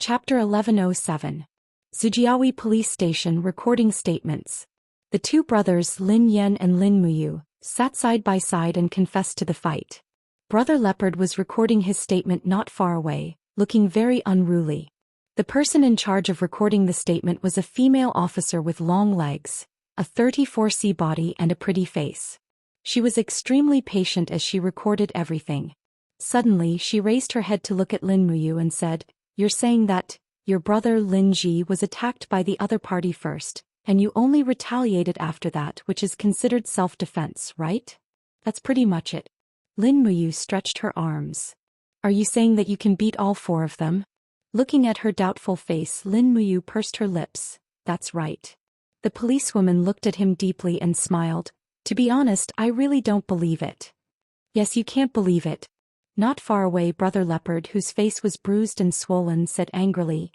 Chapter 1107. Zujiawi Police Station Recording Statements. The two brothers Lin Yan and Lin Muyu sat side by side and confessed to the fight. Brother Leopard was recording his statement not far away, looking very unruly. The person in charge of recording the statement was a female officer with long legs, a 34C body and a pretty face. She was extremely patient as she recorded everything. Suddenly she raised her head to look at Lin Muyu and said, "You're saying that your brother Lin Ji was attacked by the other party first, and you only retaliated after that, which is considered self-defense, right?" "That's pretty much it." Lin Muyu stretched her arms. "Are you saying that you can beat all four of them?" Looking at her doubtful face, Lin Muyu pursed her lips. "That's right." The policewoman looked at him deeply and smiled. "To be honest, I really don't believe it." "Yes, you can't believe it." Not far away, Brother Leopard, whose face was bruised and swollen, said angrily,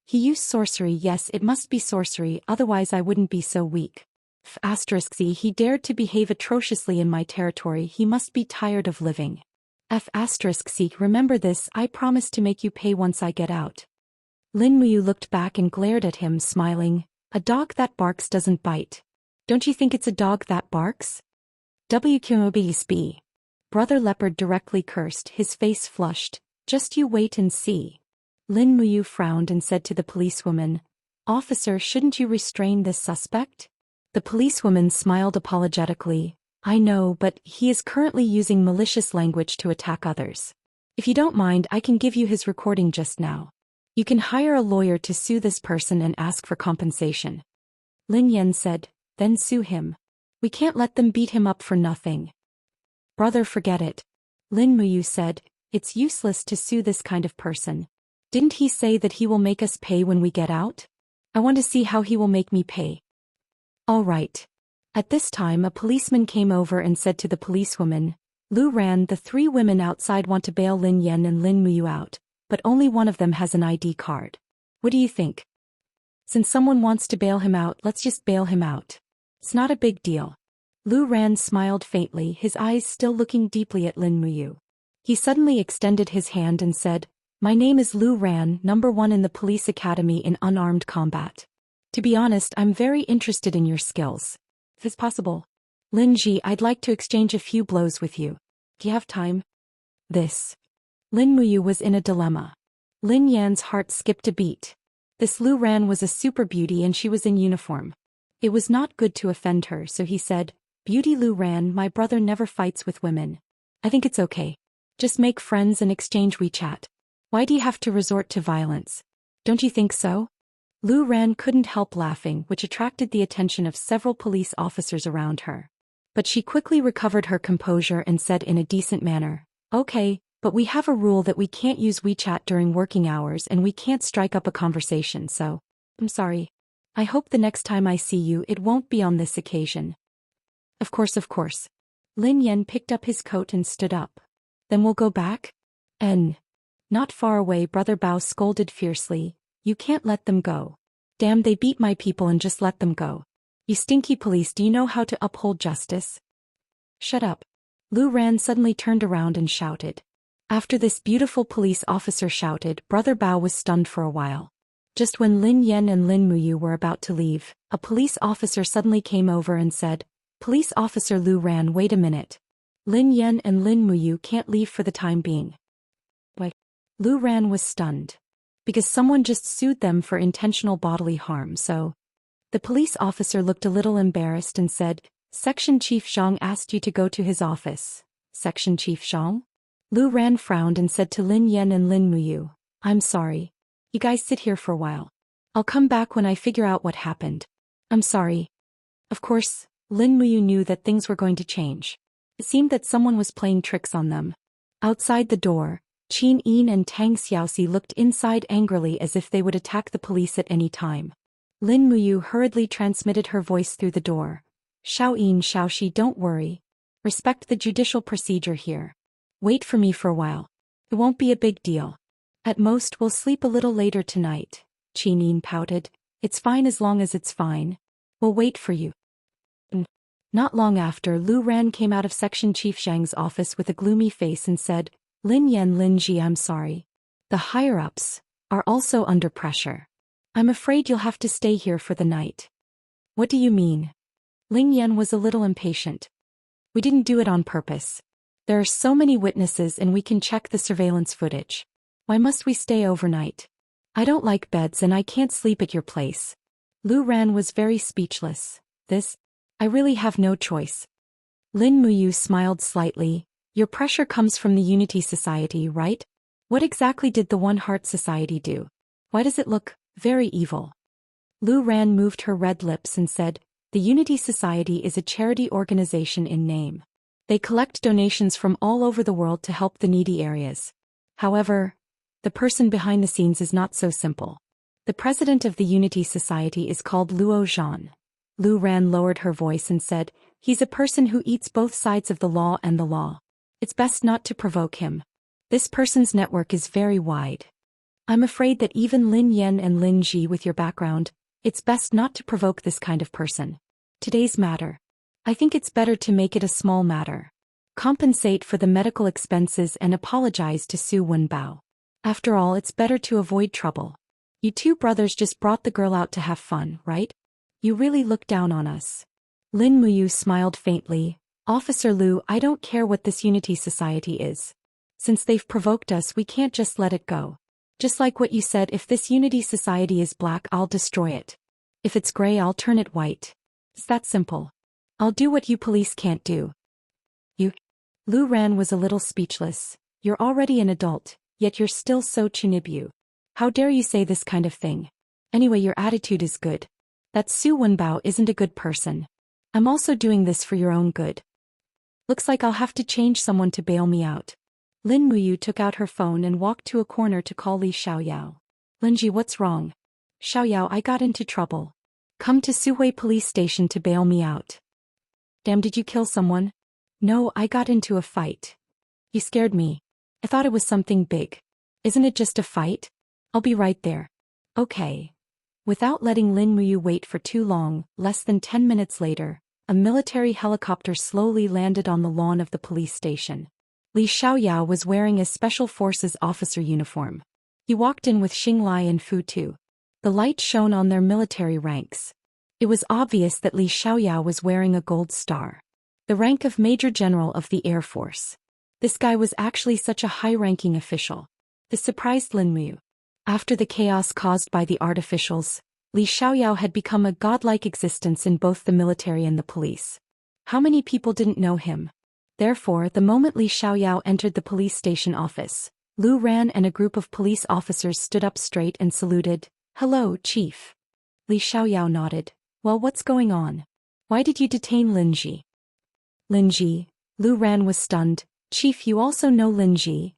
"He used sorcery. Yes, it must be sorcery, otherwise I wouldn't be so weak. *C, he dared to behave atrociously in my territory. He must be tired of living. *C, remember this, I promise to make you pay once I get out." Lin Muyu looked back and glared at him, smiling. "A dog that barks doesn't bite. Don't you think it's a dog that barks?" WQOBSB. Brother Leopard directly cursed, his face flushed. "Just you wait and see." Lin Muyu frowned and said to the policewoman, "Officer, shouldn't you restrain this suspect?" The policewoman smiled apologetically. "I know, but he is currently using malicious language to attack others. If you don't mind, I can give you his recording just now. You can hire a lawyer to sue this person and ask for compensation." Lin Yan said, "Then sue him. We can't let them beat him up for nothing." "Brother, forget it." Lin Muyu said, "It's useless to sue this kind of person. Didn't he say that he will make us pay when we get out? I want to see how he will make me pay." "All right." At this time a policeman came over and said to the policewoman, "Lu Ran, the three women outside want to bail Lin Yan and Lin Muyu out, but only one of them has an ID card. What do you think? Since someone wants to bail him out, let's just bail him out. It's not a big deal." Lu Ran smiled faintly, his eyes still looking deeply at Lin Muyu. He suddenly extended his hand and said, "My name is Lu Ran, number 1 in the police academy in unarmed combat. To be honest, I'm very interested in your skills. If it's possible, Lin Ji, I'd like to exchange a few blows with you. Do you have time?" Lin Muyu was in a dilemma. Lin Yan's heart skipped a beat. This Lu Ran was a super beauty and she was in uniform. It was not good to offend her, so he said, "Beauty Lu Ran, my brother never fights with women. I think it's okay. Just make friends and exchange WeChat. Why do you have to resort to violence? Don't you think so?" Lu Ran couldn't help laughing, which attracted the attention of several police officers around her. But she quickly recovered her composure and said in a decent manner, "Okay, but we have a rule that we can't use WeChat during working hours and we can't strike up a conversation, so I'm sorry. I hope the next time I see you it won't be on this occasion." Of course. Lin Yan picked up his coat and stood up. "Then we'll go back?" Not far away, Brother Bao scolded fiercely, "You can't let them go. Damn, they beat my people and just let them go. You stinky police, do you know how to uphold justice?" "Shut up." Lu Ran suddenly turned around and shouted. After this beautiful police officer shouted, Brother Bao was stunned for a while. Just when Lin Yan and Lin Muyu were about to leave, a police officer suddenly came over and said, "Police Officer Lu Ran, wait a minute. Lin Yan and Lin Muyu can't leave for the time being." Why? Lu Ran was stunned. Because someone just sued them for intentional bodily harm, so. The police officer looked a little embarrassed and said, "Section Chief Zhang asked you to go to his office." "Section Chief Zhang?" Lu Ran frowned and said to Lin Yan and Lin Muyu, "I'm sorry. You guys sit here for a while. I'll come back when I figure out what happened. I'm sorry." Of course, Lin Muyu knew that things were going to change. It seemed that someone was playing tricks on them. Outside the door, Qin Yin and Tang Xiaoxi looked inside angrily as if they would attack the police at any time. Lin Muyu hurriedly transmitted her voice through the door. "Xiao Yin, Xiaoxi, don't worry. Respect the judicial procedure here. Wait for me for a while. It won't be a big deal. At most we'll sleep a little later tonight." Qin Yin pouted. "It's fine as long as it's fine. We'll wait for you." Not long after, Lu Ran came out of Section Chief Zhang's office with a gloomy face and said, "Lin Yan, Lin Ji, I'm sorry. The higher-ups, are also under pressure. I'm afraid you'll have to stay here for the night. What do you mean? Ling Yan was a little impatient. We didn't do it on purpose. There are so many witnesses and we can check the surveillance footage. Why must we stay overnight? I don't like beds and I can't sleep at your place. Lu Ran was very speechless. I really have no choice. Lin Muyu smiled slightly. Your pressure comes from the Unity Society, right? What exactly did the One Heart Society do? Why does it look very evil? Lu Ran moved her red lips and said, the Unity Society is a charity organization in name. They collect donations from all over the world to help the needy areas. However, the person behind the scenes is not so simple. The president of the Unity Society is called Luo Zhan. Lu Ran lowered her voice and said, he's a person who eats both sides of the law and the law. It's best not to provoke him. This person's network is very wide. I'm afraid that even Lin Yan and Lin Ji with your background, it's best not to provoke this kind of person. Today's matter. I think it's better to make it a small matter. Compensate for the medical expenses and apologize to Su Wenbao. After all, it's better to avoid trouble. You two brothers just brought the girl out to have fun, right? You really look down on us. Lin Muyu smiled faintly. Officer Lu, I don't care what this Unity Society is. Since they've provoked us, we can't just let it go. Just like what you said, if this Unity Society is black, I'll destroy it. If it's gray, I'll turn it white. It's that simple. I'll do what you police can't do. Lu Ran was a little speechless. You're already an adult, yet you're still so chunibu. How dare you say this kind of thing? Anyway, your attitude is good. That Su Wenbao isn't a good person. I'm also doing this for your own good. Looks like I'll have to change someone to bail me out. Lin Muyu took out her phone and walked to a corner to call Li Xiaoyao. Linji, what's wrong? Xiaoyao, I got into trouble. Come to Suhui police station to bail me out. Damn, did you kill someone? No, I got into a fight. You scared me. I thought it was something big. Isn't it just a fight? I'll be right there. Okay. Without letting Lin Muyu wait for too long, less than 10 minutes later, a military helicopter slowly landed on the lawn of the police station. Li Xiaoyao was wearing a Special Forces officer uniform. He walked in with Xinglai and Fu Tu. The light shone on their military ranks. It was obvious that Li Xiaoyao was wearing a gold star. The rank of Major General of the Air Force. This guy was actually such a high-ranking official. This surprised Lin Muyu. After the chaos caused by the art officials, Li Xiaoyao had become a godlike existence in both the military and the police. How many people didn't know him? Therefore, the moment Li Xiaoyao entered the police station office, Lu Ran and a group of police officers stood up straight and saluted. Hello, Chief. Li Xiaoyao nodded. Well, what's going on? Why did you detain Lin Ji? Lin Ji. Lu Ran was stunned. Chief, you also know Lin Ji?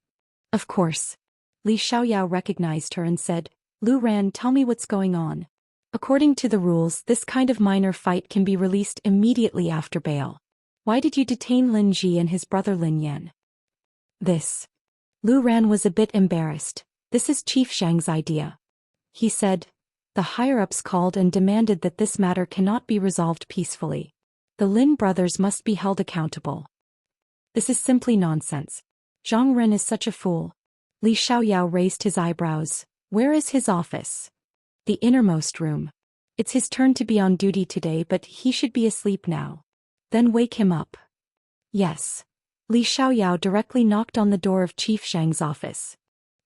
Of course. Li Xiaoyao recognized her and said, Lu Ran, tell me what's going on. According to the rules, this kind of minor fight can be released immediately after bail. Why did you detain Lin Ji and his brother Lin Yan? Lu Ran was a bit embarrassed. This is Chief Zhang's idea. He said. The higher-ups called and demanded that this matter cannot be resolved peacefully. The Lin brothers must be held accountable. This is simply nonsense. Zhang Ren is such a fool. Li Xiaoyao raised his eyebrows. Where is his office? The innermost room. It's his turn to be on duty today, but he should be asleep now. Then wake him up. Yes. Li Xiaoyao directly knocked on the door of Chief Zhang's office.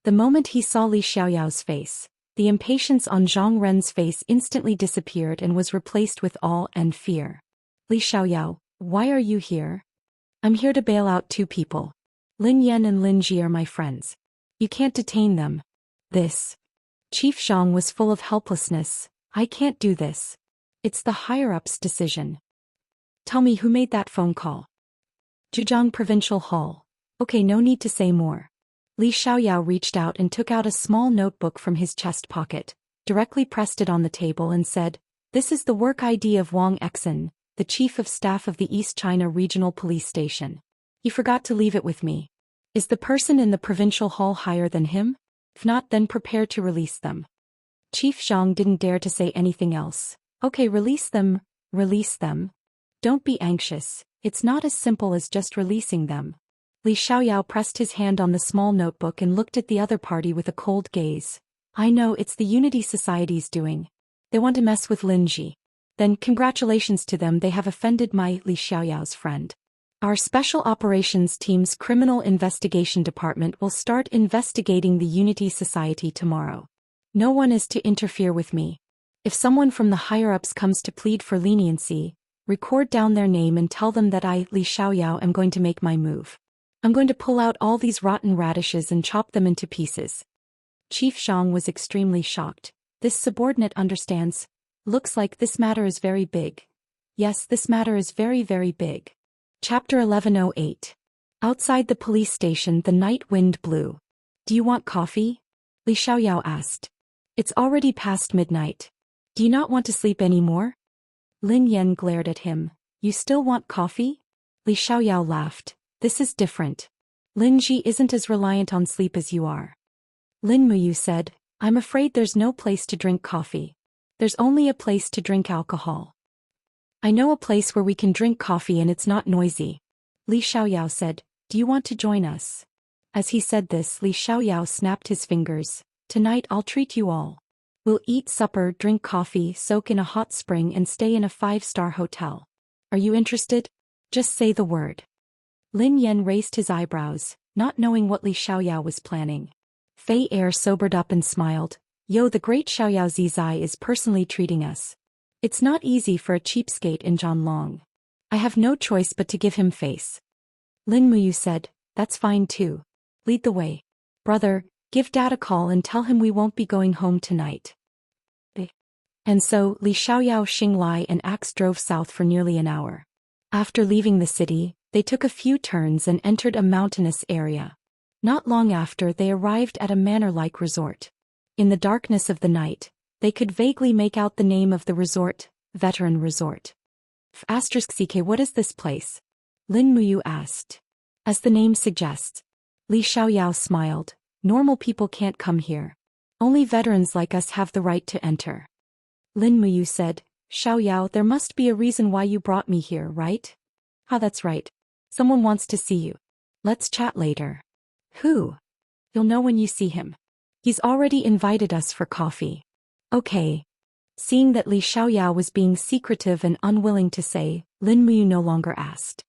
The moment he saw Li Xiaoyao's face, the impatience on Zhang Ren's face instantly disappeared and was replaced with awe and fear. Li Xiaoyao, why are you here? I'm here to bail out two people. Lin Yan and Lin Ji are my friends. You can't detain them. Chief Zhang was full of helplessness. I can't do this. It's the higher-ups' decision. Tell me who made that phone call. Zhejiang Provincial Hall. Okay, no need to say more. Li Xiaoyao reached out and took out a small notebook from his chest pocket, directly pressed it on the table and said, This is the work ID of Wang Exin, the Chief of Staff of the East China Regional Police Station. He forgot to leave it with me. Is the person in the provincial hall higher than him? If not, then prepare to release them. Chief Zhang didn't dare to say anything else. Okay, release them. Release them. Don't be anxious. It's not as simple as just releasing them. Li Xiaoyao pressed his hand on the small notebook and looked at the other party with a cold gaze. I know it's the Unity Society's doing. They want to mess with Lin Ji. Then congratulations to them, they have offended my Li Xiaoyao's friend. Our Special Operations Team's Criminal Investigation Department will start investigating the Unity Society tomorrow. No one is to interfere with me. If someone from the higher-ups comes to plead for leniency, record down their name and tell them that I, Li Xiaoyao, am going to make my move. I'm going to pull out all these rotten radishes and chop them into pieces. Chief Zhang was extremely shocked. This subordinate understands. Looks like this matter is very big. Yes, this matter is very, very big. Chapter 1108. Outside the police station, the night wind blew. Do you want coffee? Li Xiaoyao asked. It's already past midnight. Do you not want to sleep anymore? Lin Yan glared at him. You still want coffee? Li Xiaoyao laughed. This is different. Lin Ji isn't as reliant on sleep as you are. Lin Muyu said, I'm afraid there's no place to drink coffee. There's only a place to drink alcohol. I know a place where we can drink coffee and it's not noisy. Li Xiaoyao said, do you want to join us? As he said this, Li Xiaoyao snapped his fingers. Tonight I'll treat you all. We'll eat supper, drink coffee, soak in a hot spring and stay in a 5-star hotel. Are you interested? Just say the word. Lin Yan raised his eyebrows, not knowing what Li Xiaoyao was planning. Fei Er sobered up and smiled. Yo, the great Xiaoyao Zizai is personally treating us. It's not easy for a cheapskate in Zhanlong. I have no choice but to give him face. Lin Muyu said, that's fine too. Lead the way. Brother, give Dad a call and tell him we won't be going home tonight. And so, Li Xiaoyao, Xinglai and Axe drove south for nearly an hour. After leaving the city, they took a few turns and entered a mountainous area. Not long after, they arrived at a manor-like resort. In the darkness of the night, they could vaguely make out the name of the resort, Veteran Resort. *CK, what is this place? Lin Muyu asked. As the name suggests. Li Xiaoyao smiled. Normal people can't come here. Only veterans like us have the right to enter. Lin Muyu said, Xiaoyao, there must be a reason why you brought me here, right? Ah, that's right. Someone wants to see you. Let's chat later. Who? You'll know when you see him. He's already invited us for coffee. Okay. Seeing that Li Xiaoyao was being secretive and unwilling to say, Lin Muyu no longer asked.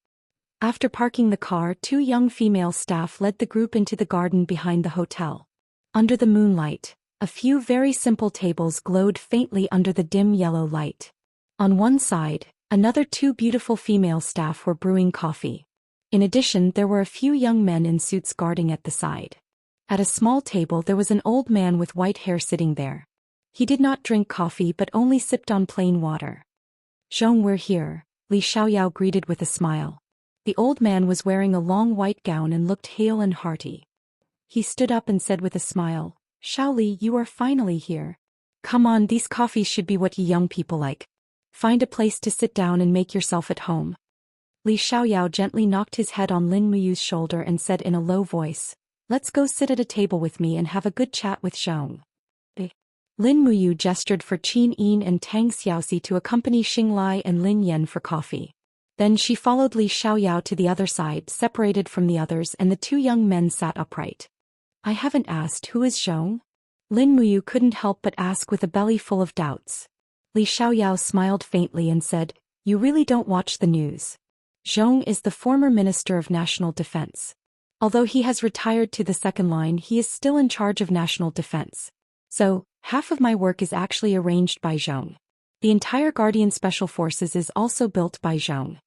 After parking the car, 2 young female staff led the group into the garden behind the hotel. Under the moonlight, a few very simple tables glowed faintly under the dim yellow light. On one side, another 2 beautiful female staff were brewing coffee. In addition, there were a few young men in suits guarding at the side. At a small table there was an old man with white hair sitting there. He did not drink coffee but only sipped on plain water. Zhong, we're here, Li Xiaoyao greeted with a smile. The old man was wearing a long white gown and looked hale and hearty. He stood up and said with a smile, Xiaoli, you are finally here. Come on, these coffees should be what you young people like. Find a place to sit down and make yourself at home. Li Xiaoyao gently knocked his head on Lin Muyu's shoulder and said in a low voice, let's go sit at a table with me and have a good chat with Zhong. Lin Muyu gestured for Qin Yin and Tang Xiaoxi to accompany Xinglai and Lin Yan for coffee. Then she followed Li Xiaoyao to the other side, separated from the others, and the 2 young men sat upright. I haven't asked, who is Zhong? Lin Muyu couldn't help but ask with a belly full of doubts. Li Xiaoyao smiled faintly and said, you really don't watch the news. Zhong is the former Minister of National Defense. Although he has retired to the second line, he is still in charge of national defense. So, half of my work is actually arranged by Zhong. The entire Guardian Special Forces is also built by Zhong.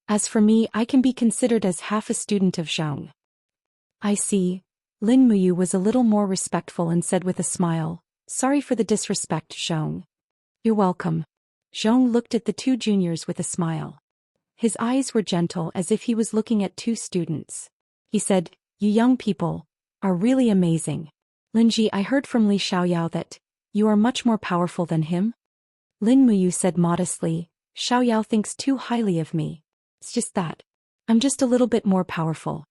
As for me, I can be considered as half a student of Zhong. I see. Lin Muyu was a little more respectful and said with a smile, sorry for the disrespect, Zhong. You're welcome. Zhong looked at the 2 juniors with a smile. His eyes were gentle as if he was looking at 2 students. He said, you young people are really amazing. Linji, I heard from Li Xiaoyao that you are much more powerful than him. Lin Muyu said modestly, Xiaoyao thinks too highly of me. It's just that. I'm just a little bit more powerful.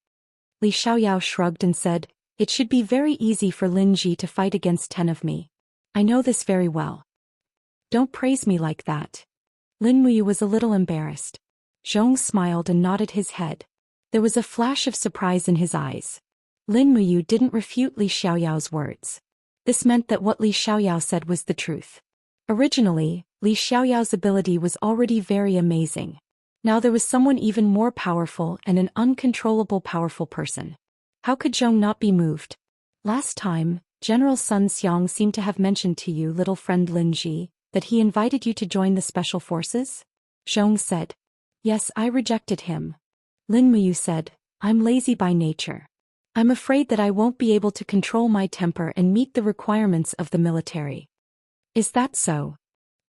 Li Xiaoyao shrugged and said, it should be very easy for Lin Ji to fight against 10 of me. I know this very well. Don't praise me like that. Lin Muyu was a little embarrassed. Zhong smiled and nodded his head. There was a flash of surprise in his eyes. Lin Muyu didn't refute Li Xiaoyao's words. This meant that what Li Xiaoyao said was the truth. Originally, Li Xiaoyao's ability was already very amazing. Now there was someone even more powerful and an uncontrollable powerful person. How could Zhong not be moved? Last time, General Sun Xiang seemed to have mentioned to you, little friend Lin Ji, that he invited you to join the special forces? Zhong said. Yes, I rejected him. Lin Muyu said, I'm lazy by nature. I'm afraid that I won't be able to control my temper and meet the requirements of the military. Is that so?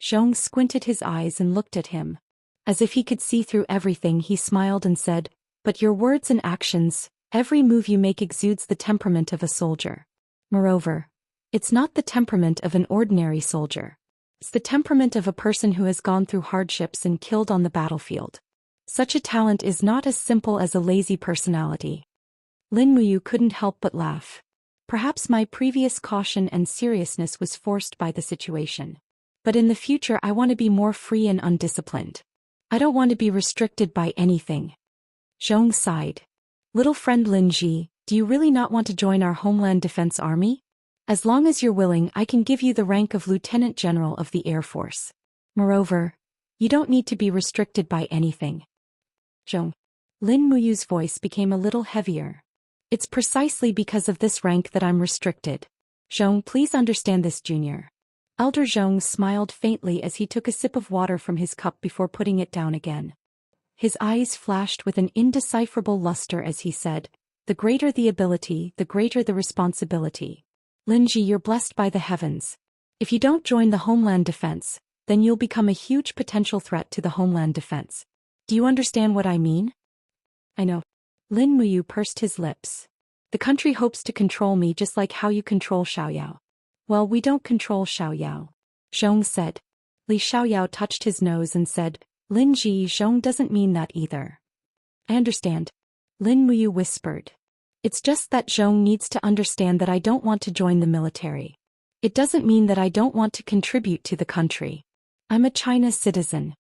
Zhong squinted his eyes and looked at him. As if he could see through everything, he smiled and said, but your words and actions, every move you make exudes the temperament of a soldier. Moreover, it's not the temperament of an ordinary soldier. It's the temperament of a person who has gone through hardships and killed on the battlefield. Such a talent is not as simple as a lazy personality. Lin Muyu couldn't help but laugh. Perhaps my previous caution and seriousness was forced by the situation. But in the future I want to be more free and undisciplined. I don't want to be restricted by anything. Zhong sighed. Little friend Lin Ji, do you really not want to join our Homeland Defense Army? As long as you're willing, I can give you the rank of Lieutenant General of the Air Force. Moreover, you don't need to be restricted by anything. Zhong. Lin Muyu's voice became a little heavier. It's precisely because of this rank that I'm restricted. Zhong, please understand this, Junior. Elder Zhong smiled faintly as he took a sip of water from his cup before putting it down again. His eyes flashed with an indecipherable luster as he said, the greater the ability, the greater the responsibility. Lin Ji, you're blessed by the heavens. If you don't join the Homeland Defense, then you'll become a huge potential threat to the Homeland Defense. Do you understand what I mean? I know. Lin Muyu pursed his lips. The country hopes to control me just like how you control Xiaoyao. Well, we don't control Xiaoyao. Zhong said. Li Xiaoyao touched his nose and said, Lin Ji, Zhong doesn't mean that either. I understand. Lin Muyu whispered. It's just that Zhong needs to understand that I don't want to join the military. It doesn't mean that I don't want to contribute to the country. I'm a China citizen.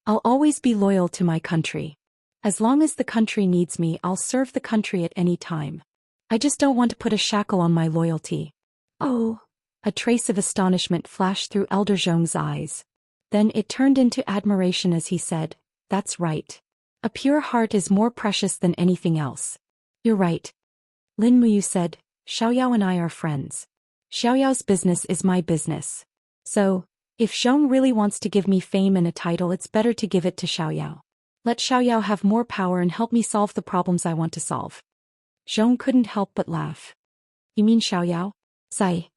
I'll always be loyal to my country. As long as the country needs me, I'll serve the country at any time. I just don't want to put a shackle on my loyalty. Oh. A trace of astonishment flashed through Elder Zhong's eyes. Then it turned into admiration as he said, that's right. A pure heart is more precious than anything else. You're right. Lin Muyu said, Xiaoyao and I are friends. Xiaoyao's business is my business. So, if Zhong really wants to give me fame and a title, it's better to give it to Xiaoyao. Let Xiaoyao have more power and help me solve the problems I want to solve. Zhong couldn't help but laugh. You mean Xiaoyao? Sigh.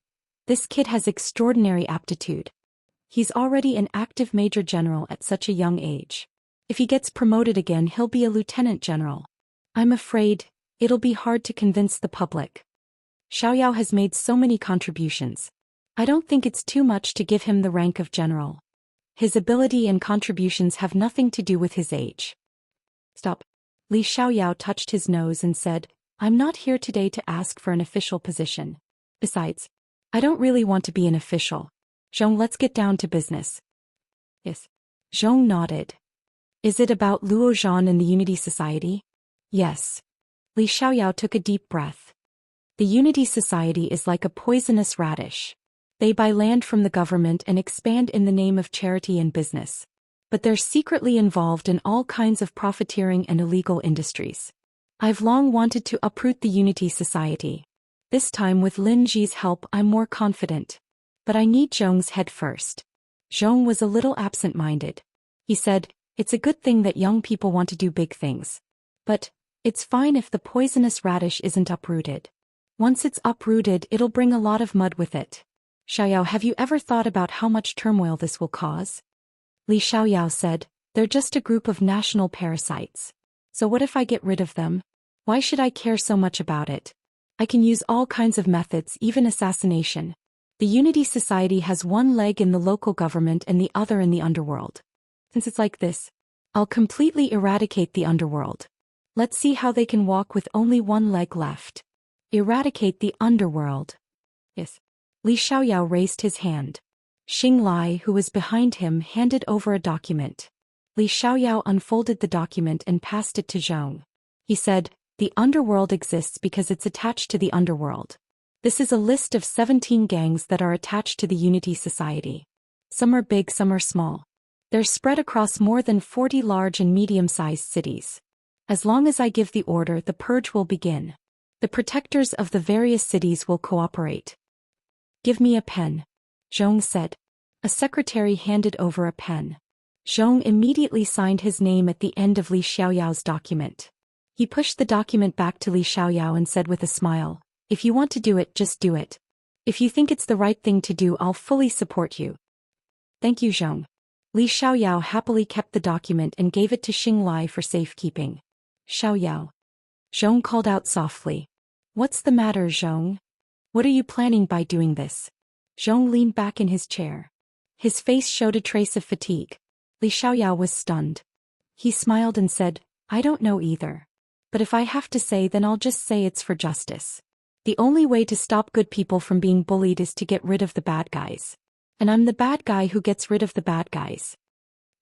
This kid has extraordinary aptitude. He's already an active major general at such a young age. If he gets promoted again, he'll be a lieutenant general. I'm afraid it'll be hard to convince the public. Xiaoyao has made so many contributions. I don't think it's too much to give him the rank of general. His ability and contributions have nothing to do with his age. Stop. Li Xiaoyao touched his nose and said, I'm not here today to ask for an official position. Besides, I don't really want to be an official. Zhong, let's get down to business. Yes. Zhong nodded. Is it about Luo Zhan and the Unity Society? Yes. Li Xiaoyao took a deep breath. The Unity Society is like a poisonous radish. They buy land from the government and expand in the name of charity and business. But they're secretly involved in all kinds of profiteering and illegal industries. I've long wanted to uproot the Unity Society. This time with Lin Ji's help I'm more confident. But I need Zhong's head first. Zhong was a little absent-minded. He said, it's a good thing that young people want to do big things. But it's fine if the poisonous radish isn't uprooted. Once it's uprooted, it'll bring a lot of mud with it. Xiaoyao, have you ever thought about how much turmoil this will cause? Li Xiaoyao said, they're just a group of national parasites. So what if I get rid of them? Why should I care so much about it? I can use all kinds of methods, even assassination. The Unity Society has one leg in the local government and the other in the underworld. Since it's like this, I'll completely eradicate the underworld. Let's see how they can walk with only one leg left. Eradicate the underworld. Yes. Li Xiaoyao raised his hand. Xing Lai, who was behind him, handed over a document. Li Xiaoyao unfolded the document and passed it to Zhong. He said, the underworld exists because it's attached to the underworld. This is a list of 17 gangs that are attached to the Unity Society. Some are big, some are small. They're spread across more than 40 large and medium-sized cities. As long as I give the order, the purge will begin. The protectors of the various cities will cooperate. Give me a pen, Zhou said. A secretary handed over a pen. Zhou immediately signed his name at the end of Li Xiaoyao's document. He pushed the document back to Li Xiaoyao and said with a smile, "If you want to do it, just do it. If you think it's the right thing to do, I'll fully support you." Thank you, Zhou. Li Xiaoyao happily kept the document and gave it to Xinglai for safekeeping. Xiaoyao. Zhou called out softly. What's the matter, Zhou? What are you planning by doing this? Zhou leaned back in his chair. His face showed a trace of fatigue. Li Xiaoyao was stunned. He smiled and said, I don't know either. But if I have to say, then I'll just say it's for justice. The only way to stop good people from being bullied is to get rid of the bad guys. And I'm the bad guy who gets rid of the bad guys.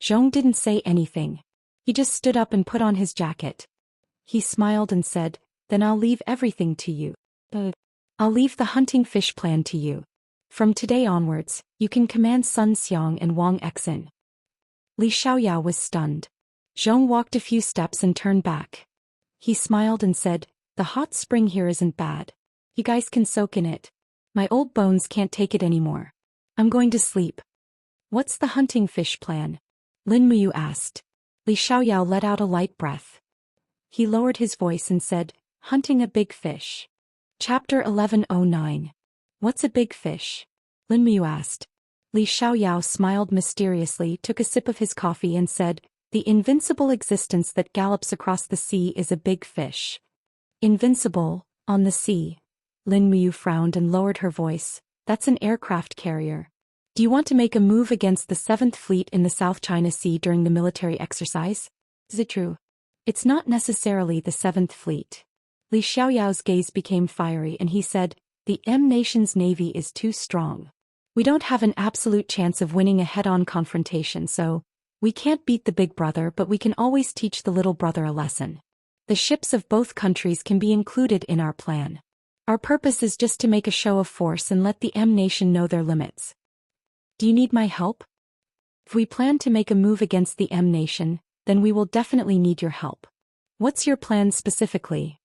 Zhou didn't say anything. He just stood up and put on his jacket. He smiled and said, then I'll leave everything to you. I'll leave the hunting fish plan to you. From today onwards, you can command Sun Xiang and Wang Exin. Li Xiaoyao was stunned. Zhou walked a few steps and turned back. He smiled and said, the hot spring here isn't bad. You guys can soak in it. My old bones can't take it anymore. I'm going to sleep. What's the hunting fish plan? Lin Muyu asked. Li Xiaoyao let out a light breath. He lowered his voice and said, hunting a big fish. Chapter 1109. What's a big fish? Lin Muyu asked. Li Xiaoyao smiled mysteriously, took a sip of his coffee and said, the invincible existence that gallops across the sea is a big fish. Invincible, on the sea. Lin Muyu frowned and lowered her voice. That's an aircraft carrier. Do you want to make a move against the 7th Fleet in the South China Sea during the military exercise? Is it true? It's not necessarily the 7th Fleet. Li Xiaoyao's gaze became fiery and he said, the M nation's navy is too strong. We don't have an absolute chance of winning a head-on confrontation, so we can't beat the big brother, but we can always teach the little brother a lesson. The ships of both countries can be included in our plan. Our purpose is just to make a show of force and let the M nation know their limits. Do you need my help? If we plan to make a move against the M nation, then we will definitely need your help. What's your plan specifically?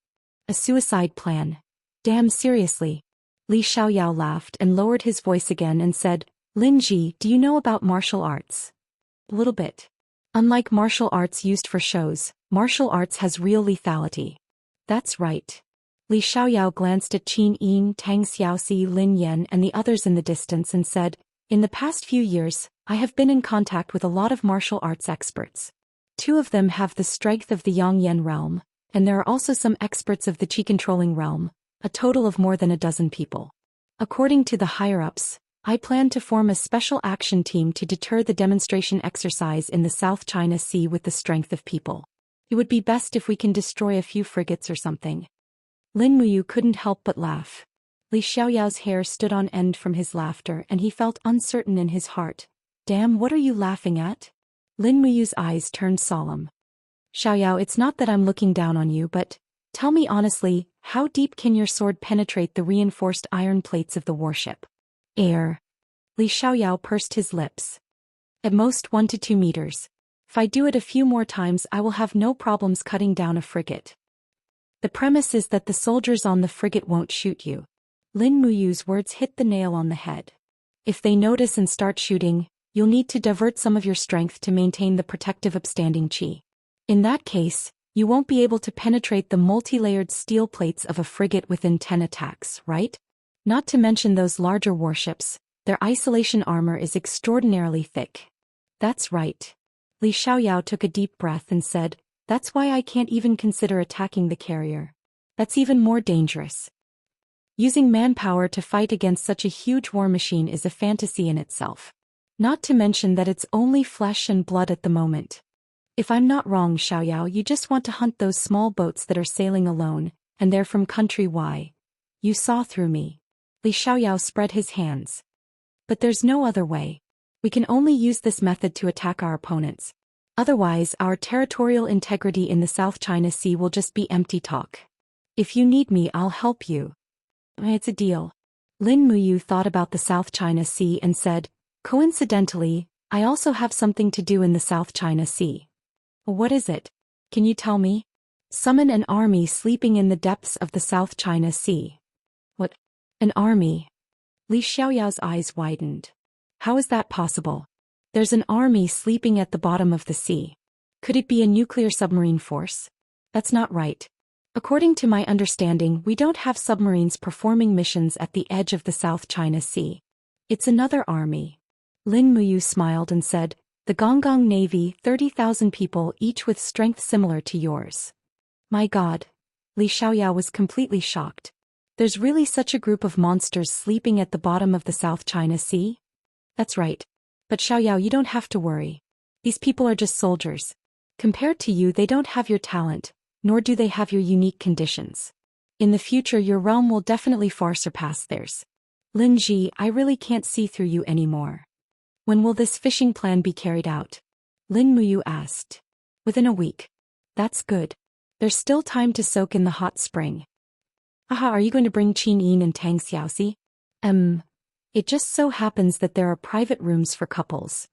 A suicide plan. Damn, seriously. Li Xiaoyao laughed and lowered his voice again and said, Lin Ji, do you know about martial arts? A little bit. Unlike martial arts used for shows, martial arts has real lethality. That's right. Li Xiaoyao glanced at Qin Ying, Tang Xiaoxi, Lin Yan and the others in the distance and said, in the past few years, I have been in contact with a lot of martial arts experts. 2 of them have the strength of the Yangyan realm, and there are also some experts of the Qi-controlling realm, a total of more than a dozen people. According to the higher-ups, I plan to form a special action team to deter the demonstration exercise in the South China Sea with the strength of people. It would be best if we can destroy a few frigates or something. Lin Muyu couldn't help but laugh. Li Xiaoyao's hair stood on end from his laughter and he felt uncertain in his heart. Damn, what are you laughing at? Lin Muyu's eyes turned solemn. Xiaoyao, it's not that I'm looking down on you, but tell me honestly, how deep can your sword penetrate the reinforced iron plates of the warship? Air. Li Xiaoyao pursed his lips. At most 1 to 2 meters. If I do it a few more times, I will have no problems cutting down a frigate. The premise is that the soldiers on the frigate won't shoot you. Lin Muyu's words hit the nail on the head. If they notice and start shooting, you'll need to divert some of your strength to maintain the protective upstanding qi. In that case, you won't be able to penetrate the multi-layered steel plates of a frigate within 10 attacks, right? Not to mention those larger warships, their isolation armor is extraordinarily thick. That's right. Li Xiaoyao took a deep breath and said, that's why I can't even consider attacking the carrier. That's even more dangerous. Using manpower to fight against such a huge war machine is a fantasy in itself. Not to mention that it's only flesh and blood at the moment. If I'm not wrong, Xiaoyao, you just want to hunt those small boats that are sailing alone, and they're from country Y. You saw through me. Li Xiaoyao spread his hands. But there's no other way. We can only use this method to attack our opponents. Otherwise, our territorial integrity in the South China Sea will just be empty talk. If you need me, I'll help you. It's a deal. Lin Muyu thought about the South China Sea and said, coincidentally, I also have something to do in the South China Sea. What is it? Can you tell me? Summon an army sleeping in the depths of the South China Sea. What? An army? Li Xiaoyao's eyes widened. How is that possible? There's an army sleeping at the bottom of the sea. Could it be a nuclear submarine force? That's not right. According to my understanding, we don't have submarines performing missions at the edge of the South China Sea. It's another army. Lin Muyu smiled and said, the Gonggong Navy, 30,000 people each with strength similar to yours. My God. Li Xiaoyao was completely shocked. There's really such a group of monsters sleeping at the bottom of the South China Sea? That's right. But Xiaoyao, you don't have to worry. These people are just soldiers. Compared to you, they don't have your talent, nor do they have your unique conditions. In the future, your realm will definitely far surpass theirs. Lin Ji, I really can't see through you anymore. When will this fishing plan be carried out? Lin Muyu asked. Within a week. That's good. There's still time to soak in the hot spring. Aha, are you going to bring Qin Yin and Tang Xiaoxi? It just so happens that there are private rooms for couples.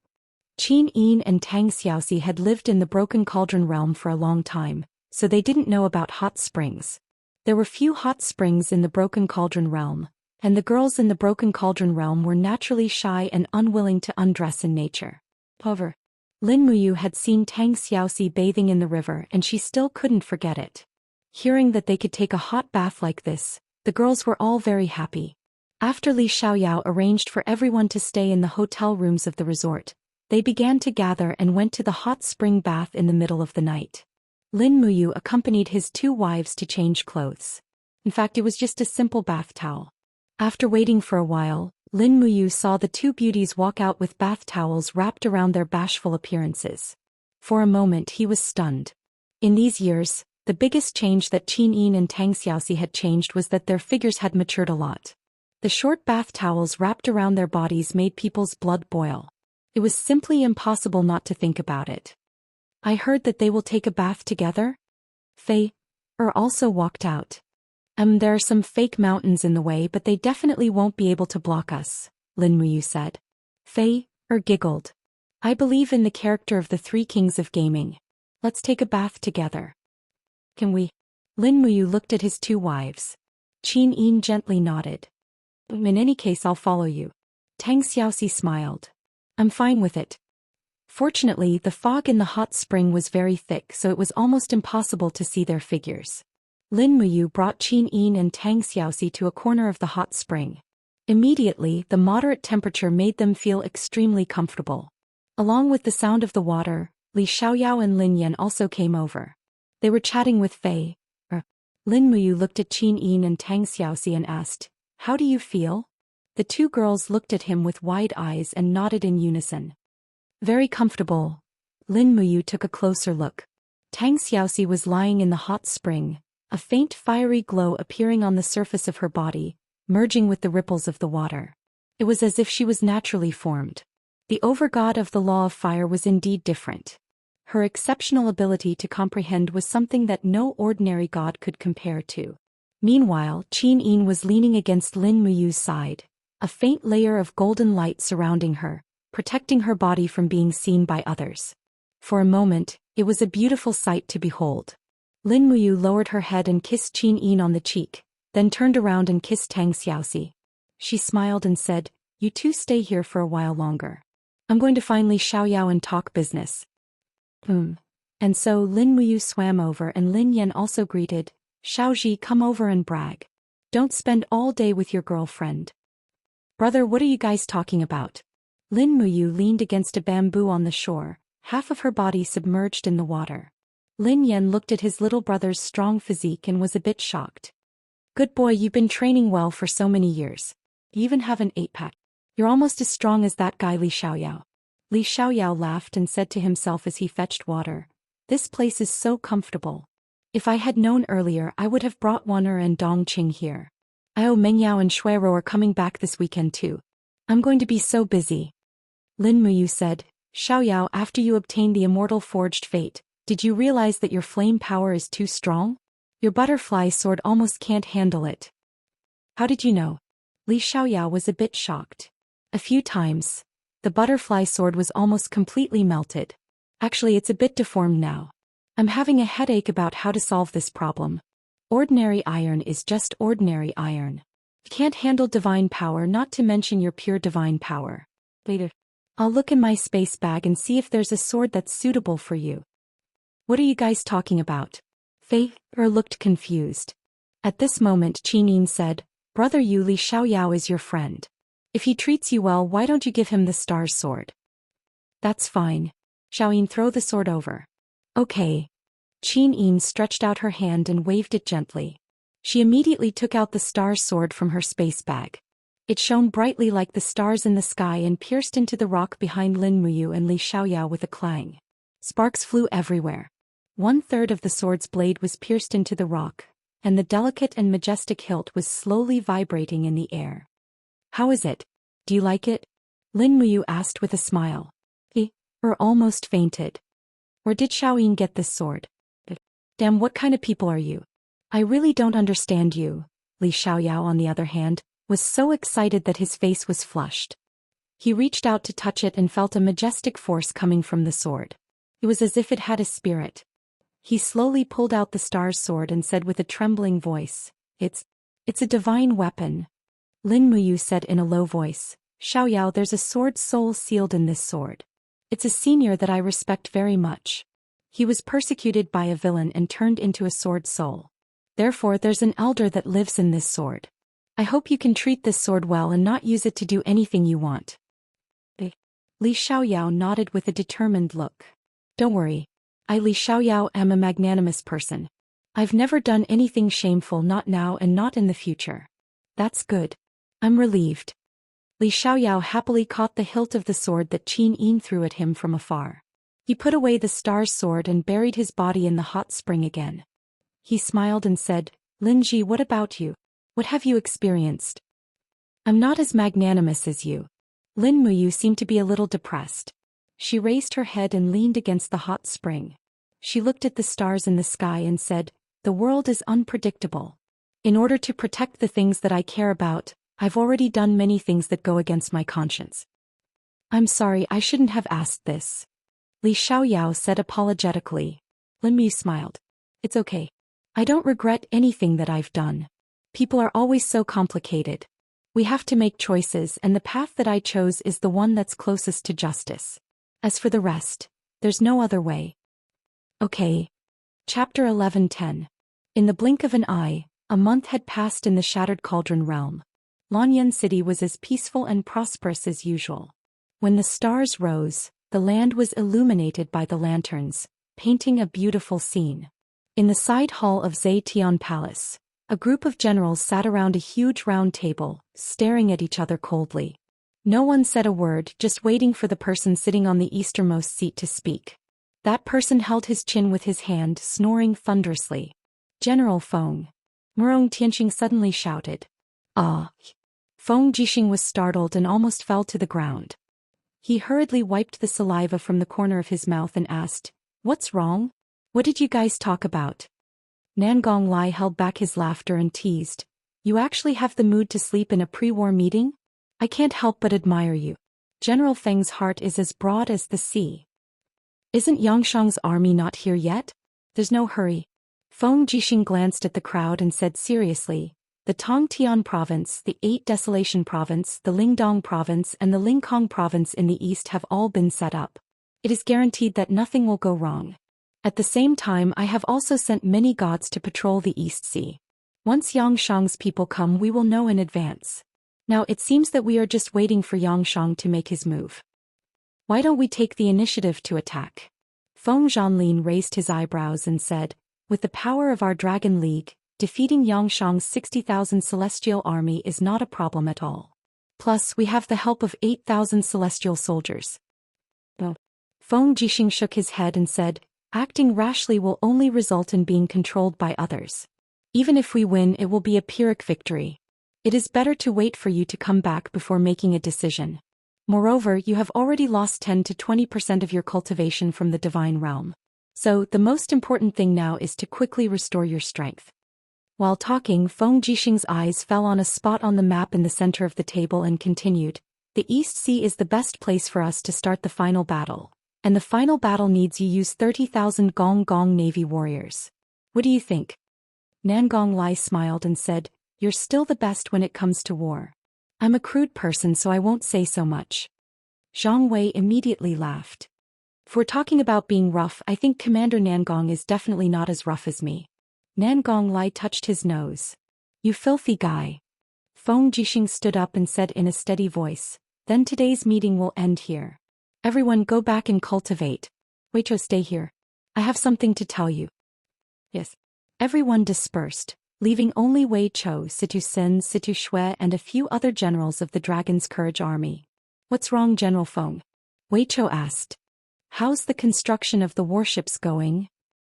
Qin Yin and Tang Xiaoxi had lived in the Broken Cauldron realm for a long time, so they didn't know about hot springs. There were few hot springs in the Broken Cauldron realm, and the girls in the Broken Cauldron realm were naturally shy and unwilling to undress in nature. However, Lin Muyu had seen Tang Xiaoxi bathing in the river and she still couldn't forget it. Hearing that they could take a hot bath like this, the girls were all very happy. After Li Xiaoyao arranged for everyone to stay in the hotel rooms of the resort, they began to gather and went to the hot spring bath in the middle of the night. Lin Muyu accompanied his two wives to change clothes. In fact, it was just a simple bath towel. After waiting for a while, Lin Muyu saw the two beauties walk out with bath towels wrapped around their bashful appearances. For a moment he was stunned. In these years, the biggest change that Qin Yin and Tang Xiaoxi had changed was that their figures had matured a lot. The short bath towels wrapped around their bodies made people's blood boil. It was simply impossible not to think about it. I heard that they will take a bath together? Fei also walked out. There are some fake mountains in the way, but they definitely won't be able to block us, Lin Muyu said. Fei giggled. I believe in the character of the three kings of gaming. Let's take a bath together. Can we? Lin Muyu looked at his two wives. Qin Yin gently nodded. In any case, I'll follow you. Tang Xiaoxi smiled. I'm fine with it. Fortunately, the fog in the hot spring was very thick, so it was almost impossible to see their figures. Lin Muyu brought Qin Yin and Tang Xiaoxi to a corner of the hot spring. Immediately, the moderate temperature made them feel extremely comfortable. Along with the sound of the water, Li Xiaoyao and Lin Yan also came over. They were chatting with Fei. Lin Muyu looked at Qin Yin and Tang Xiaoxi and asked, How do you feel? The two girls looked at him with wide eyes and nodded in unison. Very comfortable. Lin Muyu took a closer look. Tang Xiaoxi was lying in the hot spring, a faint fiery glow appearing on the surface of her body, merging with the ripples of the water. It was as if she was naturally formed. The overgod of the law of fire was indeed different. Her exceptional ability to comprehend was something that no ordinary god could compare to. Meanwhile, Qin Yin was leaning against Lin Muyu's side, a faint layer of golden light surrounding her, protecting her body from being seen by others. For a moment, it was a beautiful sight to behold. Lin Muyu lowered her head and kissed Qin Yin on the cheek, then turned around and kissed Tang Xiaoxi. She smiled and said, You two stay here for a while longer. I'm going to find Li Xiaoyao and talk business. And so Lin Muyu swam over and Lin Yan also greeted, Xiaoji, come over and brag. Don't spend all day with your girlfriend. Brother, what are you guys talking about? Lin Muyu leaned against a bamboo on the shore, half of her body submerged in the water. Lin Yan looked at his little brother's strong physique and was a bit shocked. Good boy, you've been training well for so many years. You even have an 8-pack. You're almost as strong as that guy Li Xiaoyao. Li Xiaoyao laughed and said to himself as he fetched water, This place is so comfortable. If I had known earlier, I would have brought Wan'er and Dong Qing here. Mengyao and Shuiro are coming back this weekend too. I'm going to be so busy. Lin Muyu said, Xiaoyao, after you obtained the Immortal Forged Fate, did you realize that your flame power is too strong? Your butterfly sword almost can't handle it. How did you know? Li Xiaoyao was a bit shocked. A few times. The butterfly sword was almost completely melted. Actually, it's a bit deformed now. I'm having a headache about how to solve this problem. Ordinary iron is just ordinary iron. You can't handle divine power, not to mention your pure divine power. Later. I'll look in my space bag and see if there's a sword that's suitable for you. What are you guys talking about? Fei looked confused. At this moment Qin Yin said, Brother Yu, Li Xiaoyao is your friend. If he treats you well, why don't you give him the star's sword? That's fine. Xiaoyin, throw the sword over. Okay. Qin Yin stretched out her hand and waved it gently. She immediately took out the star's sword from her space bag. It shone brightly like the stars in the sky and pierced into the rock behind Lin Muyu and Li Xiaoyao with a clang. Sparks flew everywhere. 1/3 of the sword's blade was pierced into the rock, and the delicate and majestic hilt was slowly vibrating in the air. How is it? Do you like it? Lin Muyu asked with a smile. He almost fainted. Where did Xiaoyin get this sword? Damn, what kind of people are you? I really don't understand you. Li Xiaoyao, on the other hand, was so excited that his face was flushed. He reached out to touch it and felt a majestic force coming from the sword. It was as if it had a spirit. He slowly pulled out the star's sword and said with a trembling voice, It's a divine weapon. Lin Muyu said in a low voice, Xiaoyao, there's a sword soul sealed in this sword. It's a senior that I respect very much. He was persecuted by a villain and turned into a sword soul. Therefore there's an elder that lives in this sword. I hope you can treat this sword well and not use it to do anything you want. Li Xiaoyao nodded with a determined look. Don't worry. I, Li Xiaoyao, am a magnanimous person. I've never done anything shameful, not now and not in the future. That's good. I'm relieved. Li Xiaoyao happily caught the hilt of the sword that Qin Yin threw at him from afar. He put away the star's sword and buried his body in the hot spring again. He smiled and said, Linji, what about you? What have you experienced? I'm not as magnanimous as you. Lin Muyu seemed to be a little depressed. She raised her head and leaned against the hot spring. She looked at the stars in the sky and said, The world is unpredictable. In order to protect the things that I care about, I've already done many things that go against my conscience. I'm sorry, I shouldn't have asked this. Li Xiaoyao said apologetically. Lin Muyu smiled. It's okay. I don't regret anything that I've done. People are always so complicated. We have to make choices, and the path that I chose is the one that's closest to justice. As for the rest, there's no other way. Okay. Chapter 11:10. In the blink of an eye, a month had passed in the Shattered Cauldron realm. Lanyan City was as peaceful and prosperous as usual. When the stars rose, the land was illuminated by the lanterns, painting a beautiful scene. In the side hall of Zetian Palace, a group of generals sat around a huge round table, staring at each other coldly. No one said a word, just waiting for the person sitting on the easternmost seat to speak. That person held his chin with his hand, snoring thunderously. General Feng. Murong Tianqing suddenly shouted. Ah! Feng Jixing was startled and almost fell to the ground. He hurriedly wiped the saliva from the corner of his mouth and asked, What's wrong? What did you guys talk about? Nangong Lai held back his laughter and teased. You actually have the mood to sleep in a pre-war meeting? I can't help but admire you. General Feng's heart is as broad as the sea. Isn't Yangshang's army not here yet? There's no hurry. Feng Jixing glanced at the crowd and said seriously, The Tongtian province, the 8 Desolation province, the Lingdong province and the Lingkong province in the east have all been set up. It is guaranteed that nothing will go wrong. At the same time, I have also sent many gods to patrol the East Sea. Once Yangshang's people come, we will know in advance. Now it seems that we are just waiting for Yangshang to make his move. Why don't we take the initiative to attack? Feng Zhanlin raised his eyebrows and said, With the power of our Dragon League, defeating Yangshang's 60,000 celestial army is not a problem at all. Plus, we have the help of 8,000 celestial soldiers. Feng Jixing shook his head and said, Acting rashly will only result in being controlled by others. Even if we win, it will be a Pyrrhic victory. It is better to wait for you to come back before making a decision. Moreover, you have already lost 10 to 20% of your cultivation from the divine realm. So, the most important thing now is to quickly restore your strength. While talking, Feng Jixing's eyes fell on a spot on the map in the center of the table and continued, "The East Sea is the best place for us to start the final battle. And the final battle needs you use 30,000 Gong Gong Navy warriors. What do you think?" Nangong Lai smiled and said, "You're still the best when it comes to war. I'm a crude person so I won't say so much." Zhang Wei immediately laughed. "If we're talking about being rough, I think Commander Nangong is definitely not as rough as me." Nangong Lai touched his nose. "You filthy guy." Feng Jixing stood up and said in a steady voice, "Then today's meeting will end here. Everyone go back and cultivate. Weicho, stay here. I have something to tell you." "Yes." Everyone dispersed, leaving only Wei Chou, Situ Sin, Situ Shui and a few other generals of the Dragon's Courage army. "What's wrong, General Feng?" Wei Chou asked. "How's the construction of the warships going?"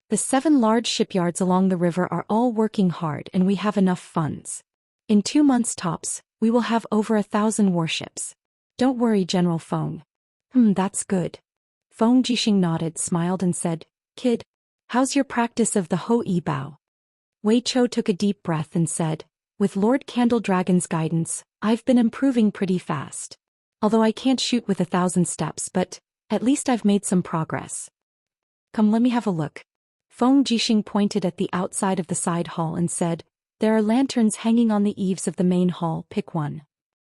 "The 7 large shipyards along the river are all working hard and we have enough funds. In 2 months tops, we will have over 1,000 warships. Don't worry, General Feng." That's good." Feng Jixing nodded, smiled and said, "Kid, how's your practice of the Ho-E Bao?" Wei Chou took a deep breath and said, "With Lord Candle Dragon's guidance, I've been improving pretty fast. Although I can't shoot with 1,000 steps, but at least I've made some progress. Come, let me have a look." Feng Jixing pointed at the outside of the side hall and said, "There are lanterns hanging on the eaves of the main hall, pick one.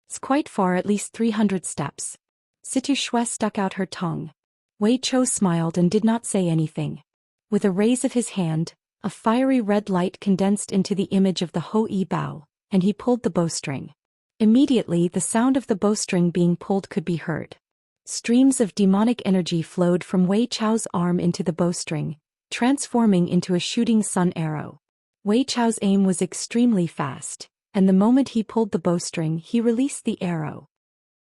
It's quite far, at least 300 steps." Situ Shui stuck out her tongue. Wei Chou smiled and did not say anything. With a raise of his hand, a fiery red light condensed into the image of the Ho-E Bao, and he pulled the bowstring. Immediately the sound of the bowstring being pulled could be heard. Streams of demonic energy flowed from Wei Chou's arm into the bowstring, transforming into a shooting sun arrow. Wei Chou's aim was extremely fast, and the moment he pulled the bowstring he released the arrow.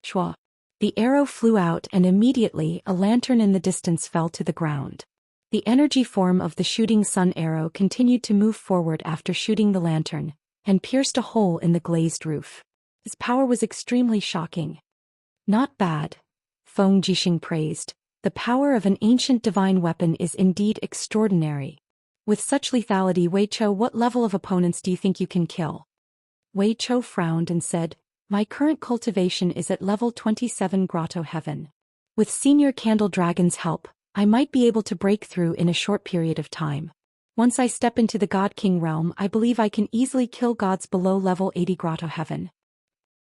Shua! The arrow flew out and immediately a lantern in the distance fell to the ground. The energy form of the shooting sun arrow continued to move forward after shooting the lantern, and pierced a hole in the glazed roof. His power was extremely shocking. "Not bad," Feng Jixing praised. "The power of an ancient divine weapon is indeed extraordinary. With such lethality, Wei Chou, what level of opponents do you think you can kill?" Wei Chou frowned and said, "My current cultivation is at level 27 Grotto Heaven. With Senior Candle Dragon's help, I might be able to break through in a short period of time. Once I step into the God King realm, I believe I can easily kill gods below level 80 Grotto Heaven."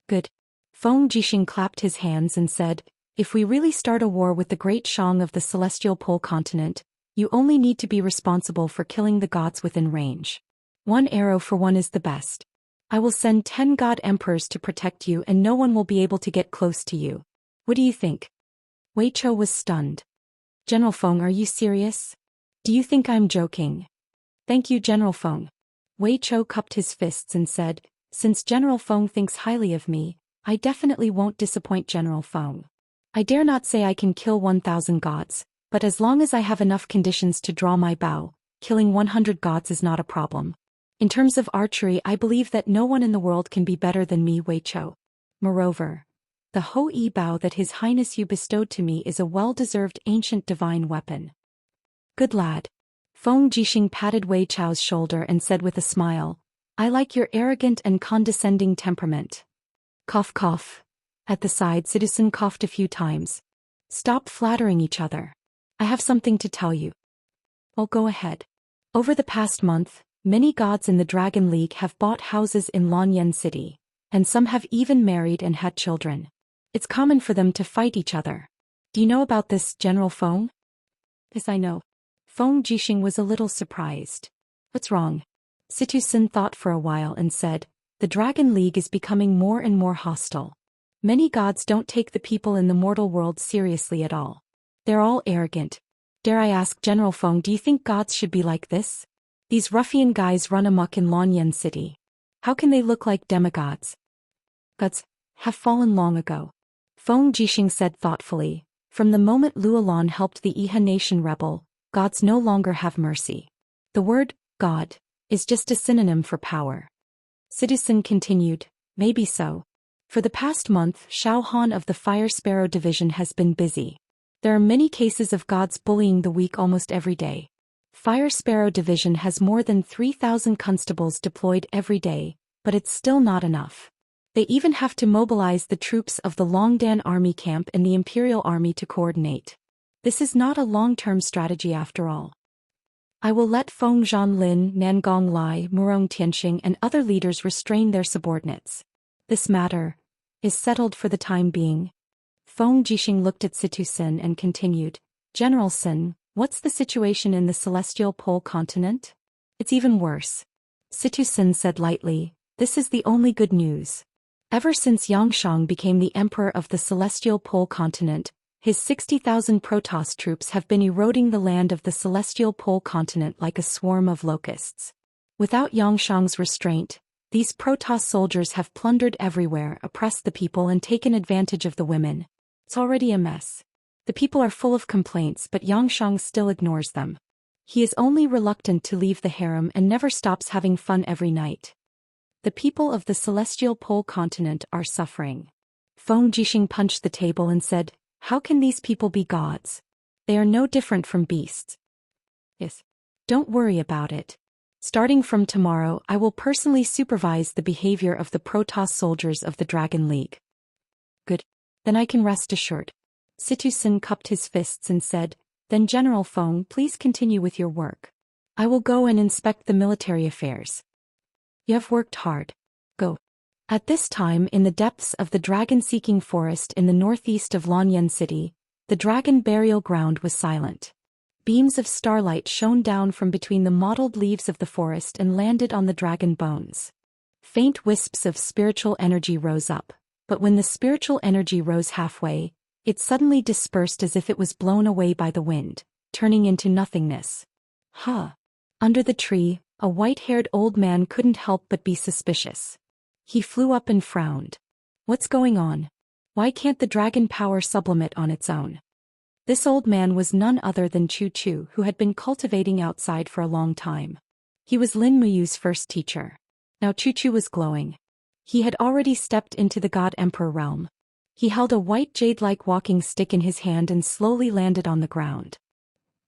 "Good." Feng Jixing clapped his hands and said, "If we really start a war with the Great Shang of the Celestial Pole Continent, you only need to be responsible for killing the gods within range. 1 arrow for one is the best. I will send 10 god emperors to protect you and no one will be able to get close to you. What do you think?" Wei Chou was stunned. "General Feng, are you serious? Do you think I'm joking?" "Thank you, General Feng." Wei Chou cupped his fists and said, "Since General Feng thinks highly of me, I definitely won't disappoint General Feng. I dare not say I can kill 1,000 gods, but as long as I have enough conditions to draw my bow, killing 100 gods is not a problem. In terms of archery, I believe that no one in the world can be better than me, Wei Chou. Moreover, the Ho-E Bao that His Highness you bestowed to me is a well-deserved ancient divine weapon." "Good lad." Feng Jixing patted Wei Chou's shoulder and said with a smile, "I like your arrogant and condescending temperament." Cough cough. At the side, Citizen coughed a few times. "Stop flattering each other. I have something to tell you." "Well, go ahead." "Over the past month, many gods in the Dragon League have bought houses in Lanyan City, and some have even married and had children. It's common for them to fight each other. Do you know about this, General Feng?" "Yes, I know." Feng Jixing was a little surprised. "What's wrong?" Situ Sin thought for a while and said, "The Dragon League is becoming more and more hostile. Many gods don't take the people in the mortal world seriously at all. They're all arrogant. Dare I ask, General Feng, do you think gods should be like this? These ruffian guys run amok in Lanyan City. How can they look like demigods?" "Gods have fallen long ago," Feng Jixing said thoughtfully. "From the moment Luolan helped the Iha nation rebel, gods no longer have mercy. The word, God, is just a synonym for power." Citizen continued, "Maybe so. For the past month, Xiao Han of the Fire Sparrow Division has been busy. There are many cases of gods bullying the weak almost every day. Fire Sparrow Division has more than 3,000 constables deployed every day, but it's still not enough. They even have to mobilize the troops of the Longdan Army camp and the Imperial Army to coordinate. This is not a long-term strategy after all. I will let Feng Zhanlin, Nangong Lai, Murong Tianxing and other leaders restrain their subordinates. This matter is settled for the time being. Feng Jixing looked at Situ Sin and continued, General Sin, what's the situation in the Celestial Pole continent? It's even worse. Situ Sin said lightly, this is the only good news. Ever since Xianxia became the emperor of the Celestial Pole continent, his 60,000 Protoss troops have been eroding the land of the Celestial Pole continent like a swarm of locusts. Without Xianxia's restraint, these Protoss soldiers have plundered everywhere, oppressed the people and taken advantage of the women. It's already a mess. The people are full of complaints but Xianxia still ignores them. He is only reluctant to leave the harem and never stops having fun every night. The people of the Celestial Pole continent are suffering. Feng Jixing punched the table and said, how can these people be gods? They are no different from beasts. Yes. Don't worry about it. Starting from tomorrow, I will personally supervise the behavior of the Protoss soldiers of the Dragon League. Good. Then I can rest assured. Situ Sin cupped his fists and said, then General Feng, please continue with your work. I will go and inspect the military affairs. You have worked hard. Go. At this time in the depths of the dragon-seeking forest in the northeast of Lanyan City, the dragon burial ground was silent. Beams of starlight shone down from between the mottled leaves of the forest and landed on the dragon bones. Faint wisps of spiritual energy rose up, but when the spiritual energy rose halfway, it suddenly dispersed as if it was blown away by the wind, turning into nothingness. Under the tree, a white-haired old man couldn't help but be suspicious. He flew up and frowned. What's going on? Why can't the dragon power sublimate on its own? This old man was none other than Chu Chu, who had been cultivating outside for a long time. He was Lin Muyu's first teacher. Now Chu Chu was glowing. He had already stepped into the God-Emperor realm. He held a white jade-like walking stick in his hand and slowly landed on the ground.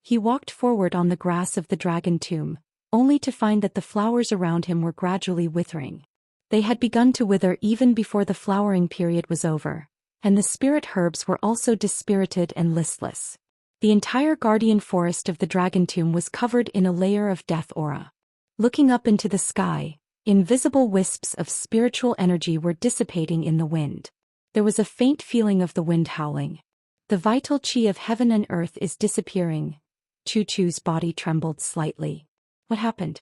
He walked forward on the grass of the dragon tomb, only to find that the flowers around him were gradually withering. They had begun to wither even before the flowering period was over, and the spirit herbs were also dispirited and listless. The entire guardian forest of the dragon tomb was covered in a layer of death aura. Looking up into the sky, invisible wisps of spiritual energy were dissipating in the wind. There was a faint feeling of the wind howling. The vital chi of heaven and earth is disappearing. Chu Chu's body trembled slightly. What happened?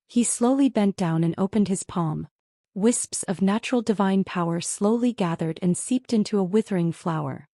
He slowly bent down and opened his palm. Wisps of natural divine power slowly gathered and seeped into a withering flower.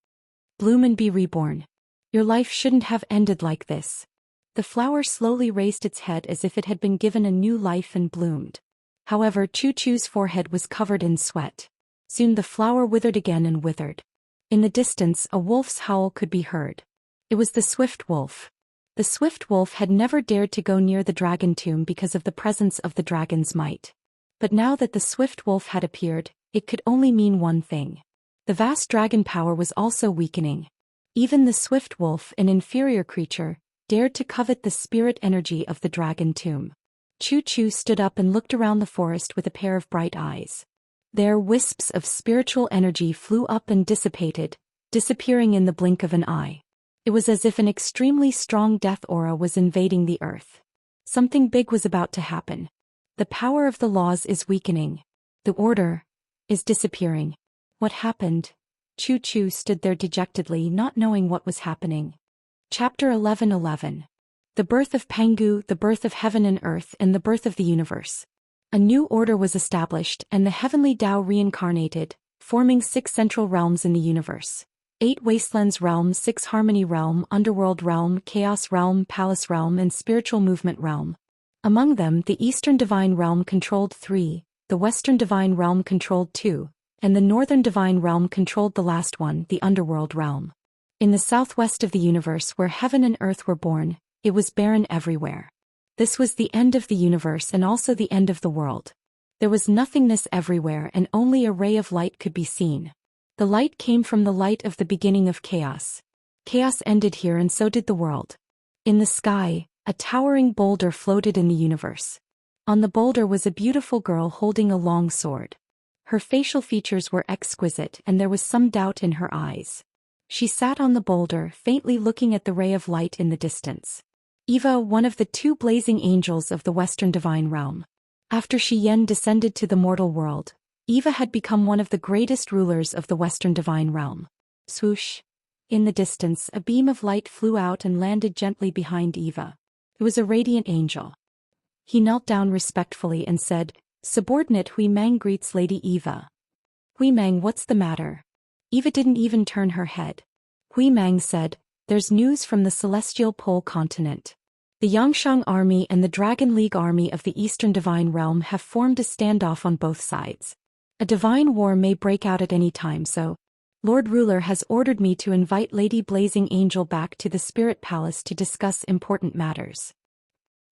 Bloom and be reborn. Your life shouldn't have ended like this. The flower slowly raised its head as if it had been given a new life and bloomed. However, Chu Chu's forehead was covered in sweat. Soon the flower withered again and withered. In the distance, a wolf's howl could be heard. It was the swift wolf. The swift wolf had never dared to go near the dragon tomb because of the presence of the dragon's might. But now that the swift wolf had appeared, it could only mean one thing. The vast dragon power was also weakening. Even the swift wolf, an inferior creature, dared to covet the spirit energy of the dragon tomb. Chu Chu stood up and looked around the forest with a pair of bright eyes. There, wisps of spiritual energy flew up and dissipated, disappearing in the blink of an eye. It was as if an extremely strong death aura was invading the earth. Something big was about to happen. The power of the laws is weakening. The order is disappearing. What happened? Chu Chu stood there dejectedly, not knowing what was happening. Chapter 11:11. The birth of Pangu, the birth of heaven and earth, and the birth of the universe. A new order was established, and the heavenly Tao reincarnated, forming 6 central realms in the universe. 8 wastelands realm, 6 harmony realm, underworld realm, chaos realm, palace realm, and spiritual movement realm. Among them, the Eastern Divine Realm controlled 3, the Western Divine Realm controlled 2, and the Northern Divine Realm controlled the last one, the Underworld Realm. In the southwest of the universe where heaven and earth were born, it was barren everywhere. This was the end of the universe and also the end of the world. There was nothingness everywhere and only a ray of light could be seen. The light came from the light of the beginning of chaos. Chaos ended here and so did the world. In the sky, A towering boulder floated in the universe. On the boulder was a beautiful girl holding a long sword. Her facial features were exquisite and there was some doubt in her eyes. She sat on the boulder, faintly looking at the ray of light in the distance. Eva, one of the two blazing angels of the Western Divine Realm. After Xian descended to the mortal world, Eva had become one of the greatest rulers of the Western Divine Realm. Swoosh! In the distance, a beam of light flew out and landed gently behind Eva. It was a radiant angel. He knelt down respectfully and said, "Subordinate Hui Mang greets Lady Eva." "Hui Mang, what's the matter?" Eva didn't even turn her head. Hui Mang said, "There's news from the Celestial Pole continent. The Yangshang Army and the Dragon League Army of the Eastern Divine Realm have formed a standoff on both sides. A divine war may break out at any time, so Lord Ruler has ordered me to invite Lady Blazing Angel back to the Spirit Palace to discuss important matters."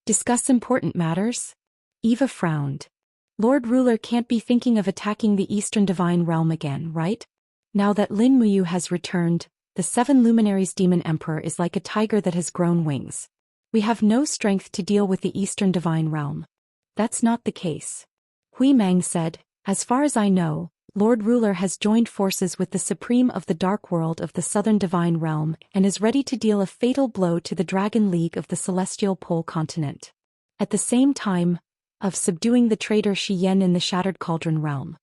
Discuss important matters? Eva frowned. Lord Ruler can't be thinking of attacking the Eastern Divine Realm again, right? Now that Lin Muyu has returned, the Seven Luminaries Demon Emperor is like a tiger that has grown wings. We have no strength to deal with the Eastern Divine Realm. That's not the case. Hui Mang said, "As far as I know, Lord Ruler has joined forces with the Supreme of the Dark World of the Southern Divine Realm and is ready to deal a fatal blow to the Dragon League of the Celestial Pole continent. At the same time, of subduing the traitor Xian in the Shattered Cauldron Realm.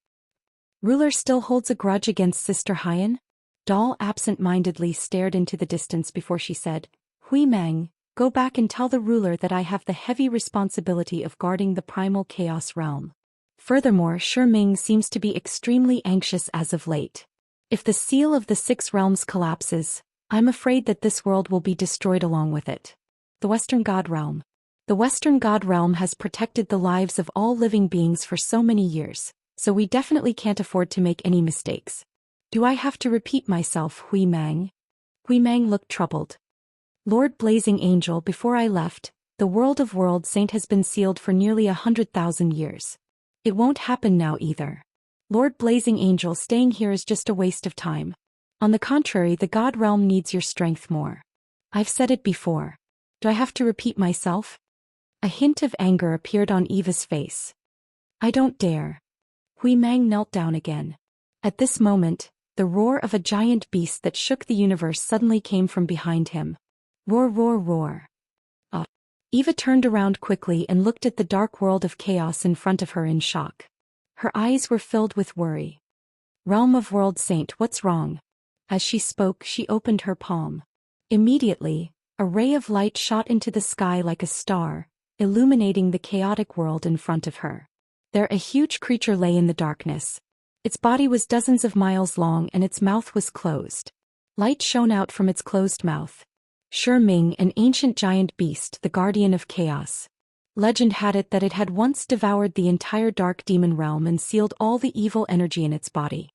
Ruler still holds a grudge against Sister Haiyan?" Doll absent-mindedly stared into the distance before she said, "Hui Mang, go back and tell the ruler that I have the heavy responsibility of guarding the primal chaos realm. Furthermore, Shi Ming seems to be extremely anxious as of late. If the seal of the six realms collapses, I'm afraid that this world will be destroyed along with it. The Western God Realm. The Western God Realm has protected the lives of all living beings for so many years, so we definitely can't afford to make any mistakes. Do I have to repeat myself, Hui Mang?" Hui Mang looked troubled. "Lord Blazing Angel, before I left, the World of Worlds Saint has been sealed for nearly 100,000 years. It won't happen now either. Lord Blazing Angel, staying here is just a waste of time. On the contrary, the God Realm needs your strength more. I've said it before. Do I have to repeat myself?" A hint of anger appeared on Eva's face. "I don't dare." Hui Mang knelt down again. At this moment, the roar of a giant beast that shook the universe suddenly came from behind him. Roar, roar, roar. Eva turned around quickly and looked at the dark world of chaos in front of her in shock. Her eyes were filled with worry. "Realm of World Saint, what's wrong?" As she spoke, she opened her palm. Immediately, a ray of light shot into the sky like a star, illuminating the chaotic world in front of her. There a huge creature lay in the darkness. Its body was dozens of miles long and its mouth was closed. Light shone out from its closed mouth. Shi Ming, an ancient giant beast, the guardian of chaos. Legend had it that it had once devoured the entire dark demon realm and sealed all the evil energy in its body.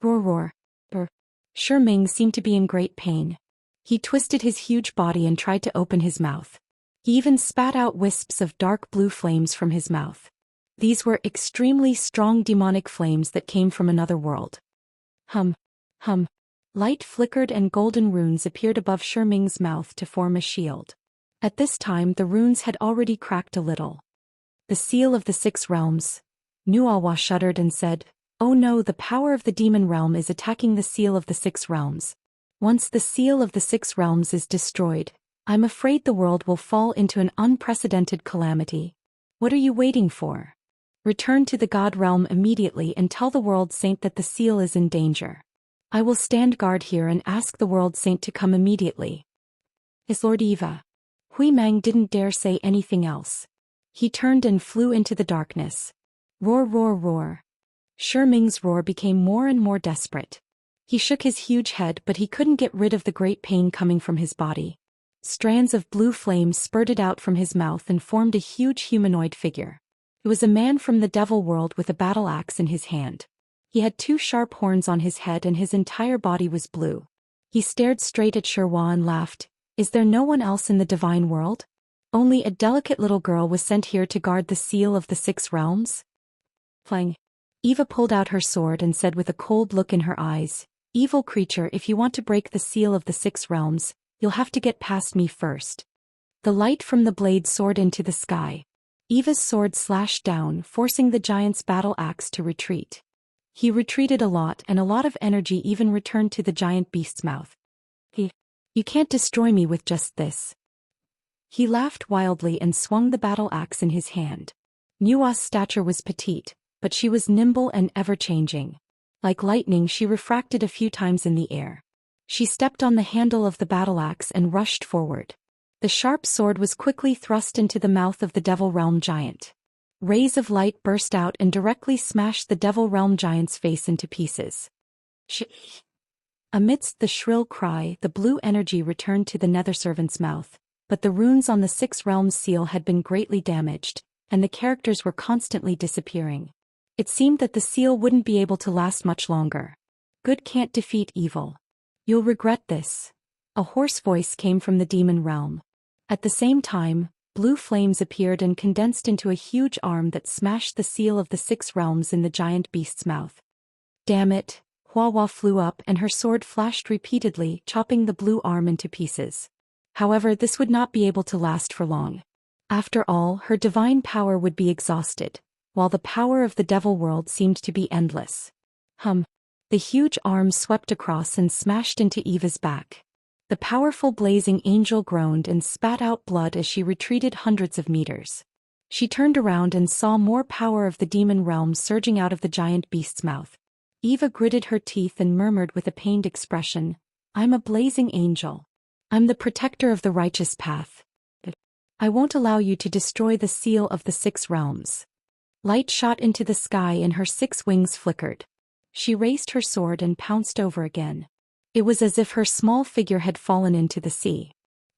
Roar, roar. Shi Ming seemed to be in great pain. He twisted his huge body and tried to open his mouth. He even spat out wisps of dark blue flames from his mouth. These were extremely strong demonic flames that came from another world. Hum. Light flickered and golden runes appeared above Shi Ming's mouth to form a shield. At this time the runes had already cracked a little. "The seal of the six realms." Nuawa shuddered and said, "Oh no, the power of the demon realm is attacking the seal of the six realms. Once the seal of the six realms is destroyed, I'm afraid the world will fall into an unprecedented calamity. What are you waiting for? Return to the God realm immediately and tell the World Saint that the seal is in danger. I will stand guard here and ask the World Saint to come immediately." "Is Lord Eva?" Hui Mang didn't dare say anything else. He turned and flew into the darkness. Roar, roar, roar. Shi Ming's roar became more and more desperate. He shook his huge head, but he couldn't get rid of the great pain coming from his body. Strands of blue flames spurted out from his mouth and formed a huge humanoid figure. It was a man from the devil world with a battle axe in his hand. He had two sharp horns on his head and his entire body was blue. He stared straight at Shirwa and laughed. "Is there no one else in the divine world? Only a delicate little girl was sent here to guard the seal of the six realms?" Plang. Eva pulled out her sword and said with a cold look in her eyes, "Evil creature, if you want to break the seal of the six realms, you'll have to get past me first." The light from the blade soared into the sky. Eva's sword slashed down, forcing the giant's battle axe to retreat. He retreated a lot, and a lot of energy even returned to the giant beast's mouth. You can't destroy me with just this. He laughed wildly and swung the battle axe in his hand. Nua's stature was petite, but she was nimble and ever-changing. Like lightning, she refracted a few times in the air. She stepped on the handle of the battle axe and rushed forward. The sharp sword was quickly thrust into the mouth of the Devil Realm giant. Rays of light burst out and directly smashed the Devil Realm giant's face into pieces. Amidst the shrill cry, the blue energy returned to the Nether Servant's mouth, but the runes on the Six Realms seal had been greatly damaged, and the characters were constantly disappearing. It seemed that the seal wouldn't be able to last much longer. Good can't defeat evil. You'll regret this. A hoarse voice came from the demon realm. At the same time, blue flames appeared and condensed into a huge arm that smashed the seal of the Six Realms in the giant beast's mouth. Damn it! Hua flew up and her sword flashed repeatedly, chopping the blue arm into pieces. However, this would not be able to last for long. After all, her divine power would be exhausted, while the power of the devil world seemed to be endless. The huge arm swept across and smashed into Eva's back. The powerful blazing angel groaned and spat out blood as she retreated hundreds of meters. She turned around and saw more power of the demon realm surging out of the giant beast's mouth. Eva gritted her teeth and murmured with a pained expression, "I'm a blazing angel. I'm the protector of the righteous path. I won't allow you to destroy the seal of the Six Realms." Light shot into the sky and her 6 wings flickered. She raised her sword and pounced over again. It was as if her small figure had fallen into the sea.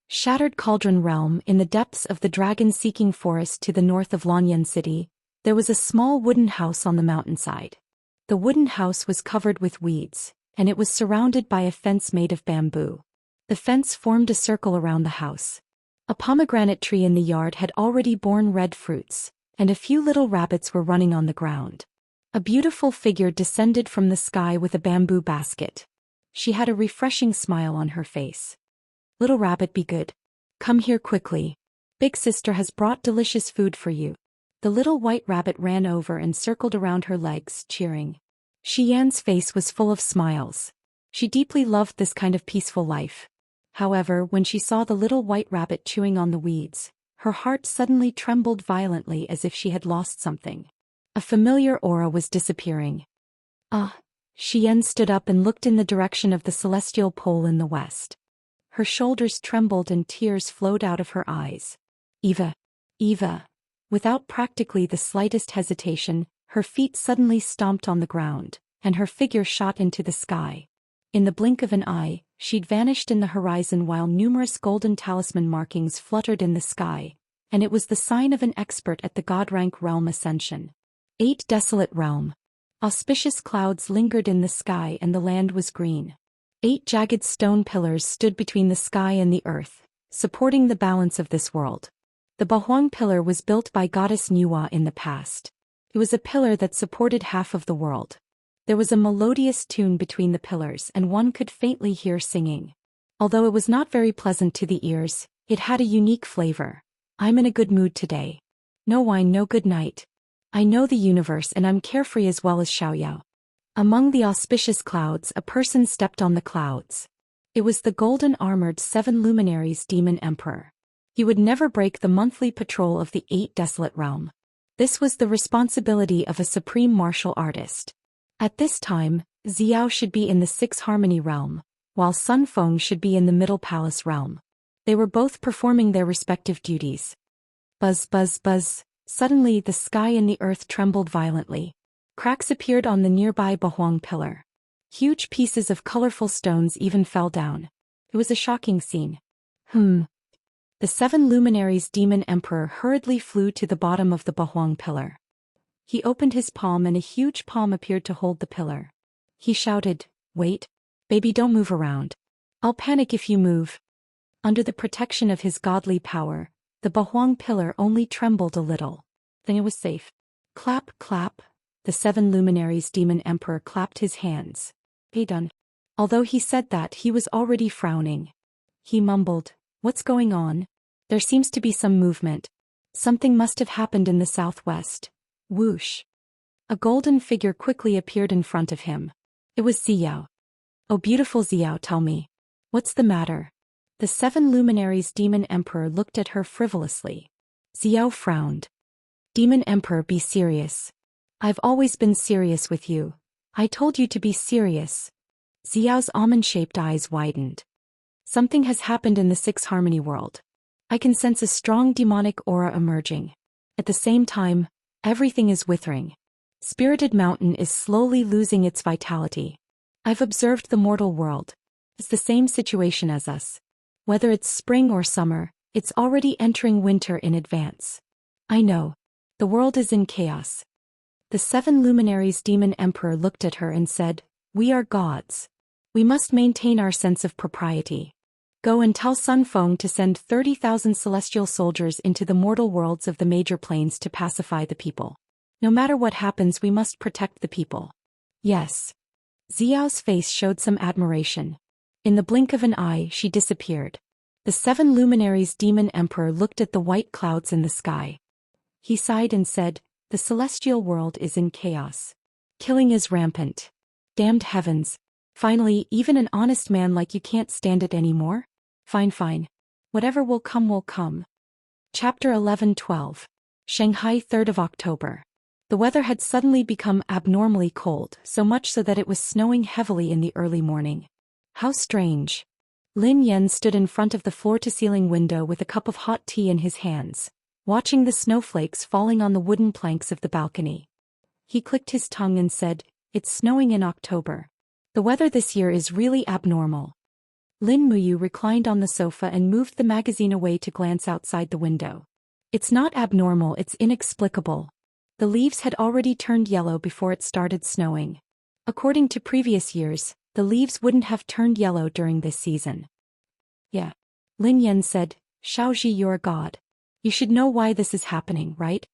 Shattered Cauldron Realm, in the depths of the dragon-seeking forest to the north of Lanyan City, there was a small wooden house on the mountainside. The wooden house was covered with weeds, and it was surrounded by a fence made of bamboo. The fence formed a circle around the house. A pomegranate tree in the yard had already borne red fruits, and a few little rabbits were running on the ground. A beautiful figure descended from the sky with a bamboo basket. She had a refreshing smile on her face. "Little rabbit, be good. Come here quickly. Big sister has brought delicious food for you." The little white rabbit ran over and circled around her legs, cheering. Xian's face was full of smiles. She deeply loved this kind of peaceful life. However, when she saw the little white rabbit chewing on the weeds, her heart suddenly trembled violently as if she had lost something. A familiar aura was disappearing. Xian stood up and looked in the direction of the celestial pole in the west. Her shoulders trembled and tears flowed out of her eyes. Eva. Without practically the slightest hesitation, her feet suddenly stomped on the ground, and her figure shot into the sky. In the blink of an eye, she'd vanished in the horizon while numerous golden talisman markings fluttered in the sky, and it was the sign of an expert at the God-rank realm ascension. 8 Desolate Realm. Auspicious clouds lingered in the sky and the land was green. 8 jagged stone pillars stood between the sky and the earth, supporting the balance of this world. The Bahuang pillar was built by goddess Nua in the past. It was a pillar that supported half of the world. There was a melodious tune between the pillars and one could faintly hear singing. Although it was not very pleasant to the ears, it had a unique flavor. "I'm in a good mood today. No wine, no good night. I know the universe and I'm carefree as well as Xiaoyao." Among the auspicious clouds, a person stepped on the clouds. It was the golden-armored 7 luminaries demon emperor. He would never break the monthly patrol of the 8 Desolate Realm. This was the responsibility of a supreme martial artist. At this time, Xiao should be in the 6 Harmony Realm, while Sun Feng should be in the Middle Palace Realm. They were both performing their respective duties. Buzz, buzz, buzz. Suddenly the sky and the earth trembled violently. Cracks appeared on the nearby Bahuang pillar. Huge pieces of colorful stones even fell down. It was a shocking scene. The 7 luminaries demon emperor hurriedly flew to the bottom of the Bahuang pillar. He opened his palm and a huge palm appeared to hold the pillar. He shouted, "Wait. Baby, don't move around. I'll panic if you move." Under the protection of his godly power, the Bahuang pillar only trembled a little. Then it was safe. Clap, clap. The 7 luminaries demon emperor clapped his hands. "Hey, done." Although he said that, he was already frowning. He mumbled, "What's going on?" There seems to be some movement. Something must have happened in the southwest. Whoosh. A golden figure quickly appeared in front of him. It was Xiao. Oh beautiful Xiao, tell me. What's the matter? The 7 luminaries Demon Emperor looked at her frivolously. Xiao frowned. Demon Emperor, be serious. I've always been serious with you. I told you to be serious. Xiao's almond-shaped eyes widened. Something has happened in the 6 Harmony world. I can sense a strong demonic aura emerging. At the same time, everything is withering. Spirited Mountain is slowly losing its vitality. I've observed the mortal world. It's the same situation as us. Whether it's spring or summer, it's already entering winter in advance. I know. The world is in chaos. The 7 luminaries Demon Emperor looked at her and said, we are gods. We must maintain our sense of propriety. Go and tell Sun Feng to send 30,000 celestial soldiers into the mortal worlds of the major planes to pacify the people. No matter what happens, we must protect the people. Yes. Xiao's face showed some admiration. In the blink of an eye, she disappeared. The 7 luminaries Demon Emperor looked at the white clouds in the sky. He sighed and said, the celestial world is in chaos. Killing is rampant. Damned heavens. Finally, even an honest man like you can't stand it anymore? Fine. Whatever will come will come. Chapter 11-12. Shanghai, 3rd of October. The weather had suddenly become abnormally cold, so much so that it was snowing heavily in the early morning. How strange. Lin Yan stood in front of the floor-to-ceiling window with a cup of hot tea in his hands, watching the snowflakes falling on the wooden planks of the balcony. He clicked his tongue and said, it's snowing in October. The weather this year is really abnormal. Lin Muyu reclined on the sofa and moved the magazine away to glance outside the window. It's not abnormal, it's inexplicable. The leaves had already turned yellow before it started snowing. According to previous years, the leaves wouldn't have turned yellow during this season. Yeah. Lin Yan said, Shaoji, you're a god. You should know why this is happening, right?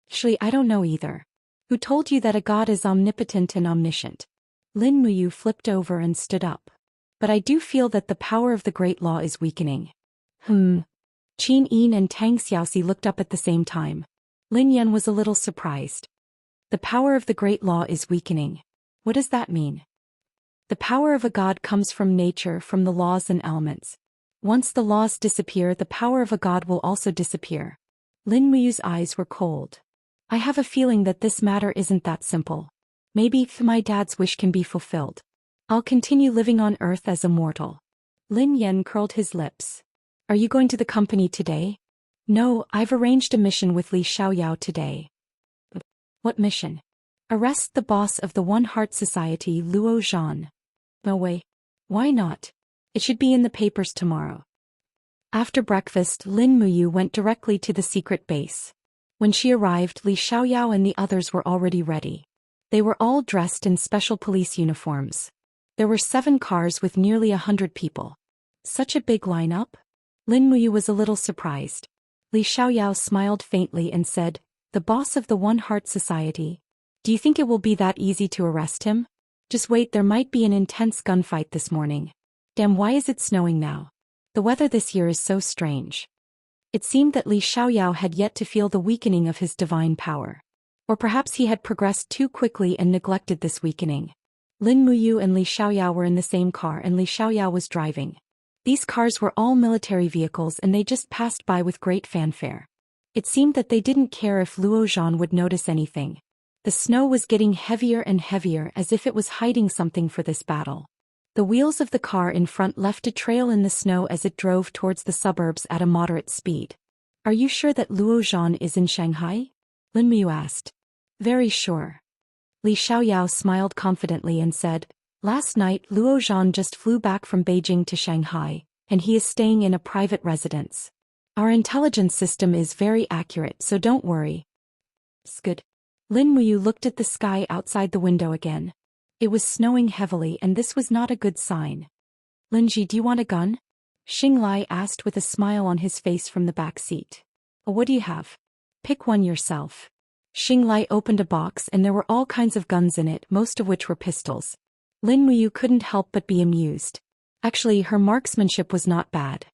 Actually, I don't know either. Who told you that a god is omnipotent and omniscient? Lin Muyu flipped over and stood up. But I do feel that the power of the Great Law is weakening. Qin Yin and Tang Xiaoxi looked up at the same time. Lin Yan was a little surprised. The power of the Great Law is weakening. What does that mean? The power of a god comes from nature, from the laws and elements. Once the laws disappear, the power of a god will also disappear. Lin Muyu's eyes were cold. I have a feeling that this matter isn't that simple. Maybe my dad's wish can be fulfilled. I'll continue living on Earth as a mortal. Lin Yan curled his lips. Are you going to the company today? No, I've arranged a mission with Li Xiaoyao today. What mission? Arrest the boss of the One Heart Society, Luo Zhan. No way. Why not? It should be in the papers tomorrow. After breakfast, Lin Muyu went directly to the secret base. When she arrived, Li Xiaoyao and the others were already ready. They were all dressed in special police uniforms. There were 7 cars with nearly 100 people. Such a big lineup? Lin Muyu was a little surprised. Li Xiaoyao smiled faintly and said, the boss of the One Heart Society. Do you think it will be that easy to arrest him? Just wait, there might be an intense gunfight this morning. Damn, why is it snowing now? The weather this year is so strange. It seemed that Li Xiaoyao had yet to feel the weakening of his divine power. Or perhaps he had progressed too quickly and neglected this weakening. Lin Muyu and Li Xiaoyao were in the same car and Li Xiaoyao was driving. These cars were all military vehicles and they just passed by with great fanfare. It seemed that they didn't care if Luo Zhan would notice anything. The snow was getting heavier and heavier, as if it was hiding something for this battle. The wheels of the car in front left a trail in the snow as it drove towards the suburbs at a moderate speed. Are you sure that Luo Zhan is in Shanghai? Lin Muyu asked. Very sure. Li Xiaoyao smiled confidently and said, last night Luo Zhan just flew back from Beijing to Shanghai, and he is staying in a private residence. Our intelligence system is very accurate, so don't worry. It's good. Lin Muyu looked at the sky outside the window again. It was snowing heavily and this was not a good sign. Linji, do you want a gun? Xing Lai asked with a smile on his face from the back seat. Oh, what do you have? Pick one yourself. Xing Lai opened a box and there were all kinds of guns in it, most of which were pistols. Lin Muyu couldn't help but be amused. Actually, her marksmanship was not bad.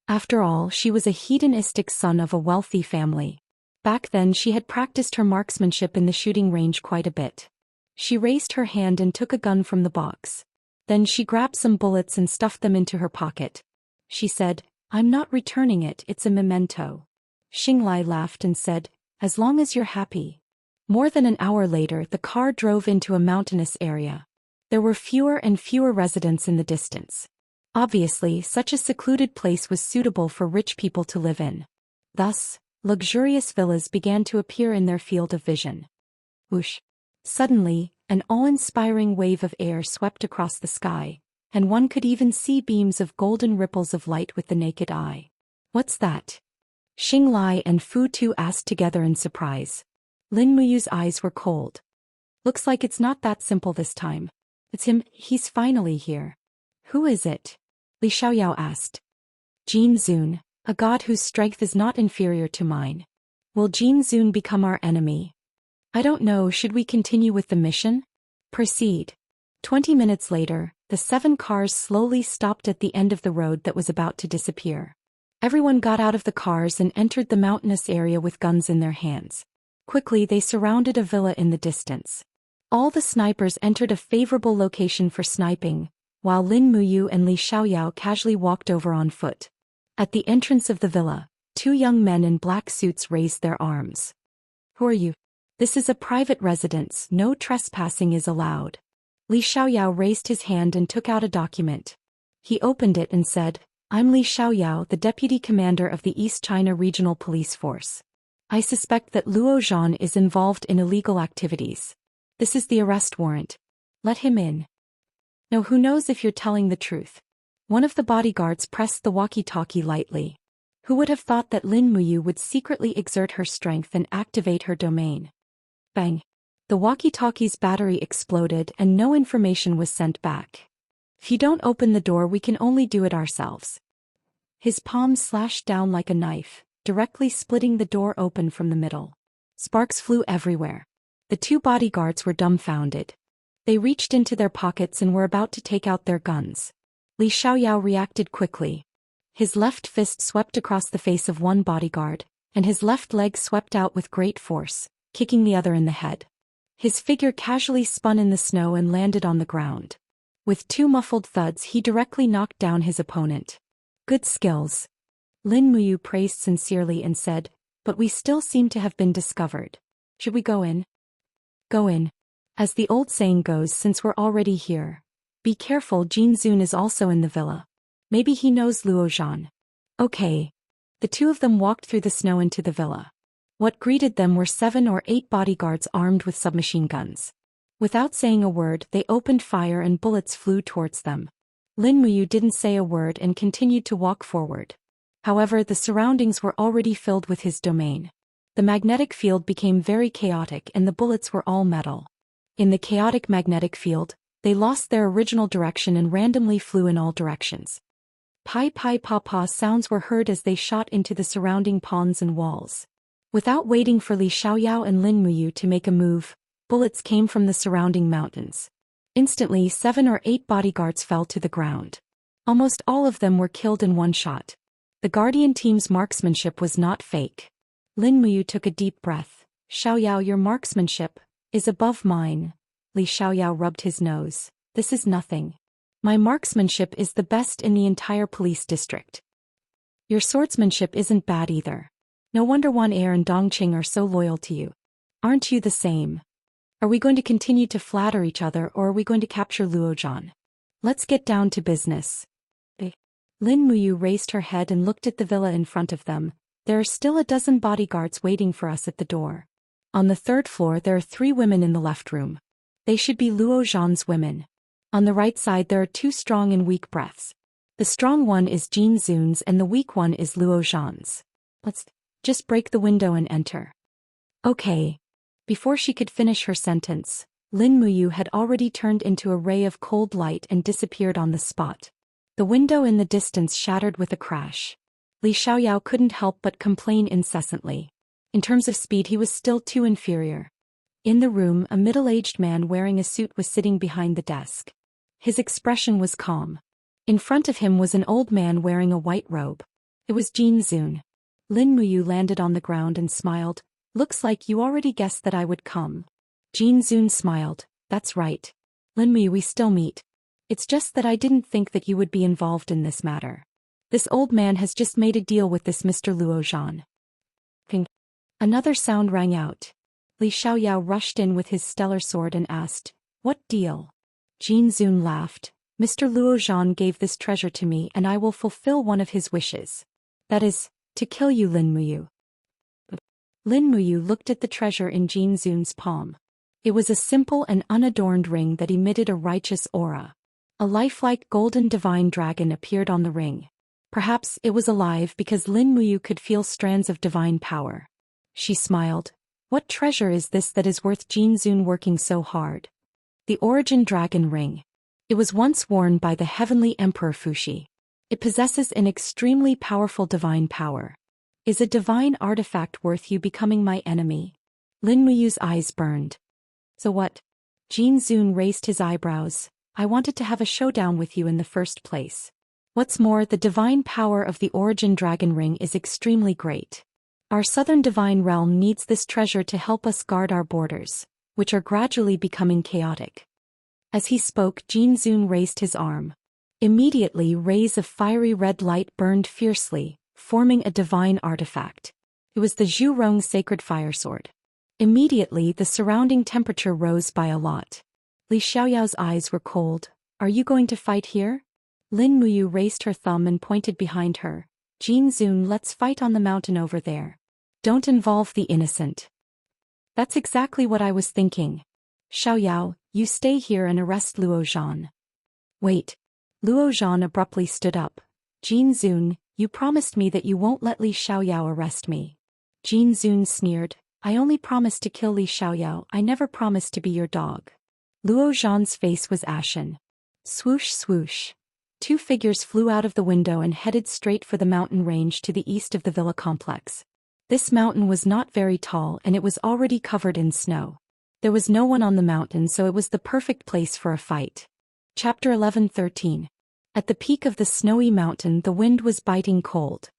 After all, she was a hedonistic son of a wealthy family. Back then she had practiced her marksmanship in the shooting range quite a bit. She raised her hand and took a gun from the box. Then she grabbed some bullets and stuffed them into her pocket. She said, "I'm not returning it, it's a memento." Xinglai laughed and said, "As long as you're happy." More than an hour later, the car drove into a mountainous area. There were fewer and fewer residents in the distance. Obviously, such a secluded place was suitable for rich people to live in. Thus, luxurious villas began to appear in their field of vision. Whoosh! Suddenly, an awe-inspiring wave of air swept across the sky, and one could even see beams of golden ripples of light with the naked eye. "What's that?" Xinglai and Fu Tu asked together in surprise. Lin Muyu's eyes were cold. "Looks like it's not that simple this time. It's him, he's finally here." "Who is it?" Li Xiaoyao asked. "Jin Zun, a god whose strength is not inferior to mine." "Will Jin Zun become our enemy?" "I don't know, should we continue with the mission?" "Proceed." 20 minutes later, the 7 cars slowly stopped at the end of the road that was about to disappear. Everyone got out of the cars and entered the mountainous area with guns in their hands. Quickly they surrounded a villa in the distance. All the snipers entered a favorable location for sniping, while Lin Muyu and Li Xiaoyao casually walked over on foot. At the entrance of the villa, 2 young men in black suits raised their arms. "Who are you?" "This is a private residence, no trespassing is allowed." Li Xiaoyao raised his hand and took out a document. He opened it and said, "I'm Li Xiaoyao, the Deputy Commander of the East China Regional Police Force. I suspect that Luo Zhan is involved in illegal activities. This is the arrest warrant. Let him in." "No, who knows if you're telling the truth?" One of the bodyguards pressed the walkie-talkie lightly. Who would have thought that Lin Muyu would secretly exert her strength and activate her domain? Bang! The walkie-talkie's battery exploded and no information was sent back. "If you don't open the door, we can only do it ourselves." His palm slashed down like a knife, directly splitting the door open from the middle. Sparks flew everywhere. The 2 bodyguards were dumbfounded. They reached into their pockets and were about to take out their guns. Li Xiaoyao reacted quickly. His left fist swept across the face of one bodyguard, and his left leg swept out with great force, kicking the other in the head. His figure casually spun in the snow and landed on the ground. With 2 muffled thuds, he directly knocked down his opponent. "Good skills." Lin Muyu praised sincerely and said, "But we still seem to have been discovered. Should we go in?" "Go in. As the old saying goes, since we're already here. Be careful, Jin Zun is also in the villa. Maybe he knows Luo Zhan." "Okay." The 2 of them walked through the snow into the villa. What greeted them were 7 or 8 bodyguards armed with submachine guns. Without saying a word, they opened fire and bullets flew towards them. Lin Muyu didn't say a word and continued to walk forward. However, the surroundings were already filled with his domain. The magnetic field became very chaotic and the bullets were all metal. In the chaotic magnetic field, they lost their original direction and randomly flew in all directions. Pai pai pa pa sounds were heard as they shot into the surrounding ponds and walls. Without waiting for Li Xiaoyao and Lin Muyu to make a move, bullets came from the surrounding mountains. Instantly, 7 or 8 bodyguards fell to the ground. Almost all of them were killed in one shot. The Guardian team's marksmanship was not fake. Lin Muyu took a deep breath. "Xiaoyao, your marksmanship is above mine." Li Xiaoyao rubbed his nose. "This is nothing. My marksmanship is the best in the entire police district." "Your swordsmanship isn't bad either. No wonder Wan Er and Dongqing are so loyal to you. Aren't you the same? Are we going to continue to flatter each other or are we going to capture Luo Zhan? Let's get down to business." Lin Muyu raised her head and looked at the villa in front of them. "There are still a dozen bodyguards waiting for us at the door. On the 3rd floor there are 3 women in the left room. They should be Luo Zhan's women. On the right side there are 2 strong and weak breaths. The strong one is Jin Zun's and the weak one is Luo Zhan's. Let's just break the window and enter." "Okay." Before she could finish her sentence, Lin Muyu had already turned into a ray of cold light and disappeared on the spot. The window in the distance shattered with a crash. Li Xiaoyao couldn't help but complain incessantly. In terms of speed, he was still too inferior. In the room, a middle-aged man wearing a suit was sitting behind the desk. His expression was calm. In front of him was an old man wearing a white robe. It was Jin Zun. Lin Muyu landed on the ground and smiled. Looks like you already guessed that I would come. Jin Zun smiled. That's right. Lin Muyu, we still meet. It's just that I didn't think that you would be involved in this matter. This old man has just made a deal with this Mr. Luo Zhan. Ping. Another sound rang out. Li Xiaoyao rushed in with his stellar sword and asked, "What deal?" Jin Zun laughed. "Mr. Luo Zhan gave this treasure to me and I will fulfill one of his wishes. That is, to kill you, Lin Muyu." Lin Muyu looked at the treasure in Jin Zun's palm. It was a simple and unadorned ring that emitted a righteous aura. A lifelike golden divine dragon appeared on the ring. Perhaps it was alive because Lin Muyu could feel strands of divine power. She smiled. "What treasure is this that is worth Jin Zun working so hard?" The Origin Dragon Ring. It was once worn by the heavenly Emperor Fuxi. It possesses an extremely powerful divine power. Is a divine artifact worth you becoming my enemy? Lin Muyu's eyes burned. So what? Jin Zun raised his eyebrows. I wanted to have a showdown with you in the first place. What's more, the divine power of the Origin Dragon Ring is extremely great. Our southern divine realm needs this treasure to help us guard our borders, which are gradually becoming chaotic. As he spoke, Jin Zun raised his arm. Immediately, rays of fiery red light burned fiercely, forming a divine artifact. It was the Zhu Rong sacred fire sword. Immediately, the surrounding temperature rose by a lot. Li Xiaoyao's eyes were cold. Are you going to fight here? Lin Muyu raised her thumb and pointed behind her. Jin Zun, let's fight on the mountain over there. Don't involve the innocent. That's exactly what I was thinking. Xiaoyao, you stay here and arrest Luo Zhan. Wait. Luo Zhan abruptly stood up. Jin Zun, you promised me that you won't let Li Xiaoyao arrest me. Jin Zun sneered. I only promised to kill Li Xiaoyao, I never promised to be your dog. Luo Zhan's face was ashen. Swoosh swoosh. Two figures flew out of the window and headed straight for the mountain range to the east of the villa complex. This mountain was not very tall and it was already covered in snow. There was no one on the mountain, so it was the perfect place for a fight. Chapter 11:13. At the peak of the snowy mountain, the wind was biting cold.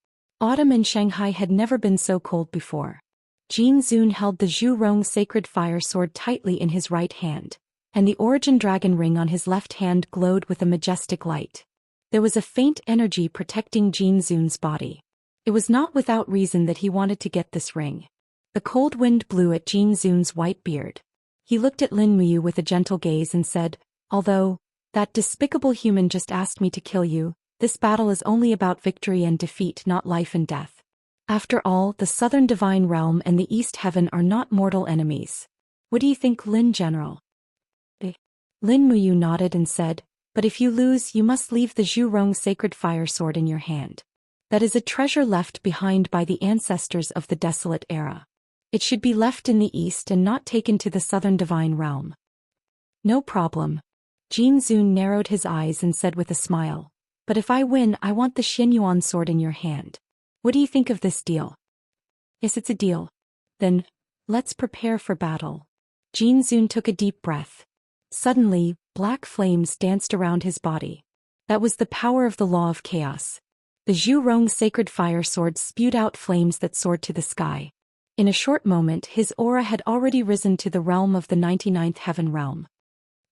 Autumn in Shanghai had never been so cold before. Jin Zun held the Zhu Rong sacred fire sword tightly in his right hand, and the Origin Dragon Ring on his left hand glowed with a majestic light. There was a faint energy protecting Jin Zun's body. It was not without reason that he wanted to get this ring. The cold wind blew at Jin Zun's white beard. He looked at Lin Muyu with a gentle gaze and said, "Although that despicable human just asked me to kill you, this battle is only about victory and defeat, not life and death. After all, the Southern Divine Realm and the East Heaven are not mortal enemies. What do you think, Lin General?" Lin Muyu nodded and said, "But if you lose, you must leave the Zhu Rong sacred fire sword in your hand. That is a treasure left behind by the ancestors of the desolate era. It should be left in the east and not taken to the southern divine realm." "No problem." Jin Zun narrowed his eyes and said with a smile, "But if I win, I want the Xianyuan sword in your hand. What do you think of this deal?" "Yes, it's a deal." "Then, let's prepare for battle." Jin Zun took a deep breath. Suddenly, black flames danced around his body. That was the power of the law of chaos. The Zhu Rong sacred fire sword spewed out flames that soared to the sky. In a short moment, his aura had already risen to the realm of the 99th heaven realm.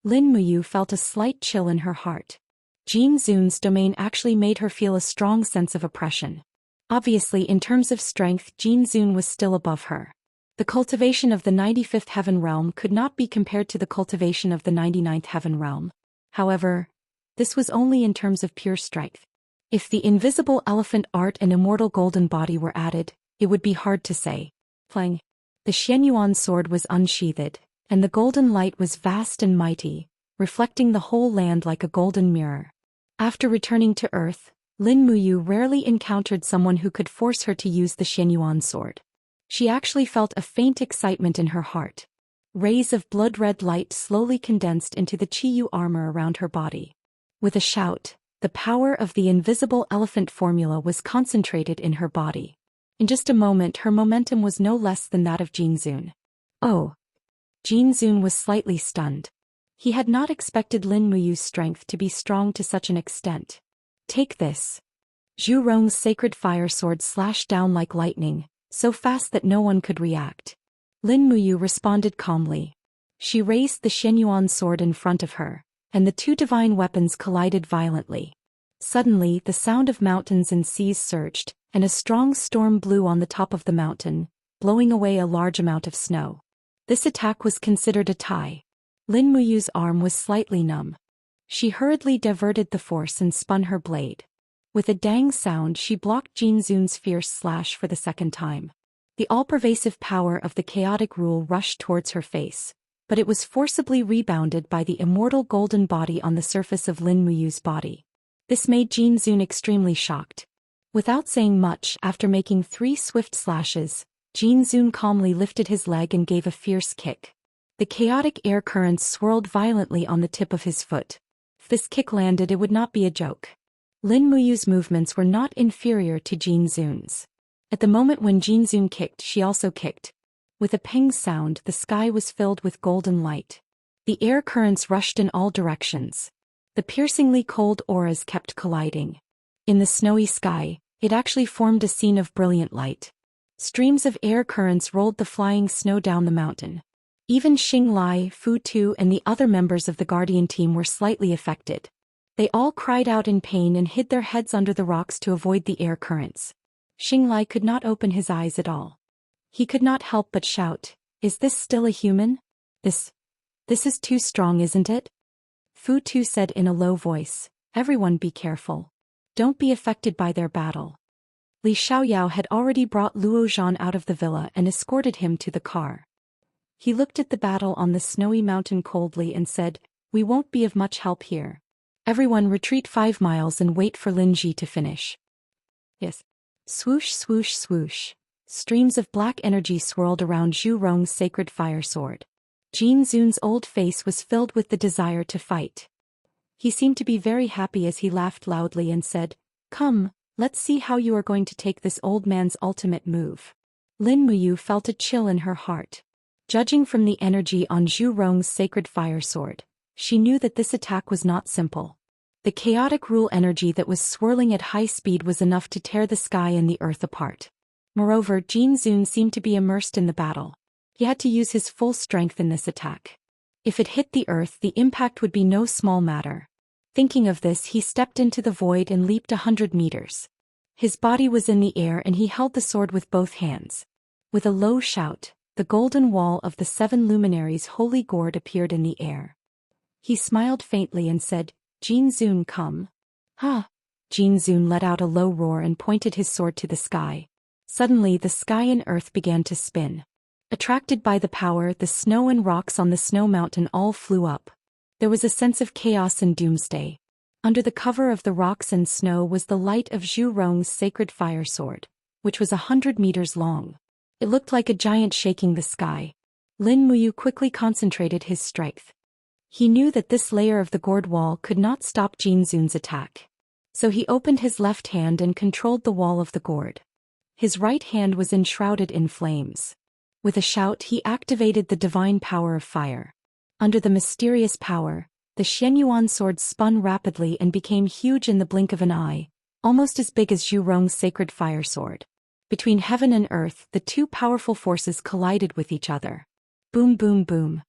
Lin Muyu felt a slight chill in her heart. Jin Zun's domain actually made her feel a strong sense of oppression. Obviously, in terms of strength, Jin Zun was still above her. The cultivation of the 95th heaven realm could not be compared to the cultivation of the 99th heaven realm. However, this was only in terms of pure strength. If the invisible elephant art and immortal golden body were added, it would be hard to say. Plang. The Xianyuan sword was unsheathed, and the golden light was vast and mighty, reflecting the whole land like a golden mirror. After returning to Earth, Lin Muyu rarely encountered someone who could force her to use the Xianyuan sword. She actually felt a faint excitement in her heart. Rays of blood-red light slowly condensed into the Chi-Yu armor around her body. With a shout, the power of the invisible elephant formula was concentrated in her body. In just a moment, her momentum was no less than that of Jin Zun. Oh! Jin Zun was slightly stunned. He had not expected Lin Muyu's strength to be strong to such an extent. Take this. Zhu Rong's sacred fire sword slashed down like lightning, so fast that no one could react. Lin Muyu responded calmly. She raised the Xianyuan sword in front of her, and the two divine weapons collided violently. Suddenly, the sound of mountains and seas surged, and a strong storm blew on the top of the mountain, blowing away a large amount of snow. This attack was considered a tie. Lin Muyu's arm was slightly numb. She hurriedly diverted the force and spun her blade. With a dang sound, she blocked Jin Zun's fierce slash for the second time. The all-pervasive power of the chaotic rule rushed towards her face, but it was forcibly rebounded by the immortal golden body on the surface of Lin Muyu's body. This made Jin Zun extremely shocked. Without saying much, after making 3 swift slashes, Jin Zun calmly lifted his leg and gave a fierce kick. The chaotic air currents swirled violently on the tip of his foot. If this kick landed, it would not be a joke. Lin Muyu's movements were not inferior to Jin Zun's. At the moment when Jin Zun kicked, she also kicked. With a ping sound, the sky was filled with golden light. The air currents rushed in all directions. The piercingly cold auras kept colliding. In the snowy sky, it actually formed a scene of brilliant light. Streams of air currents rolled the flying snow down the mountain. Even Xing Lai, Fu Tu and the other members of the Guardian team were slightly affected. They all cried out in pain and hid their heads under the rocks to avoid the air currents. Xing Lai could not open his eyes at all. He could not help but shout, "Is this still a human? This is too strong, isn't it?" Fu Tu said in a low voice, "Everyone be careful. Don't be affected by their battle." Li Xiaoyao had already brought Luo Zhan out of the villa and escorted him to the car. He looked at the battle on the snowy mountain coldly and said, "We won't be of much help here. Everyone retreat 5 miles and wait for Lin Ji to finish." Yes. Swoosh, swoosh, swoosh. Streams of black energy swirled around Zhu Rong's sacred fire sword. Jin Zun's old face was filled with the desire to fight. He seemed to be very happy as he laughed loudly and said, "Come, let's see how you are going to take this old man's ultimate move." Lin Muyu felt a chill in her heart. Judging from the energy on Zhu Rong's sacred fire sword, she knew that this attack was not simple. The chaotic rule energy that was swirling at high speed was enough to tear the sky and the earth apart. Moreover, Jin Zun seemed to be immersed in the battle. He had to use his full strength in this attack. If it hit the earth, the impact would be no small matter. Thinking of this, he stepped into the void and leaped 100 meters. His body was in the air and he held the sword with both hands. With a low shout, the golden wall of the 7 luminaries' holy gourd appeared in the air. He smiled faintly and said, "Jin Zun, come." "Ha!" Jin Zun let out a low roar and pointed his sword to the sky. Suddenly the sky and earth began to spin. Attracted by the power, the snow and rocks on the snow mountain all flew up. There was a sense of chaos and doomsday. Under the cover of the rocks and snow was the light of Zhu Rong's sacred fire sword, which was 100 meters long. It looked like a giant shaking the sky. Lin Muyu quickly concentrated his strength. He knew that this layer of the gourd wall could not stop Jin Zun's attack. So he opened his left hand and controlled the wall of the gourd. His right hand was enshrouded in flames. With a shout, he activated the divine power of fire. Under the mysterious power, the Xianyuan sword spun rapidly and became huge in the blink of an eye, almost as big as Zhu Rong's sacred fire sword. Between heaven and earth, the two powerful forces collided with each other. Boom, boom, boom.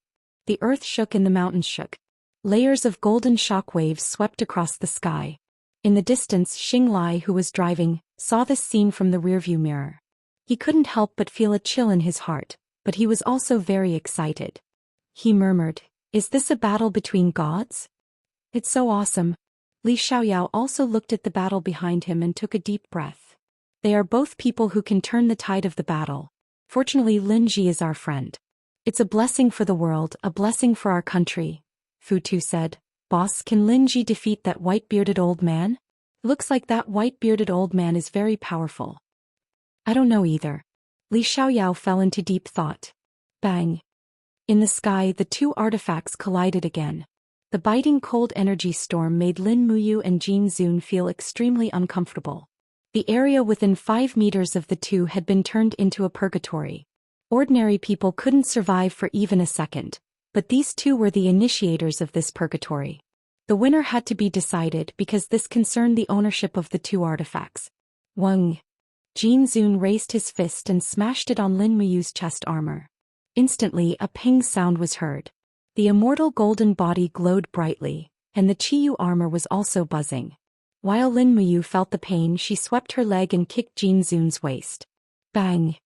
The earth shook and the mountains shook. Layers of golden shock waves swept across the sky. In the distance, Xing Lai, who was driving, saw this scene from the rearview mirror. He couldn't help but feel a chill in his heart, but he was also very excited. He murmured, "Is this a battle between gods? It's so awesome." Li Xiaoyao also looked at the battle behind him and took a deep breath. They are both people who can turn the tide of the battle. Fortunately, Lin Ji is our friend. It's a blessing for the world, a blessing for our country. Fu Tu said, "Boss, can Lin Ji defeat that white-bearded old man? Looks like that white-bearded old man is very powerful." "I don't know either." Li Xiaoyao fell into deep thought. Bang. In the sky, the two artifacts collided again. The biting cold energy storm made Lin Muyu and Jin Zun feel extremely uncomfortable. The area within 5 meters of the two had been turned into a purgatory. Ordinary people couldn't survive for even a second, but these two were the initiators of this purgatory. The winner had to be decided because this concerned the ownership of the two artifacts. Wang. Jin Zun raised his fist and smashed it on Lin Muyu's chest armor. Instantly, a ping sound was heard. The immortal golden body glowed brightly, and the Qiyu armor was also buzzing. While Lin Muyu felt the pain, she swept her leg and kicked Jin Zun's waist. Bang!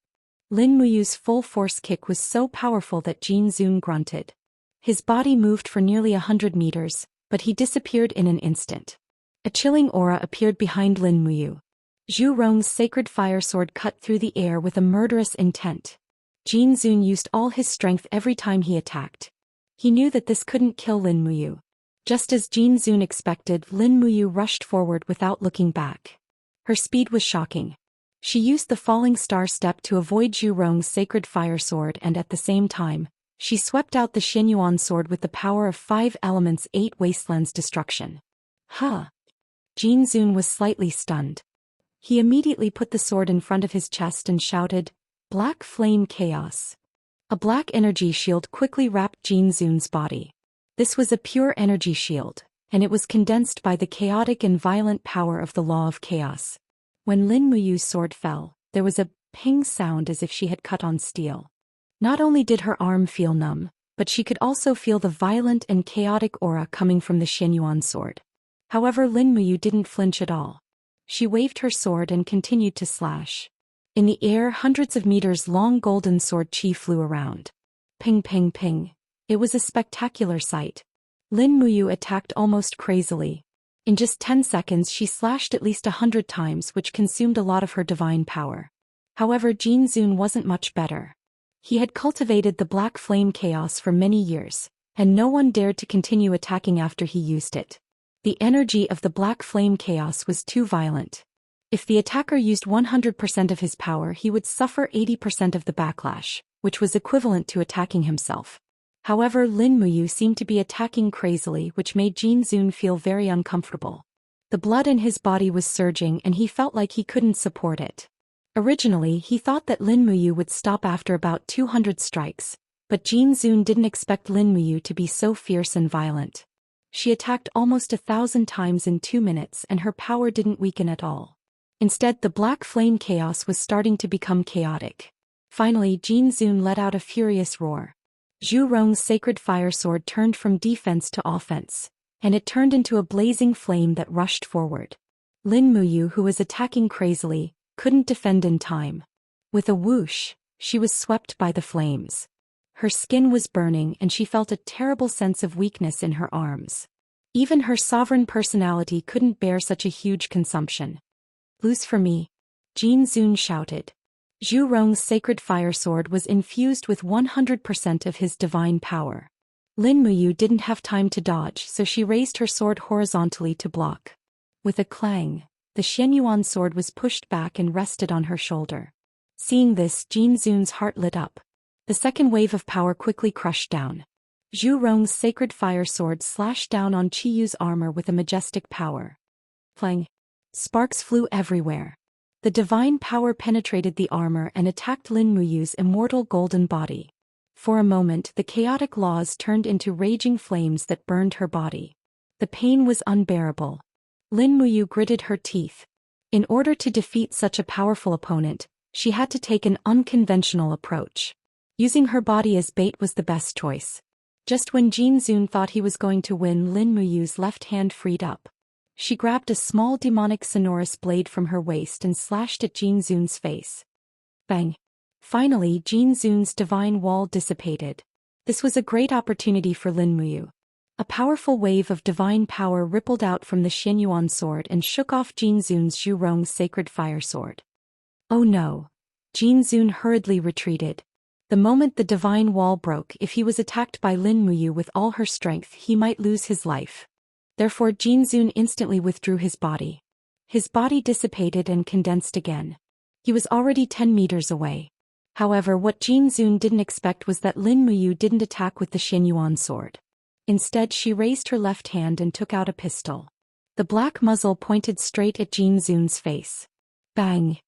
Lin Muyu's full-force kick was so powerful that Jin Zun grunted. His body moved for nearly 100 meters, but he disappeared in an instant. A chilling aura appeared behind Lin Muyu. Zhu Rong's sacred fire sword cut through the air with a murderous intent. Jin Zun used all his strength every time he attacked. He knew that this couldn't kill Lin Muyu. Just as Jin Zun expected, Lin Muyu rushed forward without looking back. Her speed was shocking. She used the falling star step to avoid Zhu Rong's sacred fire sword, and at the same time, she swept out the Xianyuan sword with the power of 5 elements, 8 wastelands destruction. Huh! Jin Zun was slightly stunned. He immediately put the sword in front of his chest and shouted, "Black Flame Chaos." A black energy shield quickly wrapped Jin Zun's body. This was a pure energy shield, and it was condensed by the chaotic and violent power of the law of chaos. When Lin Muyu's sword fell, there was a ping sound as if she had cut on steel. Not only did her arm feel numb, but she could also feel the violent and chaotic aura coming from the Xianyuan sword. However, Lin Muyu didn't flinch at all. She waved her sword and continued to slash. In the air, hundreds of meters long golden sword chi flew around. Ping ping ping. It was a spectacular sight. Lin Muyu attacked almost crazily. In just 10 seconds she slashed at least 100 times, which consumed a lot of her divine power. However, Jin Zun wasn't much better. He had cultivated the Black Flame Chaos for many years, and no one dared to continue attacking after he used it. The energy of the Black Flame Chaos was too violent. If the attacker used 100% of his power, he would suffer 80% of the backlash, which was equivalent to attacking himself. However, Lin Muyu seemed to be attacking crazily, which made Jin Zun feel very uncomfortable. The blood in his body was surging and he felt like he couldn't support it. Originally, he thought that Lin Muyu would stop after about 200 strikes, but Jin Zun didn't expect Lin Muyu to be so fierce and violent. She attacked almost 1,000 times in 2 minutes and her power didn't weaken at all. Instead, the Black Flame Chaos was starting to become chaotic. Finally, Jin Zun let out a furious roar. Zhu Rong's sacred fire sword turned from defense to offense, and it turned into a blazing flame that rushed forward. Lin Muyu, who was attacking crazily, couldn't defend in time. With a whoosh, she was swept by the flames. Her skin was burning and she felt a terrible sense of weakness in her arms. Even her sovereign personality couldn't bear such a huge consumption. "Loose for me," Jin Zun shouted. Zhu Rong's sacred fire sword was infused with 100% of his divine power. Lin Muyu didn't have time to dodge, so she raised her sword horizontally to block. With a clang, the Xianyuan sword was pushed back and rested on her shoulder. Seeing this, Jin Zun's heart lit up. The second wave of power quickly crushed down. Zhu Rong's sacred fire sword slashed down on Qiyu's armor with a majestic power. Clang! Sparks flew everywhere. The divine power penetrated the armor and attacked Lin Muyu's immortal golden body. For a moment, the chaotic laws turned into raging flames that burned her body. The pain was unbearable. Lin Muyu gritted her teeth. In order to defeat such a powerful opponent, she had to take an unconventional approach. Using her body as bait was the best choice. Just when Jin Zun thought he was going to win, Lin Muyu's left hand freed up. She grabbed a small demonic sonorous blade from her waist and slashed at Jin Zun's face. Bang! Finally, Jin Zun's divine wall dissipated. This was a great opportunity for Lin Muyu. A powerful wave of divine power rippled out from the Xianyuan sword and shook off Jin Zun's Zhu Rong's sacred fire sword. Oh no! Jin Zun hurriedly retreated. The moment the divine wall broke, if he was attacked by Lin Muyu with all her strength, he might lose his life. Therefore, Jin Zun instantly withdrew his body. His body dissipated and condensed again. He was already 10 meters away. However, what Jin Zun didn't expect was that Lin Muyu didn't attack with the Xianyuan sword. Instead, she raised her left hand and took out a pistol. The black muzzle pointed straight at Jin Zun's face. Bang!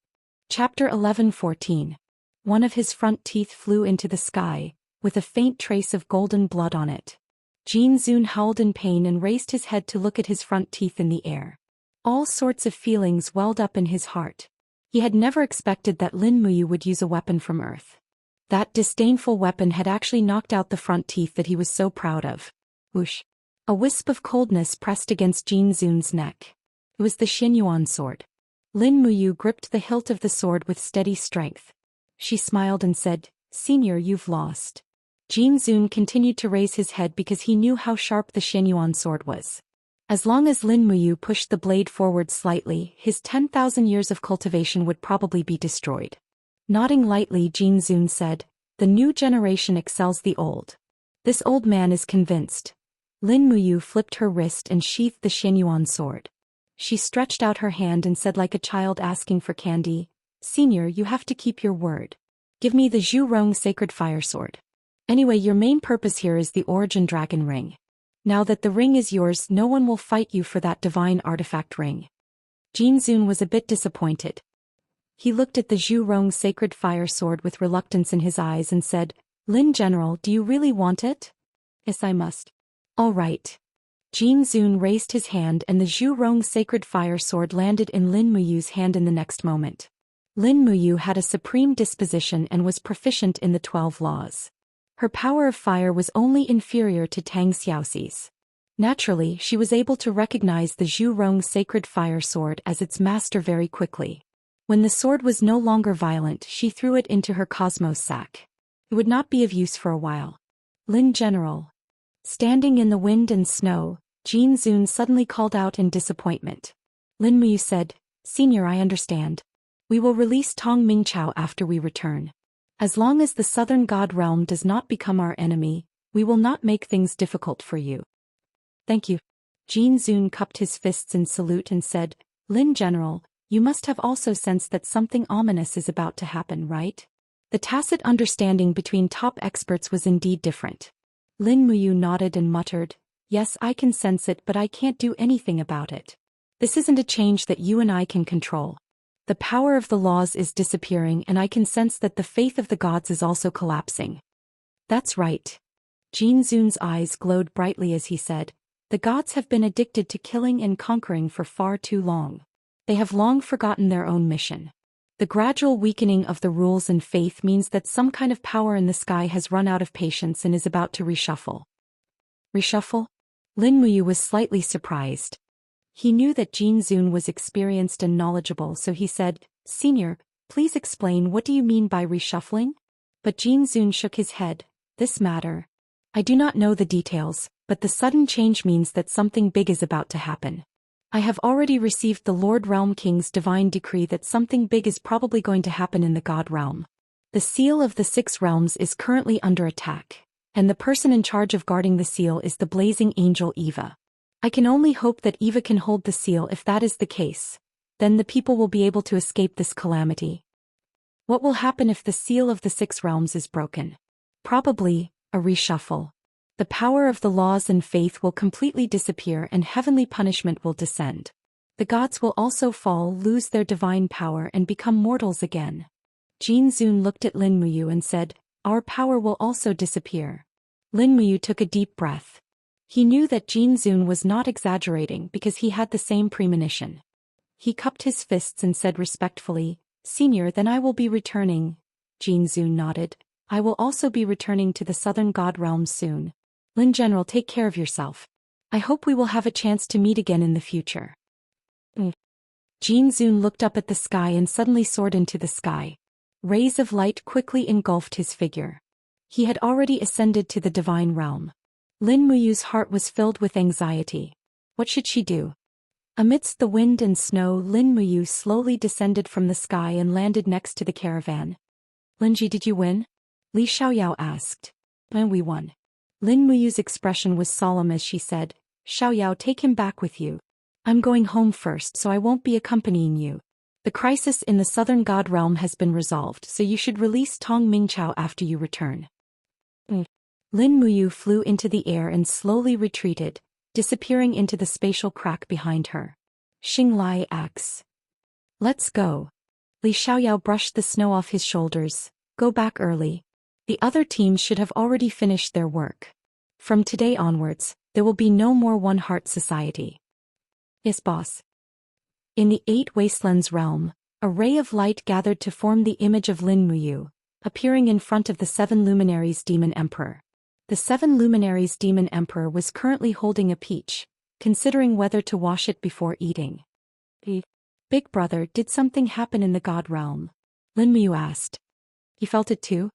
Chapter 11:14. One of his front teeth flew into the sky, with a faint trace of golden blood on it. Jin Zun howled in pain and raised his head to look at his front teeth in the air. All sorts of feelings welled up in his heart. He had never expected that Lin Muyu would use a weapon from Earth. That disdainful weapon had actually knocked out the front teeth that he was so proud of. Whoosh! A wisp of coldness pressed against Jin Zun's neck. It was the Xianyuan sword. Lin Muyu gripped the hilt of the sword with steady strength. She smiled and said, "Senior, you've lost." Jin Zun continued to raise his head because he knew how sharp the Xianyuan sword was. As long as Lin Muyu pushed the blade forward slightly, his 10,000 years of cultivation would probably be destroyed. Nodding lightly, Jin Zun said, "The new generation excels the old. This old man is convinced." Lin Muyu flipped her wrist and sheathed the Xianyuan sword. She stretched out her hand and said like a child asking for candy, "Senior, you have to keep your word. Give me the Zhu Rong sacred fire sword. Anyway, your main purpose here is the Origin Dragon Ring. Now that the ring is yours, no one will fight you for that divine artifact ring." Jin Zun was a bit disappointed. He looked at the Zhu Rong sacred fire sword with reluctance in his eyes and said, "Lin General, do you really want it?" "Yes, I must." "All right." Jin Zun raised his hand and the Zhu Rong sacred fire sword landed in Lin Muyu's hand in the next moment. Lin Muyu had a supreme disposition and was proficient in the 12 laws. Her power of fire was only inferior to Tang Xiaoxi's. Naturally, she was able to recognize the Zhu Rong sacred fire sword as its master very quickly. When the sword was no longer violent, she threw it into her cosmos sack. It would not be of use for a while. "Lin General." Standing in the wind and snow, Jin Zun suddenly called out in disappointment. Lin Muyu said, "Senior, I understand. We will release Tong Mingqiao after we return. As long as the Southern God Realm does not become our enemy, we will not make things difficult for you." "Thank you." Jin Zun cupped his fists in salute and said, "Lin General, you must have also sensed that something ominous is about to happen, right?" The tacit understanding between top experts was indeed different. Lin Muyu nodded and muttered, "Yes, I can sense it, but I can't do anything about it. This isn't a change that you and I can control. The power of the laws is disappearing and I can sense that the faith of the gods is also collapsing." "That's right." Jin Zun's eyes glowed brightly as he said, "The gods have been addicted to killing and conquering for far too long. They have long forgotten their own mission. The gradual weakening of the rules and faith means that some kind of power in the sky has run out of patience and is about to reshuffle." "Reshuffle?" Lin Muyu was slightly surprised. He knew that Jin Zun was experienced and knowledgeable, so he said, "Senior, please explain, what do you mean by reshuffling?" But Jin Zun shook his head. "This matter. I do not know the details, but the sudden change means that something big is about to happen. I have already received the Lord Realm King's divine decree that something big is probably going to happen in the God Realm. The seal of the 6 realms is currently under attack, and the person in charge of guarding the seal is the blazing angel Eva. I can only hope that Eva can hold the seal. If that is the case, then the people will be able to escape this calamity." "What will happen if the seal of the 6 realms is broken?" "Probably a reshuffle. The power of the laws and faith will completely disappear and heavenly punishment will descend. The gods will also fall, lose their divine power and become mortals again." Jin Zun looked at Lin Muyu and said, "Our power will also disappear." Lin Muyu took a deep breath. He knew that Jin Zun was not exaggerating because he had the same premonition. He cupped his fists and said respectfully, "Senior, then I will be returning." Jin Zun nodded. "I will also be returning to the Southern God Realm soon. Lin General, take care of yourself. I hope we will have a chance to meet again in the future." Jin Zun looked up at the sky and suddenly soared into the sky. Rays of light quickly engulfed his figure. He had already ascended to the divine realm. Lin Muyu's heart was filled with anxiety. What should she do? Amidst the wind and snow, Lin Muyu slowly descended from the sky and landed next to the caravan. "Linji, did you win?" Li Xiaoyao asked. "And we won." Lin Muyu's expression was solemn as she said, "Xiaoyao, take him back with you. I'm going home first, so I won't be accompanying you. The crisis in the Southern God Realm has been resolved, so you should release Tong Mingqiao after you return." Lin Muyu flew into the air and slowly retreated, disappearing into the spatial crack behind her. Xing Lai acts. "Let's go." Li Xiaoyao brushed the snow off his shoulders. "Go back early. The other teams should have already finished their work." From today onwards, there will be no more one-heart society. Yes, boss. In the 8 Wastelands realm, a ray of light gathered to form the image of Lin Muyu, appearing in front of the 7 Luminaries Demon Emperor. The 7 Luminaries Demon Emperor was currently holding a peach, considering whether to wash it before eating. Big brother, did something happen in the god realm? Lin Muyu asked. He felt it too?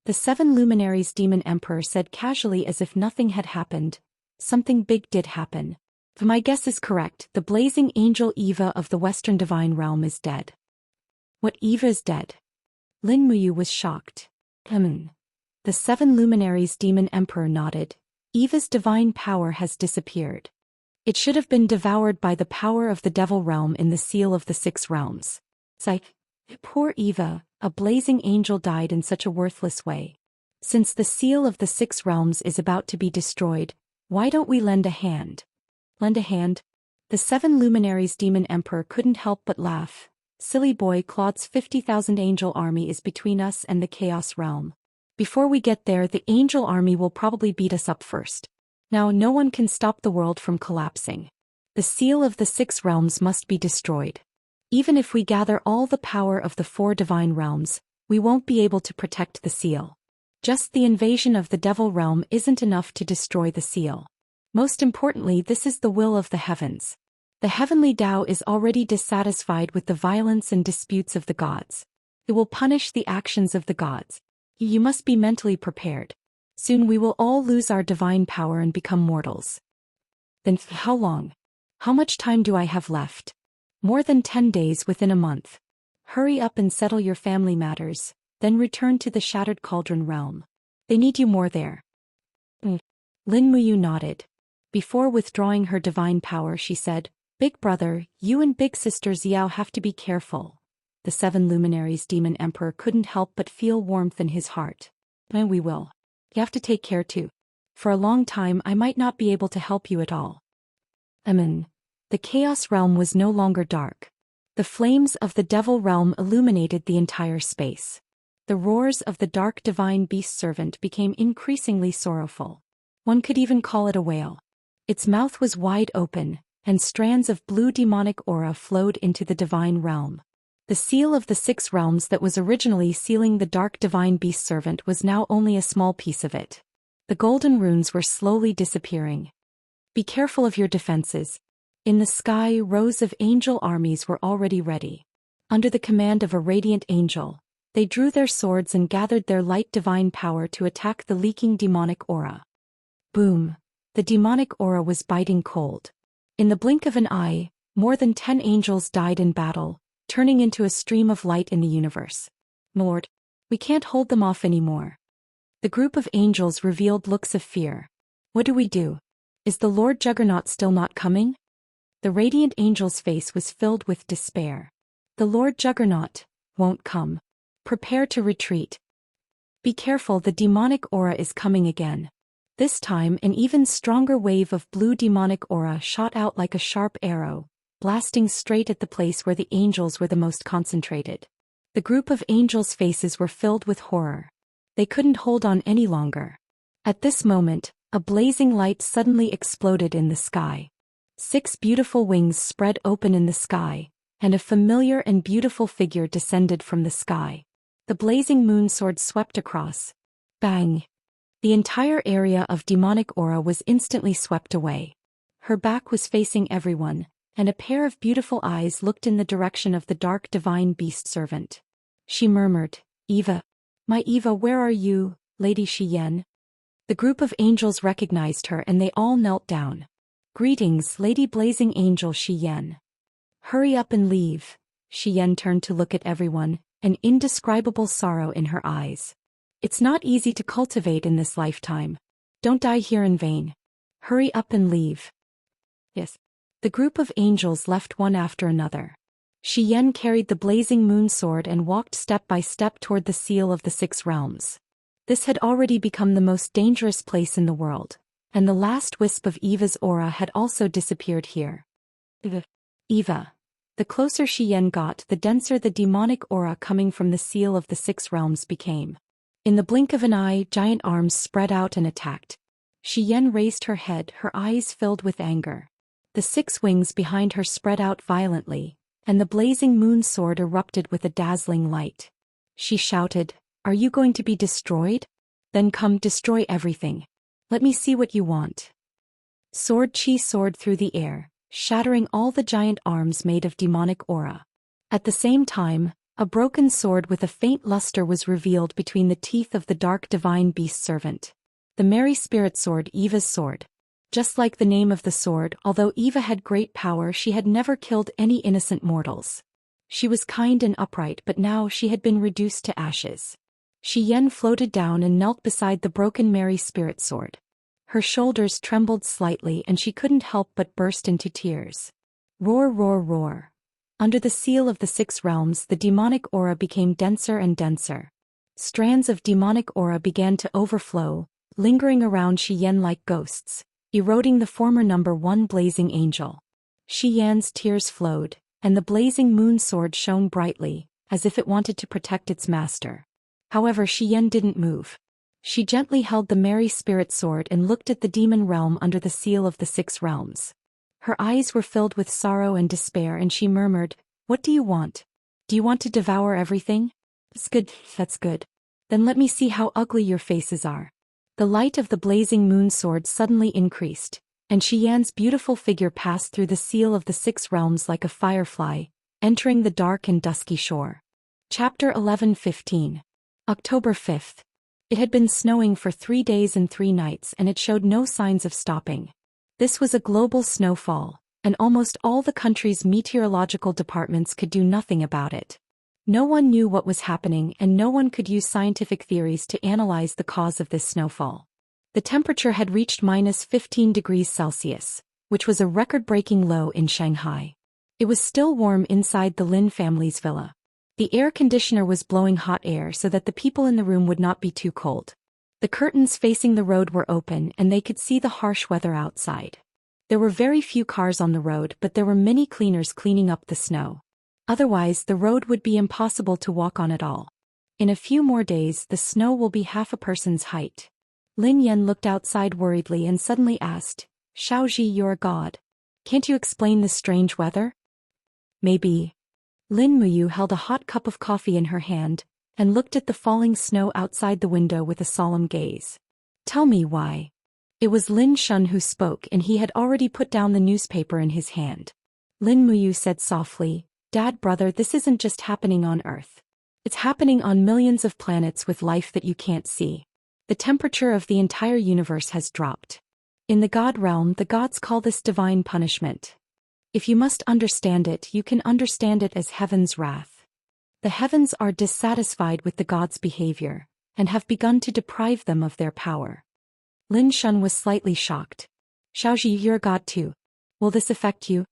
The 7 Luminaries Demon Emperor said casually as if nothing had happened. Something big did happen. If my guess is correct, the blazing angel Eva of the Western Divine Realm is dead. What, Eva is dead? Lin Muyu was shocked. The 7 Luminaries Demon Emperor nodded. Eva's divine power has disappeared. It should have been devoured by the power of the Devil Realm in the Seal of the 6 Realms. Poor Eva, a blazing angel died in such a worthless way. Since the Seal of the 6 Realms is about to be destroyed, why don't we lend a hand? Lend a hand? The 7 Luminaries Demon Emperor couldn't help but laugh. Silly boy, Claude's 50,000 angel army is between us and the Chaos Realm. Before we get there, the angel army will probably beat us up first. Now no one can stop the world from collapsing. The Seal of the 6 Realms must be destroyed. Even if we gather all the power of the 4 divine realms, we won't be able to protect the seal. Just the invasion of the Devil Realm isn't enough to destroy the seal. Most importantly, this is the will of the heavens. The heavenly Tao is already dissatisfied with the violence and disputes of the gods. It will punish the actions of the gods. You must be mentally prepared. Soon we will all lose our divine power and become mortals. Then how long? How much time do I have left? More than 10 days within a month. Hurry up and settle your family matters, then return to the Shattered Cauldron realm. They need you more there. Lin Muyu nodded. Before withdrawing her divine power, she said, Big brother, you and big sister Xiao have to be careful. The 7 Luminaries Demon Emperor couldn't help but feel warmth in his heart. And we will. You have to take care too. For a long time I might not be able to help you at all. The Chaos Realm was no longer dark. The flames of the Devil Realm illuminated the entire space. The roars of the dark divine beast servant became increasingly sorrowful. One could even call it a wail. Its mouth was wide open, and strands of blue demonic aura flowed into the divine realm. The seal of the 6 realms that was originally sealing the dark divine beast servant was now only a small piece of it. The golden runes were slowly disappearing. Be careful of your defenses. In the sky, rows of angel armies were already ready. Under the command of a radiant angel, they drew their swords and gathered their light divine power to attack the leaking demonic aura. Boom! The demonic aura was biting cold. In the blink of an eye, more than 10 angels died in battle, turning into a stream of light in the universe. Lord, we can't hold them off anymore. The group of angels revealed looks of fear. What do we do? Is the Lord Juggernaut still not coming? The radiant angel's face was filled with despair. The Lord Juggernaut won't come. Prepare to retreat. Be careful, the demonic aura is coming again. This time an even stronger wave of blue demonic aura shot out like a sharp arrow, blasting straight at the place where the angels were the most concentrated. The group of angels' faces were filled with horror. They couldn't hold on any longer. At this moment, a blazing light suddenly exploded in the sky. 6 beautiful wings spread open in the sky, and a familiar and beautiful figure descended from the sky. The blazing moon sword swept across. Bang! The entire area of demonic aura was instantly swept away. Her back was facing everyone, and a pair of beautiful eyes looked in the direction of the dark divine beast servant. She murmured, Eva. My Eva, where are you, Lady Xian? The group of angels recognized her and they all knelt down. Greetings, Lady Blazing Angel Xian. Hurry up and leave. Xian turned to look at everyone, an indescribable sorrow in her eyes. It's not easy to cultivate in this lifetime. Don't die here in vain. Hurry up and leave. Yes. The group of angels left one after another. Xian carried the blazing moon sword and walked step by step toward the seal of the 6 realms. This had already become the most dangerous place in the world, and the last wisp of Eva's aura had also disappeared here. Eva. The closer Xian got, the denser the demonic aura coming from the seal of the 6 realms became. In the blink of an eye, giant arms spread out and attacked. Xian raised her head, her eyes filled with anger. The 6 wings behind her spread out violently, and the blazing moon sword erupted with a dazzling light. She shouted, "Are you going to be destroyed? Then come, destroy everything. Let me see what you want." Sword Chi soared through the air, shattering all the giant arms made of demonic aura. At the same time, a broken sword with a faint luster was revealed between the teeth of the dark divine beast servant. The Mary Spirit Sword, Eva's sword. Just like the name of the sword, although Eva had great power, she had never killed any innocent mortals. She was kind and upright, but now she had been reduced to ashes. Xian floated down and knelt beside the broken Mary Spirit Sword. Her shoulders trembled slightly and she couldn't help but burst into tears. Roar, roar, roar. Under the seal of the 6 realms, the demonic aura became denser and denser. Strands of demonic aura began to overflow, lingering around Xian like ghosts, eroding the former number 1 blazing angel. Xian's tears flowed, and the blazing moon sword shone brightly, as if it wanted to protect its master. However, Xian didn't move. She gently held the Mary Spirit Sword and looked at the demon realm under the seal of the 6 realms. Her eyes were filled with sorrow and despair and she murmured, "What do you want? Do you want to devour everything? That's good, that's good. Then let me see how ugly your faces are." The light of the blazing moon sword suddenly increased, and Xian's beautiful figure passed through the seal of the 6 realms like a firefly, entering the dark and dusky shore. Chapter 11:15. October 5th. It had been snowing for 3 days and 3 nights and it showed no signs of stopping. This was a global snowfall, and almost all the country's meteorological departments could do nothing about it. No one knew what was happening and no one could use scientific theories to analyze the cause of this snowfall. The temperature had reached -15 degrees Celsius, which was a record-breaking low in Shanghai. It was still warm inside the Lin family's villa. The air conditioner was blowing hot air so that the people in the room would not be too cold. The curtains facing the road were open and they could see the harsh weather outside. There were very few cars on the road, but there were many cleaners cleaning up the snow. Otherwise, the road would be impossible to walk on at all. In a few more days, the snow will be half a person's height. Lin Yan looked outside worriedly and suddenly asked, "Xiaoji, you're a god. Can't you explain this strange weather?" "Maybe." Lin Muyu held a hot cup of coffee in her hand, and looked at the falling snow outside the window with a solemn gaze. "Tell me why." It was Lin Shun who spoke and he had already put down the newspaper in his hand. Lin Muyu said softly, "Dad, brother, this isn't just happening on Earth. It's happening on millions of planets with life that you can't see. The temperature of the entire universe has dropped. In the God realm, the gods call this divine punishment. If you must understand it, you can understand it as heaven's wrath. The heavens are dissatisfied with the gods' behavior, and have begun to deprive them of their power." Lin Shun was slightly shocked. "Xiaoji, you're a god too. Will this affect you?"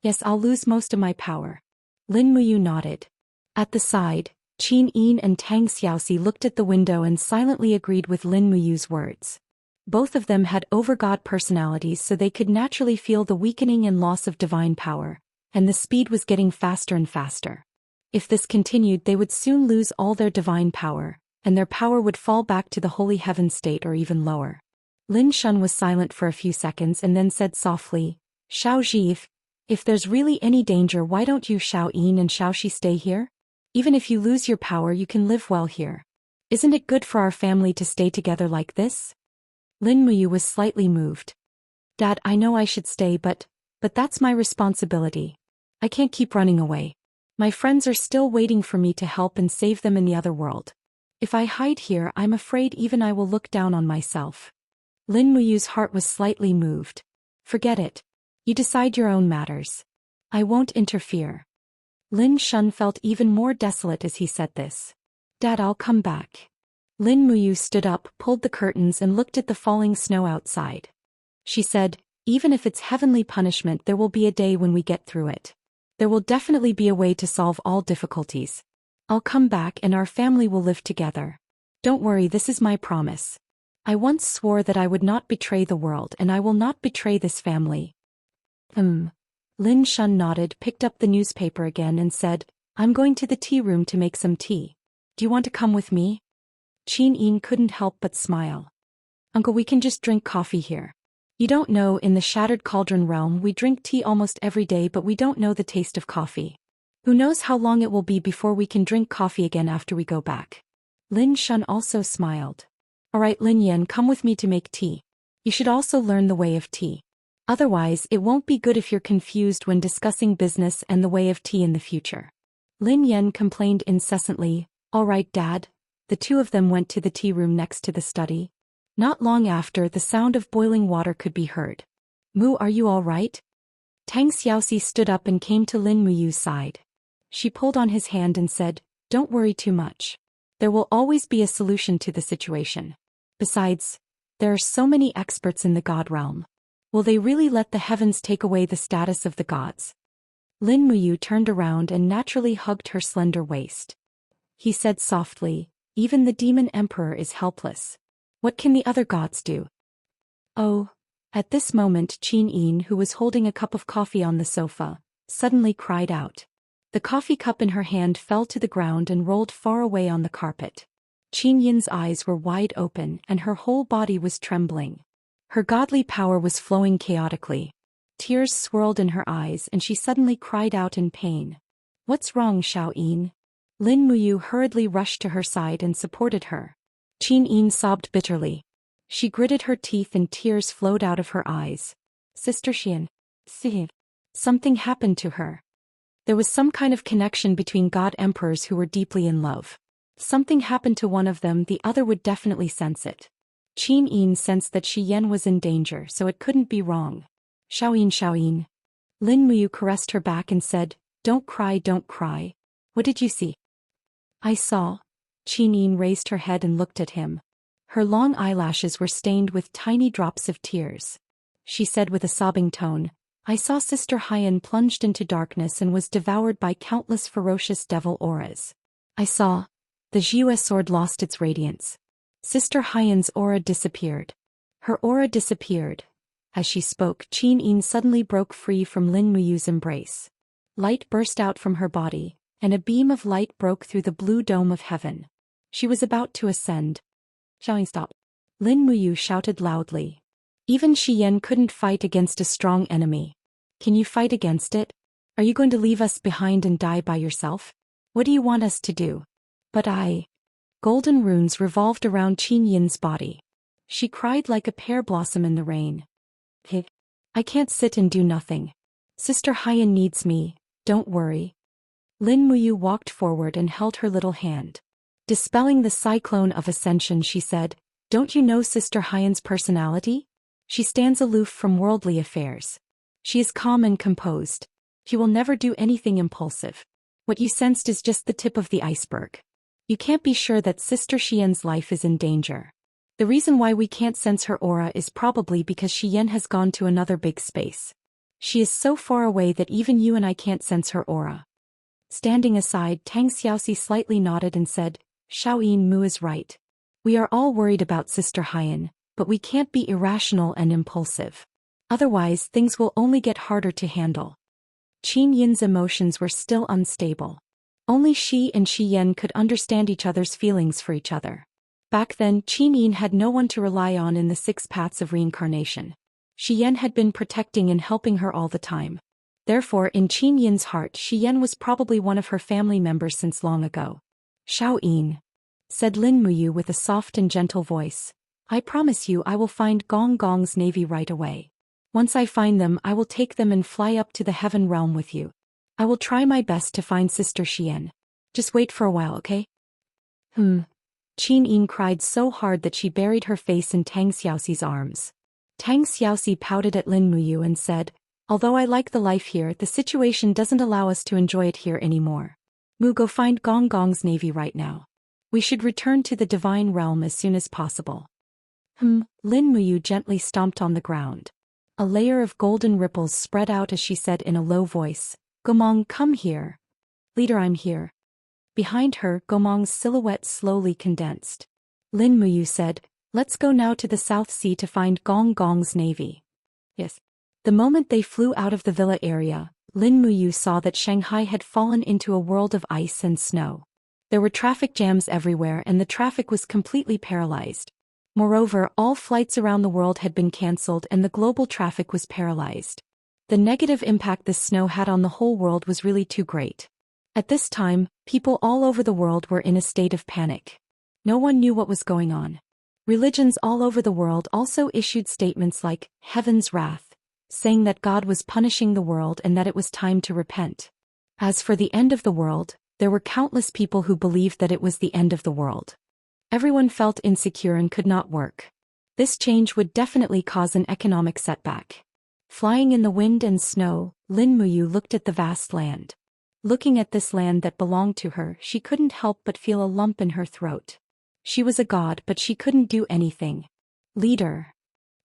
"Yes, I'll lose most of my power." Lin Muyu nodded. At the side, Qin Yin and Tang Xiaoxi looked at the window and silently agreed with Lin Muyu's words. Both of them had over-god personalities, so they could naturally feel the weakening and loss of divine power, and the speed was getting faster and faster. If this continued, they would soon lose all their divine power, and their power would fall back to the holy heaven state or even lower. Lin Shun was silent for a few seconds and then said softly, "Xiaoji, if there's really any danger, why don't you Xiao Yin and Xiaoxi stay here? Even if you lose your power, you can live well here. Isn't it good for our family to stay together like this?" Lin Muyu was slightly moved. "Dad, I know I should stay, but that's my responsibility. I can't keep running away. My friends are still waiting for me to help and save them in the other world. If I hide here, I'm afraid even I will look down on myself." Lin Muyu's heart was slightly moved. "Forget it. You decide your own matters. I won't interfere." Lin Shun felt even more desolate as he said this. "Dad, I'll come back." Lin Muyu stood up, pulled the curtains and looked at the falling snow outside. She said, "Even if it's heavenly punishment, there will be a day when we get through it. There will definitely be a way to solve all difficulties. I'll come back and our family will live together. Don't worry, this is my promise. I once swore that I would not betray the world and I will not betray this family." Lin Shun nodded, picked up the newspaper again and said, "I'm going to the tea room to make some tea. Do you want to come with me?" Qin Yin couldn't help but smile. Uncle, we can just drink coffee here. You don't know, in the Shattered Cauldron realm we drink tea almost every day, but we don't know the taste of coffee. Who knows how long it will be before we can drink coffee again after we go back. Lin Shun also smiled. Alright Lin Yan, come with me to make tea. You should also learn the way of tea. Otherwise, it won't be good if you're confused when discussing business and the way of tea in the future. Lin Yan complained incessantly. Alright Dad. The two of them went to the tea room next to the study. Not long after, the sound of boiling water could be heard. Mu, are you all right? Tang Xiaoxi stood up and came to Lin Muyu's side. She pulled on his hand and said, Don't worry too much. There will always be a solution to the situation. Besides, there are so many experts in the God realm. Will they really let the heavens take away the status of the gods? Lin Muyu turned around and naturally hugged her slender waist. He said softly, Even the demon emperor is helpless. What can the other gods do? Oh. At this moment Qin Yin, who was holding a cup of coffee on the sofa, suddenly cried out. The coffee cup in her hand fell to the ground and rolled far away on the carpet. Qin Yin's eyes were wide open and her whole body was trembling. Her godly power was flowing chaotically. Tears swirled in her eyes and she suddenly cried out in pain. What's wrong, Xiao Yin? Lin Muyu hurriedly rushed to her side and supported her. Qin Yin sobbed bitterly. She gritted her teeth and tears flowed out of her eyes. Sister Xian. Something happened to her. There was some kind of connection between god emperors who were deeply in love. Something happened to one of them, the other would definitely sense it. Qin Yin sensed that Shi Yan was in danger, so it couldn't be wrong. Xiao Yin. Lin Muyu caressed her back and said, Don't cry, don't cry. What did you see? I saw. Qin Yin raised her head and looked at him. Her long eyelashes were stained with tiny drops of tears. She said with a sobbing tone, I saw Sister Haiyan plunged into darkness and was devoured by countless ferocious devil auras. I saw. The Jiue sword lost its radiance. Sister Haiyan's aura disappeared. Her aura disappeared. As she spoke, Qin Yin suddenly broke free from Lin Muyu's embrace. Light burst out from her body, and a beam of light broke through the blue dome of heaven. She was about to ascend. Xiaoyin, stop. Lin Muyu shouted loudly. Even Shi Yan couldn't fight against a strong enemy. Can you fight against it? Are you going to leave us behind and die by yourself? What do you want us to do? But I. Golden runes revolved around Qin Yin's body. She cried like a pear blossom in the rain. I can't sit and do nothing. Sister Haiyan needs me, don't worry. Lin Muyu walked forward and held her little hand. Dispelling the cyclone of ascension, she said, Don't you know Sister Haiyan's personality? She stands aloof from worldly affairs. She is calm and composed. She will never do anything impulsive. What you sensed is just the tip of the iceberg. You can't be sure that Sister Xian's life is in danger. The reason why we can't sense her aura is probably because Xian has gone to another big space. She is so far away that even you and I can't sense her aura. Standing aside, Tang Xiaoxi slightly nodded and said, Xiaoyin Mu is right. We are all worried about Sister Haiyan, but we can't be irrational and impulsive. Otherwise, things will only get harder to handle. Qin Yin's emotions were still unstable. Only she and Shi Yan could understand each other's feelings for each other. Back then, Qin Yin had no one to rely on in the 6 paths of reincarnation. Shi Yan had been protecting and helping her all the time. Therefore, in Qin Yin's heart, Shi Yan was probably one of her family members since long ago. Xiaoyin, said Lin Muyu with a soft and gentle voice, I promise you I will find Gong Gong's navy right away. Once I find them, I will take them and fly up to the heaven realm with you. I will try my best to find Sister Xian. Just wait for a while, okay? Qin Yin cried so hard that she buried her face in Tang Xiaoxi's arms. Tang Xiaoxi pouted at Lin Muyu and said, Although I like the life here, the situation doesn't allow us to enjoy it here anymore. Mu, go find Gong Gong's navy right now. We should return to the divine realm as soon as possible. Lin Muyu gently stomped on the ground. A layer of golden ripples spread out as she said in a low voice, Gomong, come here. Leader, I'm here. Behind her, Gomong's silhouette slowly condensed. Lin Muyu said, Let's go now to the South Sea to find Gong Gong's navy. Yes. The moment they flew out of the villa area, Lin Muyu saw that Shanghai had fallen into a world of ice and snow. There were traffic jams everywhere and the traffic was completely paralyzed. Moreover, all flights around the world had been cancelled and the global traffic was paralyzed. The negative impact this snow had on the whole world was really too great. At this time, people all over the world were in a state of panic. No one knew what was going on. Religions all over the world also issued statements like, "Heaven's wrath," saying that God was punishing the world and that it was time to repent. As for the end of the world, there were countless people who believed that it was the end of the world. Everyone felt insecure and could not work. This change would definitely cause an economic setback. Flying in the wind and snow, Lin Muyu looked at the vast land. Looking at this land that belonged to her, she couldn't help but feel a lump in her throat. She was a god, but she couldn't do anything. "Leader."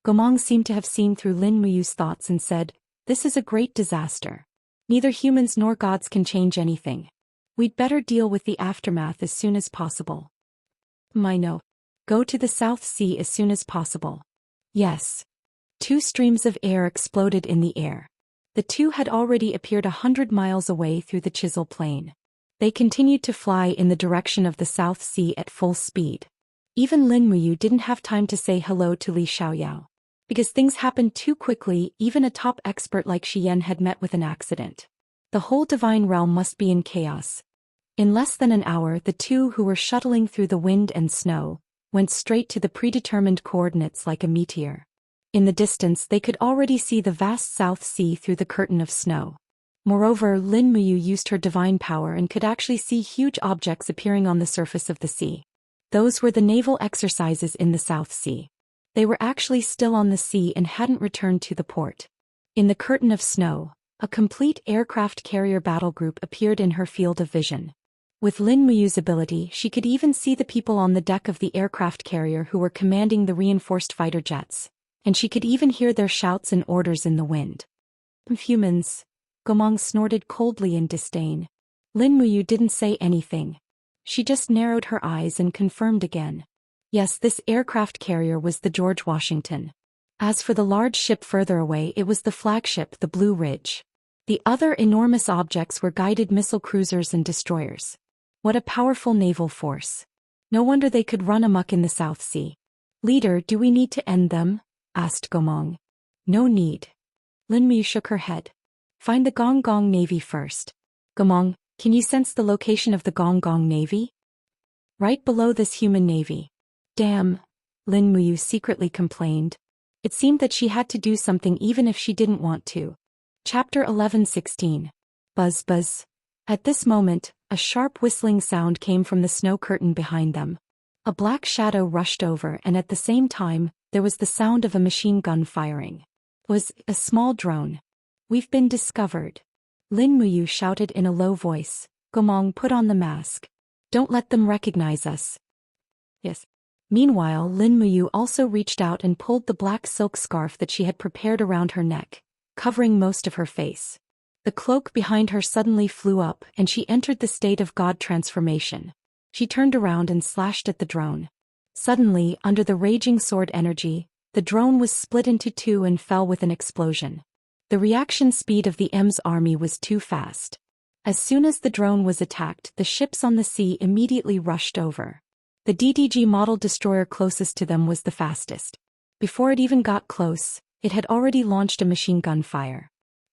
Gomong seemed to have seen through Lin Muyu's thoughts and said, "This is a great disaster. Neither humans nor gods can change anything. We'd better deal with the aftermath as soon as possible." "No. Go to the South Sea as soon as possible." "Yes." Two streams of air exploded in the air. The two had already appeared 100 miles away through the Chisel Plain. They continued to fly in the direction of the South Sea at full speed. Even Lin Muyu didn't have time to say hello to Li Xiaoyao. Because things happened too quickly, even a top expert like Xian had met with an accident. The whole divine realm must be in chaos. In less than an hour, the two who were shuttling through the wind and snow went straight to the predetermined coordinates like a meteor. In the distance, they could already see the vast South Sea through the curtain of snow. Moreover, Lin Muyu used her divine power and could actually see huge objects appearing on the surface of the sea. Those were the naval exercises in the South Sea. They were actually still on the sea and hadn't returned to the port. In the curtain of snow, a complete aircraft carrier battle group appeared in her field of vision. With Lin Muyu's ability, she could even see the people on the deck of the aircraft carrier who were commanding the reinforced fighter jets, and she could even hear their shouts and orders in the wind. "Humans," Gomong snorted coldly in disdain. Lin Muyu didn't say anything. She just narrowed her eyes and confirmed again. Yes, this aircraft carrier was the George Washington. As for the large ship further away, it was the flagship, the Blue Ridge. The other enormous objects were guided missile cruisers and destroyers. What a powerful naval force. No wonder they could run amok in the South Sea. "Leader, do we need to end them?" asked Gomong. "No need." Lin Muyu shook her head. "Find the Gong Gong Navy first." "Gomong, can you sense the location of the Gong Gong Navy?" "Right below this human navy." "Damn," Lin Muyu secretly complained. It seemed that she had to do something even if she didn't want to. Chapter 11:16. Buzz buzz. At this moment, a sharp whistling sound came from the snow curtain behind them. A black shadow rushed over, and at the same time, there was the sound of a machine gun firing. It was a small drone. "We've been discovered," Lin Muyu shouted in a low voice. "Gomong, put on the mask. Don't let them recognize us." "Yes." Meanwhile, Lin Muyu also reached out and pulled the black silk scarf that she had prepared around her neck, covering most of her face. The cloak behind her suddenly flew up, and she entered the state of God transformation. She turned around and slashed at the drone. Suddenly, under the raging sword energy, the drone was split into two and fell with an explosion. The reaction speed of the M's army was too fast. As soon as the drone was attacked, the ships on the sea immediately rushed over. The DDG model destroyer closest to them was the fastest. Before it even got close, it had already launched a machine gun fire.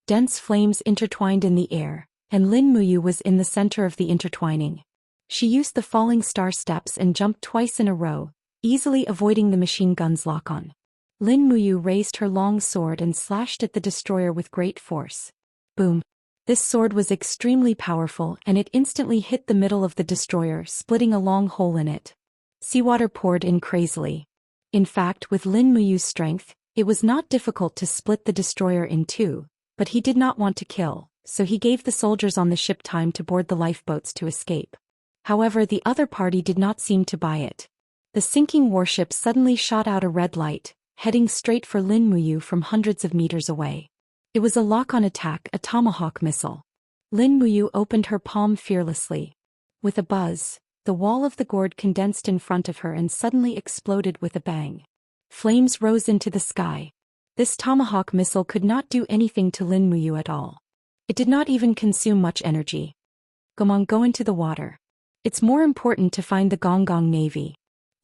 Dense flames intertwined in the air, and Lin Muyu was in the center of the intertwining. She used the falling star steps and jumped twice in a row, easily avoiding the machine gun's lock-on. Lin Muyu raised her long sword and slashed at the destroyer with great force. Boom! This sword was extremely powerful, and it instantly hit the middle of the destroyer, splitting a long hole in it. Seawater poured in crazily. In fact, with Lin Muyu's strength, it was not difficult to split the destroyer in two, but he did not want to kill, so he gave the soldiers on the ship time to board the lifeboats to escape. However, the other party did not seem to buy it. The sinking warship suddenly shot out a red light, heading straight for Lin Muyu from hundreds of meters away. It was a lock-on attack, a tomahawk missile. Lin Muyu opened her palm fearlessly. With a buzz, the wall of the gourd condensed in front of her and suddenly exploded with a bang. Flames rose into the sky. This tomahawk missile could not do anything to Lin Muyu at all. It did not even consume much energy. "Gomong, go into the water. It's more important to find the Gong Gong Navy."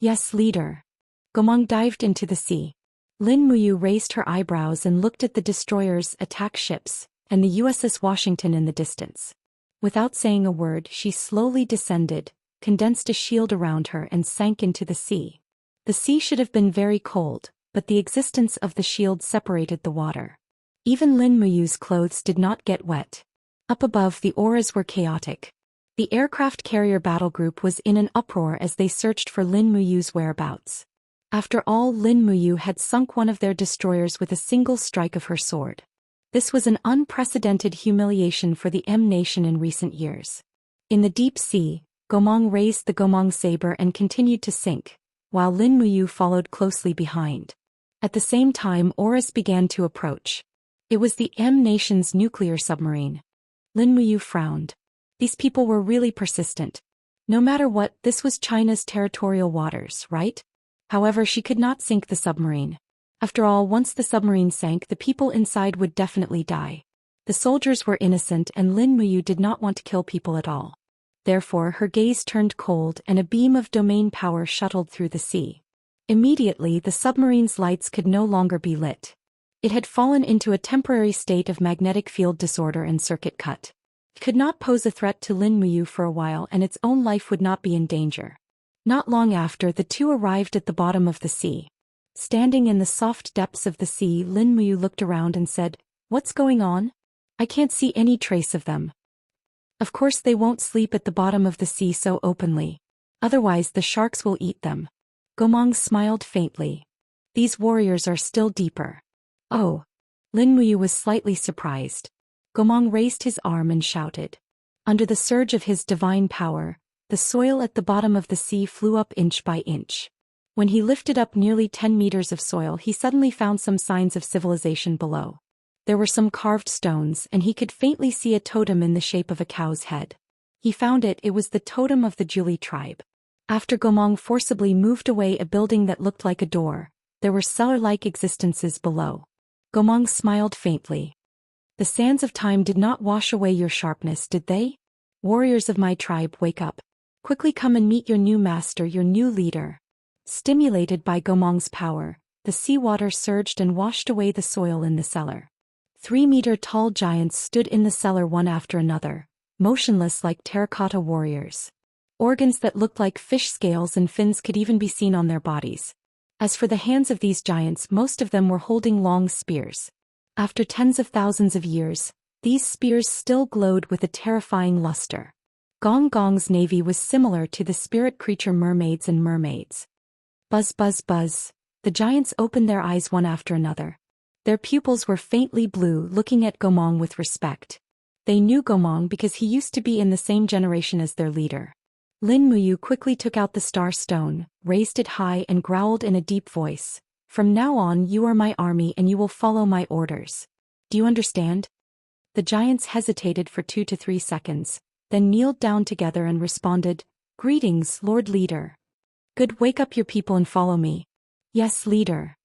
"Yes, leader." Gomang dived into the sea. Lin Muyu raised her eyebrows and looked at the destroyers' attack ships, and the USS Washington in the distance. Without saying a word, she slowly descended, condensed a shield around her and sank into the sea. The sea should have been very cold, but the existence of the shield separated the water. Even Lin Muyu's clothes did not get wet. Up above, the auras were chaotic. The aircraft carrier battle group was in an uproar as they searched for Lin Muyu's whereabouts. After all, Lin Muyu had sunk one of their destroyers with a single strike of her sword. This was an unprecedented humiliation for the M nation in recent years. In the deep sea, Gomang raised the Gomang saber and continued to sink, while Lin Muyu followed closely behind. At the same time, auras began to approach. It was the M nation's nuclear submarine. Lin Muyu frowned. These people were really persistent. No matter what, this was China's territorial waters, right? However, she could not sink the submarine. After all, once the submarine sank, the people inside would definitely die. The soldiers were innocent and Lin Muyu did not want to kill people at all. Therefore, her gaze turned cold and a beam of domain power shuttled through the sea. Immediately, the submarine's lights could no longer be lit. It had fallen into a temporary state of magnetic field disorder and circuit cut. It could not pose a threat to Lin Muyu for a while and its own life would not be in danger. Not long after, the two arrived at the bottom of the sea. Standing in the soft depths of the sea, Lin Muyu looked around and said, "What's going on? I can't see any trace of them." Of course they won't sleep at the bottom of the sea so openly. Otherwise the sharks will eat them. Gomang smiled faintly. These warriors are still deeper. Oh. Lin Muyu was slightly surprised. Gomang raised his arm and shouted. Under the surge of his divine power, the soil at the bottom of the sea flew up inch by inch. When he lifted up nearly 10 meters of soil, he suddenly found some signs of civilization below. There were some carved stones, and he could faintly see a totem in the shape of a cow's head. He found it was the totem of the Juli tribe. After Gomang forcibly moved away a building that looked like a door, there were cellar-like existences below. Gomang smiled faintly. The sands of time did not wash away your sharpness, did they? Warriors of my tribe, wake up. Quickly come and meet your new master, your new leader. Stimulated by Gomang's power, the seawater surged and washed away the soil in the cellar. 3-meter-tall giants stood in the cellar one after another, motionless like terracotta warriors. Organs that looked like fish scales and fins could even be seen on their bodies. As for the hands of these giants, most of them were holding long spears. After tens of thousands of years, these spears still glowed with a terrifying luster. Gong Gong's navy was similar to the spirit creature mermaids and mermaids. Buzz buzz buzz, the giants opened their eyes one after another. Their pupils were faintly blue, looking at Gomang with respect. They knew Gomang because he used to be in the same generation as their leader. Lin Muyu quickly took out the star stone, raised it high and growled in a deep voice. "From now on you are my army and you will follow my orders. Do you understand?" The giants hesitated for 2 to 3 seconds, then kneeled down together and responded, "Greetings, Lord Leader." "Good, wake up your people and follow me." "Yes, Leader."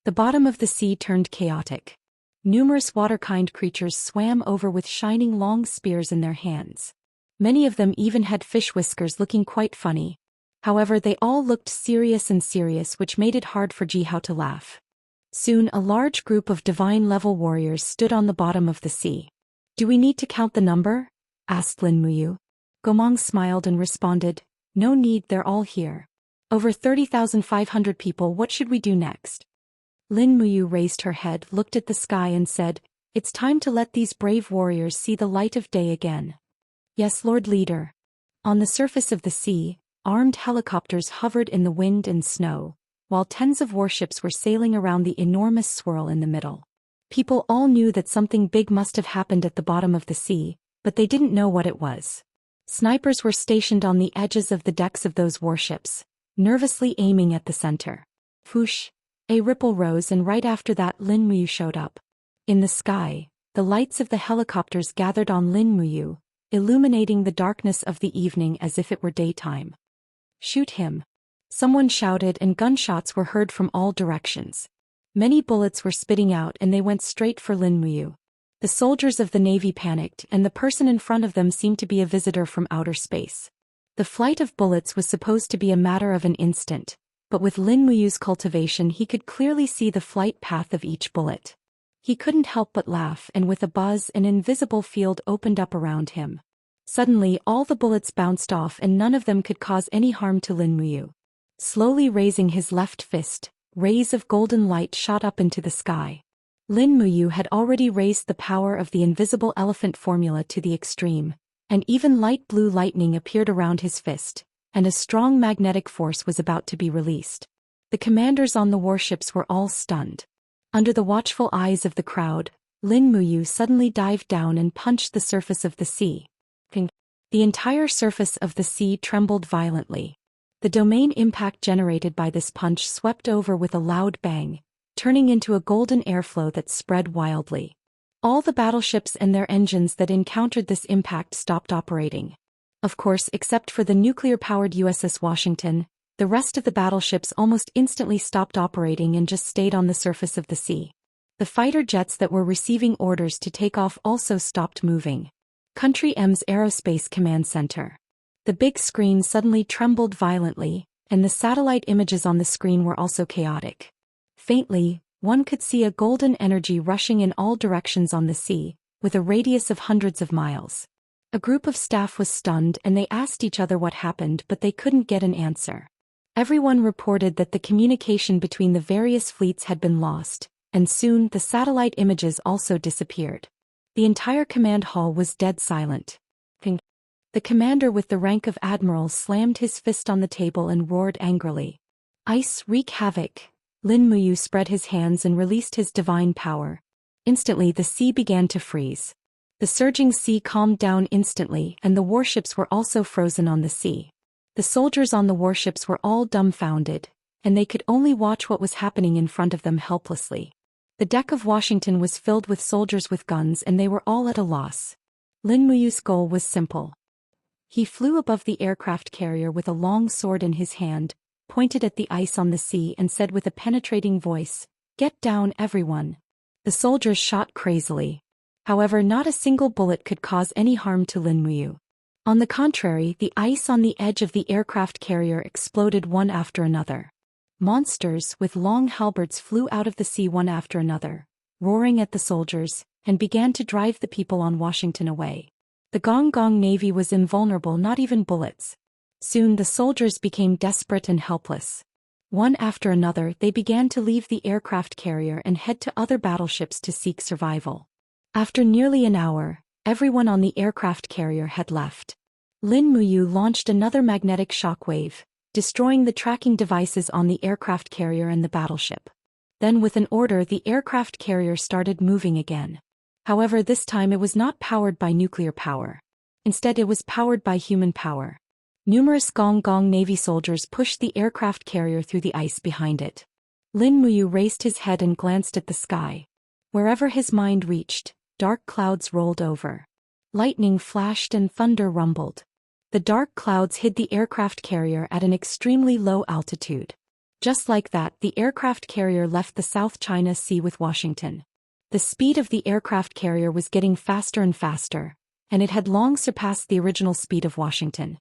The bottom of the sea turned chaotic. Numerous water-kind creatures swam over with shining long spears in their hands. Many of them even had fish whiskers, looking quite funny. However, they all looked serious, which made it hard for Jihao to laugh. Soon a large group of divine-level warriors stood on the bottom of the sea. "Do we need to count the number?" asked Lin Muyu. Gomang smiled and responded, "No need, they're all here. Over 30,500 people, what should we do next?" Lin Muyu raised her head, looked at the sky and said, "It's time to let these brave warriors see the light of day again." "Yes, Lord Leader." On the surface of the sea, armed helicopters hovered in the wind and snow, while tens of warships were sailing around the enormous swirl in the middle. People all knew that something big must have happened at the bottom of the sea, but they didn't know what it was. Snipers were stationed on the edges of the decks of those warships, nervously aiming at the center. Whoosh! A ripple rose, and right after that Lin Muyu showed up. In the sky, the lights of the helicopters gathered on Lin Muyu, illuminating the darkness of the evening as if it were daytime. "Shoot him!" Someone shouted, and gunshots were heard from all directions. Many bullets were spitting out and they went straight for Lin Muyu. The soldiers of the Navy panicked, and the person in front of them seemed to be a visitor from outer space. The flight of bullets was supposed to be a matter of an instant, but with Lin Muyu's cultivation he could clearly see the flight path of each bullet. He couldn't help but laugh, and with a buzz an invisible field opened up around him. Suddenly all the bullets bounced off and none of them could cause any harm to Lin Muyu. Slowly raising his left fist, rays of golden light shot up into the sky. Lin Muyu had already raised the power of the invisible elephant formula to the extreme, and even light blue lightning appeared around his fist, and a strong magnetic force was about to be released. The commanders on the warships were all stunned. Under the watchful eyes of the crowd, Lin Muyu suddenly dived down and punched the surface of the sea. The entire surface of the sea trembled violently. The domain impact generated by this punch swept over with a loud bang, turning into a golden airflow that spread wildly. All the battleships and their engines that encountered this impact stopped operating. Of course, except for the nuclear-powered USS Washington, the rest of the battleships almost instantly stopped operating and just stayed on the surface of the sea. The fighter jets that were receiving orders to take off also stopped moving. Country M's Aerospace Command Center. The big screen suddenly trembled violently, and the satellite images on the screen were also chaotic. Faintly, one could see a golden energy rushing in all directions on the sea, with a radius of hundreds of miles. A group of staff was stunned and they asked each other what happened, but they couldn't get an answer. Everyone reported that the communication between the various fleets had been lost, and soon the satellite images also disappeared. The entire command hall was dead silent. The commander with the rank of admiral slammed his fist on the table and roared angrily. "Ice, wreak havoc!" Lin Muyu spread his hands and released his divine power. Instantly the sea began to freeze. The surging sea calmed down instantly and the warships were also frozen on the sea. The soldiers on the warships were all dumbfounded, and they could only watch what was happening in front of them helplessly. The deck of Washington was filled with soldiers with guns and they were all at a loss. Lin Muyu's goal was simple. He flew above the aircraft carrier with a long sword in his hand, pointed at the ice on the sea and said with a penetrating voice, "Get down, everyone." The soldiers shot crazily. However, not a single bullet could cause any harm to Lin Muyu. On the contrary, the ice on the edge of the aircraft carrier exploded one after another. Monsters with long halberds flew out of the sea one after another, roaring at the soldiers, and began to drive the people on Washington away. The Gong Gong Navy was invulnerable, not even bullets. Soon the soldiers became desperate and helpless. One after another they began to leave the aircraft carrier and head to other battleships to seek survival. After nearly an hour, everyone on the aircraft carrier had left. Lin Muyu launched another magnetic shockwave, destroying the tracking devices on the aircraft carrier and the battleship. Then with an order the aircraft carrier started moving again. However, this time it was not powered by nuclear power. Instead it was powered by human power. Numerous Gong Gong Navy soldiers pushed the aircraft carrier through the ice behind it. Lin Muyu raised his head and glanced at the sky. Wherever his mind reached, dark clouds rolled over. Lightning flashed and thunder rumbled. The dark clouds hid the aircraft carrier at an extremely low altitude. Just like that, the aircraft carrier left the South China Sea with Washington. The speed of the aircraft carrier was getting faster and faster, and it had long surpassed the original speed of Washington.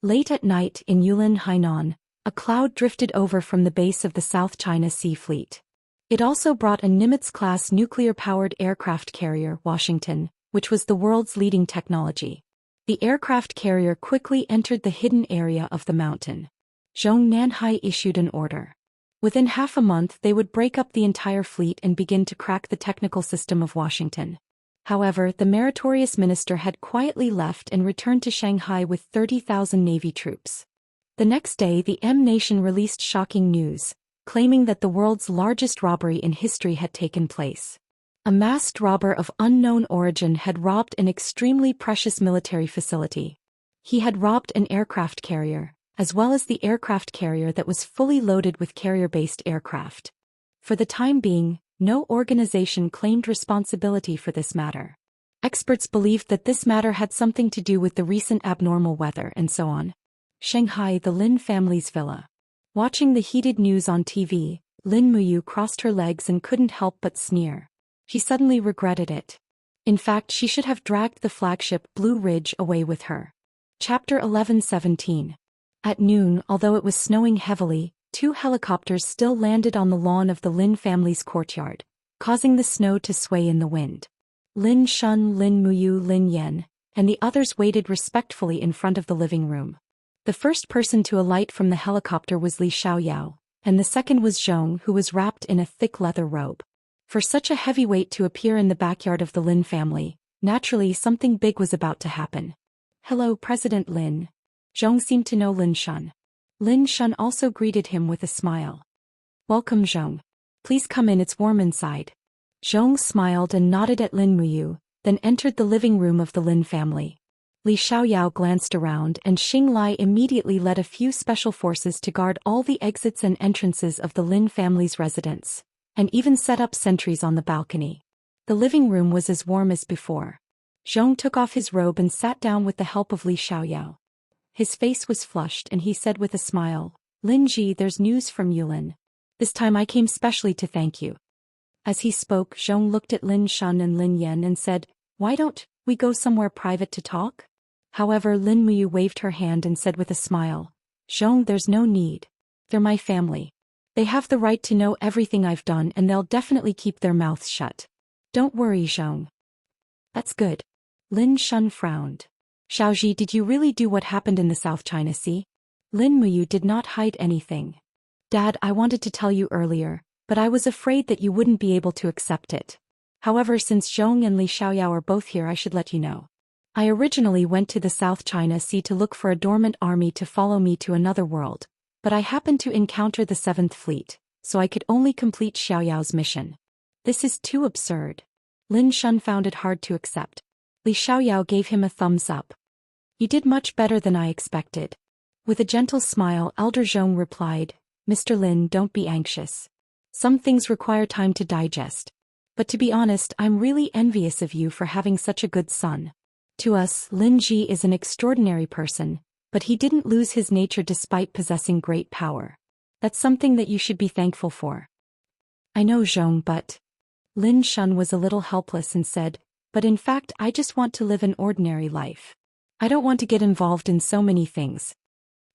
Late at night in Yulin, Hainan, a cloud drifted over from the base of the South China Sea Fleet. It also brought a Nimitz-class nuclear-powered aircraft carrier, Washington, which was the world's leading technology. The aircraft carrier quickly entered the hidden area of the mountain. Zhong Nanhai issued an order. Within half a month they would break up the entire fleet and begin to crack the technical system of Washington. However, the meritorious minister had quietly left and returned to Shanghai with 30,000 Navy troops. The next day the M nation released shocking news, claiming that the world's largest robbery in history had taken place. A masked robber of unknown origin had robbed an extremely precious military facility. He had robbed an aircraft carrier, as well as the aircraft carrier that was fully loaded with carrier-based aircraft. For the time being, no organization claimed responsibility for this matter. Experts believed that this matter had something to do with the recent abnormal weather and so on. Shanghai, the Lin family's villa. Watching the heated news on TV, Lin Muyu crossed her legs and couldn't help but sneer. She suddenly regretted it. In fact, she should have dragged the flagship Blue Ridge away with her. Chapter 11:17. At noon, although it was snowing heavily, 2 helicopters still landed on the lawn of the Lin family's courtyard, causing the snow to sway in the wind. Lin Shun, Lin Muyu, Lin Yan, and the others waited respectfully in front of the living room. The first person to alight from the helicopter was Li Xiaoyao, and the second was Zhong, who was wrapped in a thick leather robe. For such a heavy weight to appear in the backyard of the Lin family, naturally something big was about to happen. "Hello, President Lin." Zhong seemed to know Lin Shun. Lin Shun also greeted him with a smile. "Welcome, Zhong. Please come in, it's warm inside." Zhong smiled and nodded at Lin Muyu, then entered the living room of the Lin family. Li Xiaoyao glanced around and Xing Lai immediately led a few special forces to guard all the exits and entrances of the Lin family's residence, and even set up sentries on the balcony. The living room was as warm as before. Zhong took off his robe and sat down with the help of Li Xiaoyao. His face was flushed and he said with a smile, "Lin Ji, there's news from Yulin. This time I came specially to thank you." As he spoke, Zhong looked at Lin Shun and Lin Yan and said, "Why don't we go somewhere private to talk?" However, Lin Muyu waved her hand and said with a smile, "Zhong, there's no need. They're my family. They have the right to know everything I've done and they'll definitely keep their mouths shut. Don't worry, Zhong." "That's good." Lin Shun frowned. "Xiaoji, did you really do what happened in the South China Sea?" Lin Muyu did not hide anything. "Dad, I wanted to tell you earlier, but I was afraid that you wouldn't be able to accept it. However, since Zhong and Li Xiaoyao are both here, I should let you know. I originally went to the South China Sea to look for a dormant army to follow me to another world, but I happened to encounter the 7th Fleet, so I could only complete Xiaoyao's mission. This is too absurd." Lin Shun found it hard to accept. Li Xiaoyao gave him a thumbs up. "You did much better than I expected." With a gentle smile, Elder Zhong replied, "Mr. Lin, don't be anxious. Some things require time to digest. But to be honest, I'm really envious of you for having such a good son. To us, Lin Ji is an extraordinary person, but he didn't lose his nature despite possessing great power. That's something that you should be thankful for." "I know, Zhong, but..." Lin Shun was a little helpless and said, "But in fact I just want to live an ordinary life. I don't want to get involved in so many things."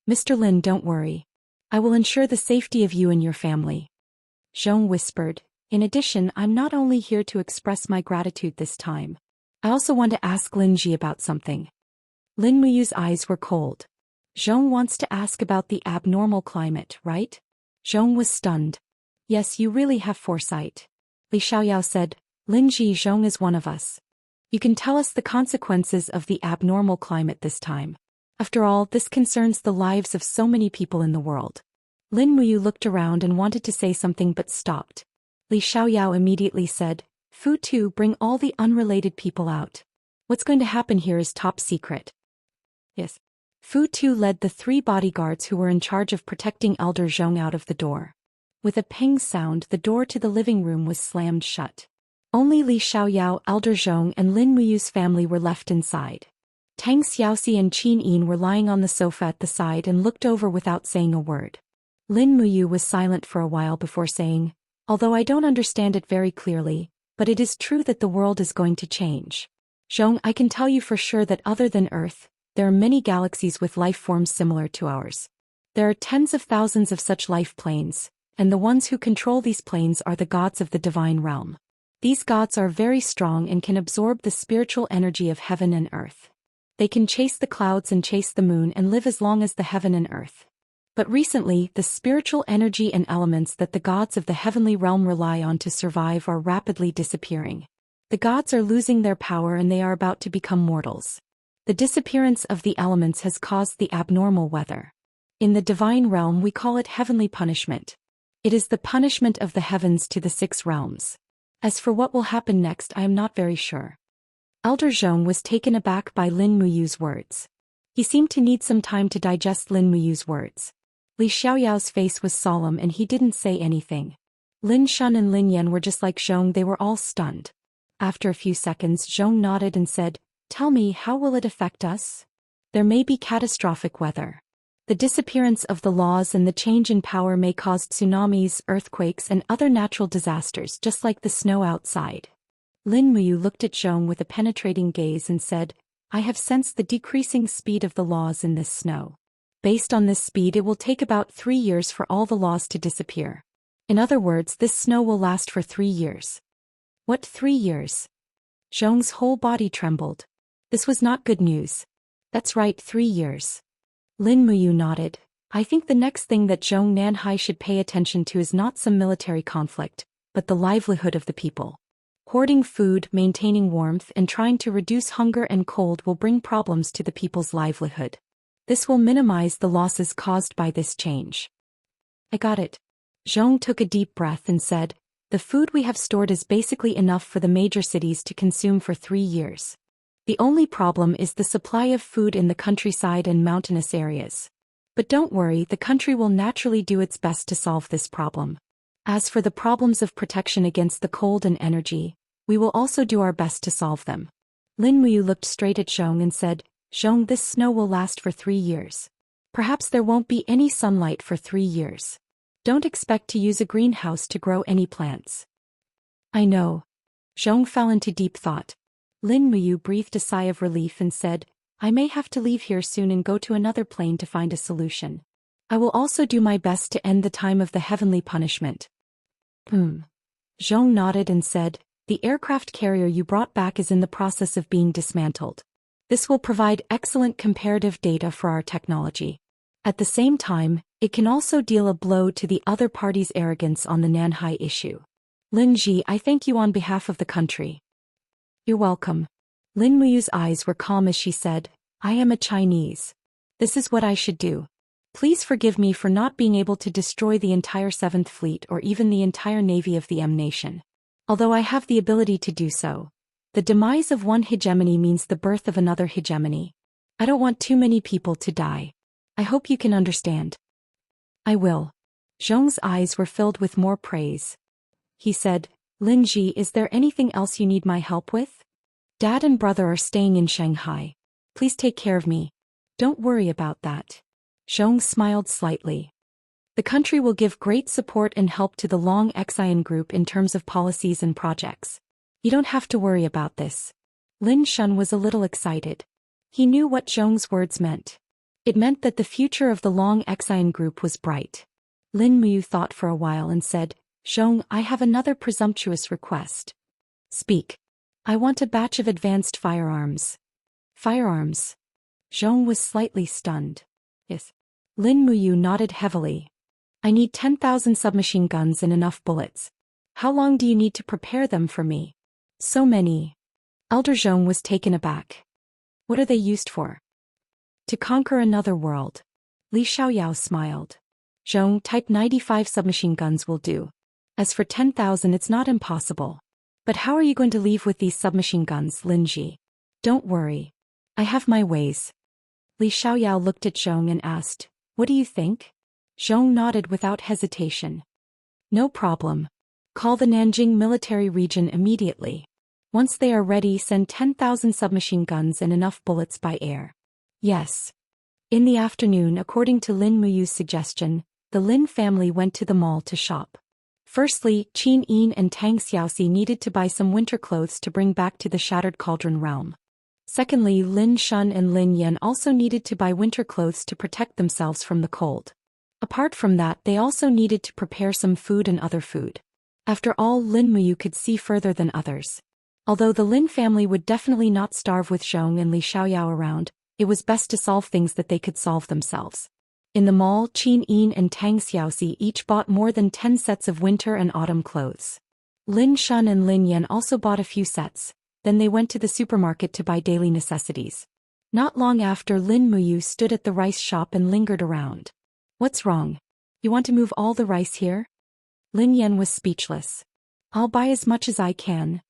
"Mr. Lin, don't worry. I will ensure the safety of you and your family." Zhong whispered, "In addition, I'm not only here to express my gratitude this time. I also want to ask Lin Ji about something." Lin Muyu's eyes were cold. "Zhong wants to ask about the abnormal climate, right?" Zhong was stunned. "Yes, you really have foresight." Li Xiaoyao said, "Lin Ji, Zhong is one of us. You can tell us the consequences of the abnormal climate this time. After all, this concerns the lives of so many people in the world." Lin Muyu looked around and wanted to say something but stopped. Li Xiaoyao immediately said, "Fu Tu, bring all the unrelated people out. What's going to happen here is top secret." "Yes." Fu Tu led the 3 bodyguards who were in charge of protecting Elder Zhong out of the door. With a ping sound, the door to the living room was slammed shut. Only Li Xiaoyao, Elder Zhong and Lin Muyu's family were left inside. Tang Xiaoxi and Qin Yin were lying on the sofa at the side and looked over without saying a word. Lin Muyu was silent for a while before saying, "Although I don't understand it very clearly, but it is true that the world is going to change. Zhong, I can tell you for sure that other than Earth, there are many galaxies with life forms similar to ours. There are tens of thousands of such life planes, and the ones who control these planes are the gods of the divine realm. These gods are very strong and can absorb the spiritual energy of heaven and earth. They can chase the clouds and chase the moon and live as long as the heaven and earth. But recently, the spiritual energy and elements that the gods of the heavenly realm rely on to survive are rapidly disappearing. The gods are losing their power and they are about to become mortals. The disappearance of the elements has caused the abnormal weather. In the divine realm we call it heavenly punishment. It is the punishment of the heavens to the 6 realms. As for what will happen next, I am not very sure." Elder Zhong was taken aback by Lin Muyu's words. He seemed to need some time to digest Lin Muyu's words. Li Xiaoyao's face was solemn and he didn't say anything. Lin Shun and Lin Yan were just like Zhong, they were all stunned. After a few seconds, Zhong nodded and said, "Tell me, how will it affect us?" "There may be catastrophic weather. The disappearance of the laws and the change in power may cause tsunamis, earthquakes and other natural disasters just like the snow outside." Lin Muyu looked at Zhong with a penetrating gaze and said, "I have sensed the decreasing speed of the laws in this snow. Based on this speed, it will take about 3 years for all the laws to disappear. In other words, this snow will last for 3 years. What 3 years? Zhong's whole body trembled. This was not good news. That's right, 3 years. Lin Muyu nodded. I think the next thing that Zhong Nanhai should pay attention to is not some military conflict, but the livelihood of the people. Hoarding food, maintaining warmth, and trying to reduce hunger and cold will bring problems to the people's livelihood. This will minimize the losses caused by this change. I got it. Zhong took a deep breath and said, the food we have stored is basically enough for the major cities to consume for 3 years. The only problem is the supply of food in the countryside and mountainous areas. But don't worry, the country will naturally do its best to solve this problem. As for the problems of protection against the cold and energy, we will also do our best to solve them. Lin Muyu looked straight at Zhong and said, Zhong, this snow will last for 3 years. Perhaps there won't be any sunlight for 3 years. Don't expect to use a greenhouse to grow any plants. I know. Zhong fell into deep thought. Lin Muyu breathed a sigh of relief and said, I may have to leave here soon and go to another plane to find a solution. I will also do my best to end the time of the heavenly punishment. Zhong nodded and said, the aircraft carrier you brought back is in the process of being dismantled. This will provide excellent comparative data for our technology. At the same time, it can also deal a blow to the other party's arrogance on the Nanhai issue. Lin Ji, I thank you on behalf of the country. You're welcome. Lin Muyu's eyes were calm as she said, I am a Chinese. This is what I should do. Please forgive me for not being able to destroy the entire 7th Fleet or even the entire navy of the M nation. Although I have the ability to do so, the demise of one hegemony means the birth of another hegemony. I don't want too many people to die. I hope you can understand. I will. Zhong's eyes were filled with more praise. He said, Lin Ji, is there anything else you need my help with? Dad and brother are staying in Shanghai. Please take care of me. Don't worry about that. Zhong smiled slightly. The country will give great support and help to the Xian group in terms of policies and projects. You don't have to worry about this. Lin Shun was a little excited. He knew what Zhong's words meant. It meant that the future of the Xian group was bright. Lin Muyu thought for a while and said, Zhong, I have another presumptuous request. Speak. I want a batch of advanced firearms. Firearms? Zhong was slightly stunned. Yes. Lin Muyu nodded heavily. I need 10,000 submachine guns and enough bullets. How long do you need to prepare them for me? So many. Elder Zhong was taken aback. What are they used for? To conquer another world. Li Xiaoyao smiled. Zhong, type 95 submachine guns will do. As for 10,000, it's not impossible. But how are you going to leave with these submachine guns, Lin Ji? Don't worry. I have my ways. Li Xiaoyao looked at Zhong and asked, what do you think? Zhong nodded without hesitation. No problem. Call the Nanjing military region immediately. Once they are ready, send 10,000 submachine guns and enough bullets by air. Yes. In the afternoon, according to Lin Muyu's suggestion, the Lin family went to the mall to shop. Firstly, Qin Yin and Tang Xiaoxi needed to buy some winter clothes to bring back to the Shattered Cauldron realm. Secondly, Lin Shun and Lin Yan also needed to buy winter clothes to protect themselves from the cold. Apart from that, they also needed to prepare some food and other food. After all, Lin Muyu could see further than others. Although the Lin family would definitely not starve with Zhong and Li Xiaoyao around, it was best to solve things that they could solve themselves. In the mall, Qin Yin and Tang Xiaoxi each bought more than 10 sets of winter and autumn clothes. Lin Shun and Lin Yan also bought a few sets, then they went to the supermarket to buy daily necessities. Not long after, Lin Muyu stood at the rice shop and lingered around. What's wrong? You want to move all the rice here? Lin Yan was speechless. I'll buy as much as I can.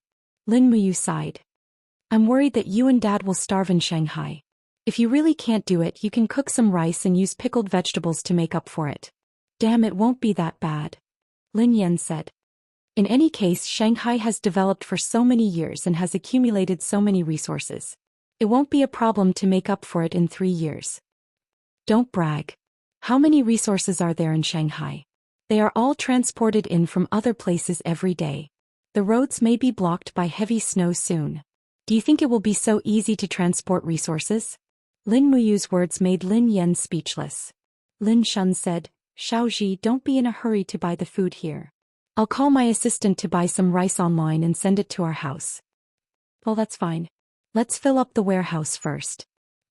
Lin Muyu sighed. I'm worried that you and Dad will starve in Shanghai. If you really can't do it, you can cook some rice and use pickled vegetables to make up for it. Damn, it won't be that bad. Lin Yan said. In any case, Shanghai has developed for so many years and has accumulated so many resources. It won't be a problem to make up for it in 3 years. Don't brag. How many resources are there in Shanghai? They are all transported in from other places every day. The roads may be blocked by heavy snow soon. Do you think it will be so easy to transport resources? Lin Muyu's words made Lin Yan speechless. Lin Shun said, Xiaoji, don't be in a hurry to buy the food here. I'll call my assistant to buy some rice online and send it to our house. Well, that's fine. Let's fill up the warehouse first.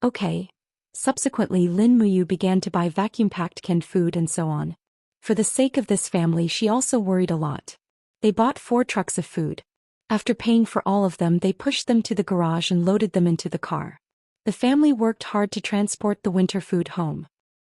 Okay. Subsequently, Lin Muyu began to buy vacuum-packed canned food and so on. For the sake of this family, she also worried a lot. They bought 4 trucks of food. After paying for all of them, they pushed them to the garage and loaded them into the car. The family worked hard to transport the winter food home.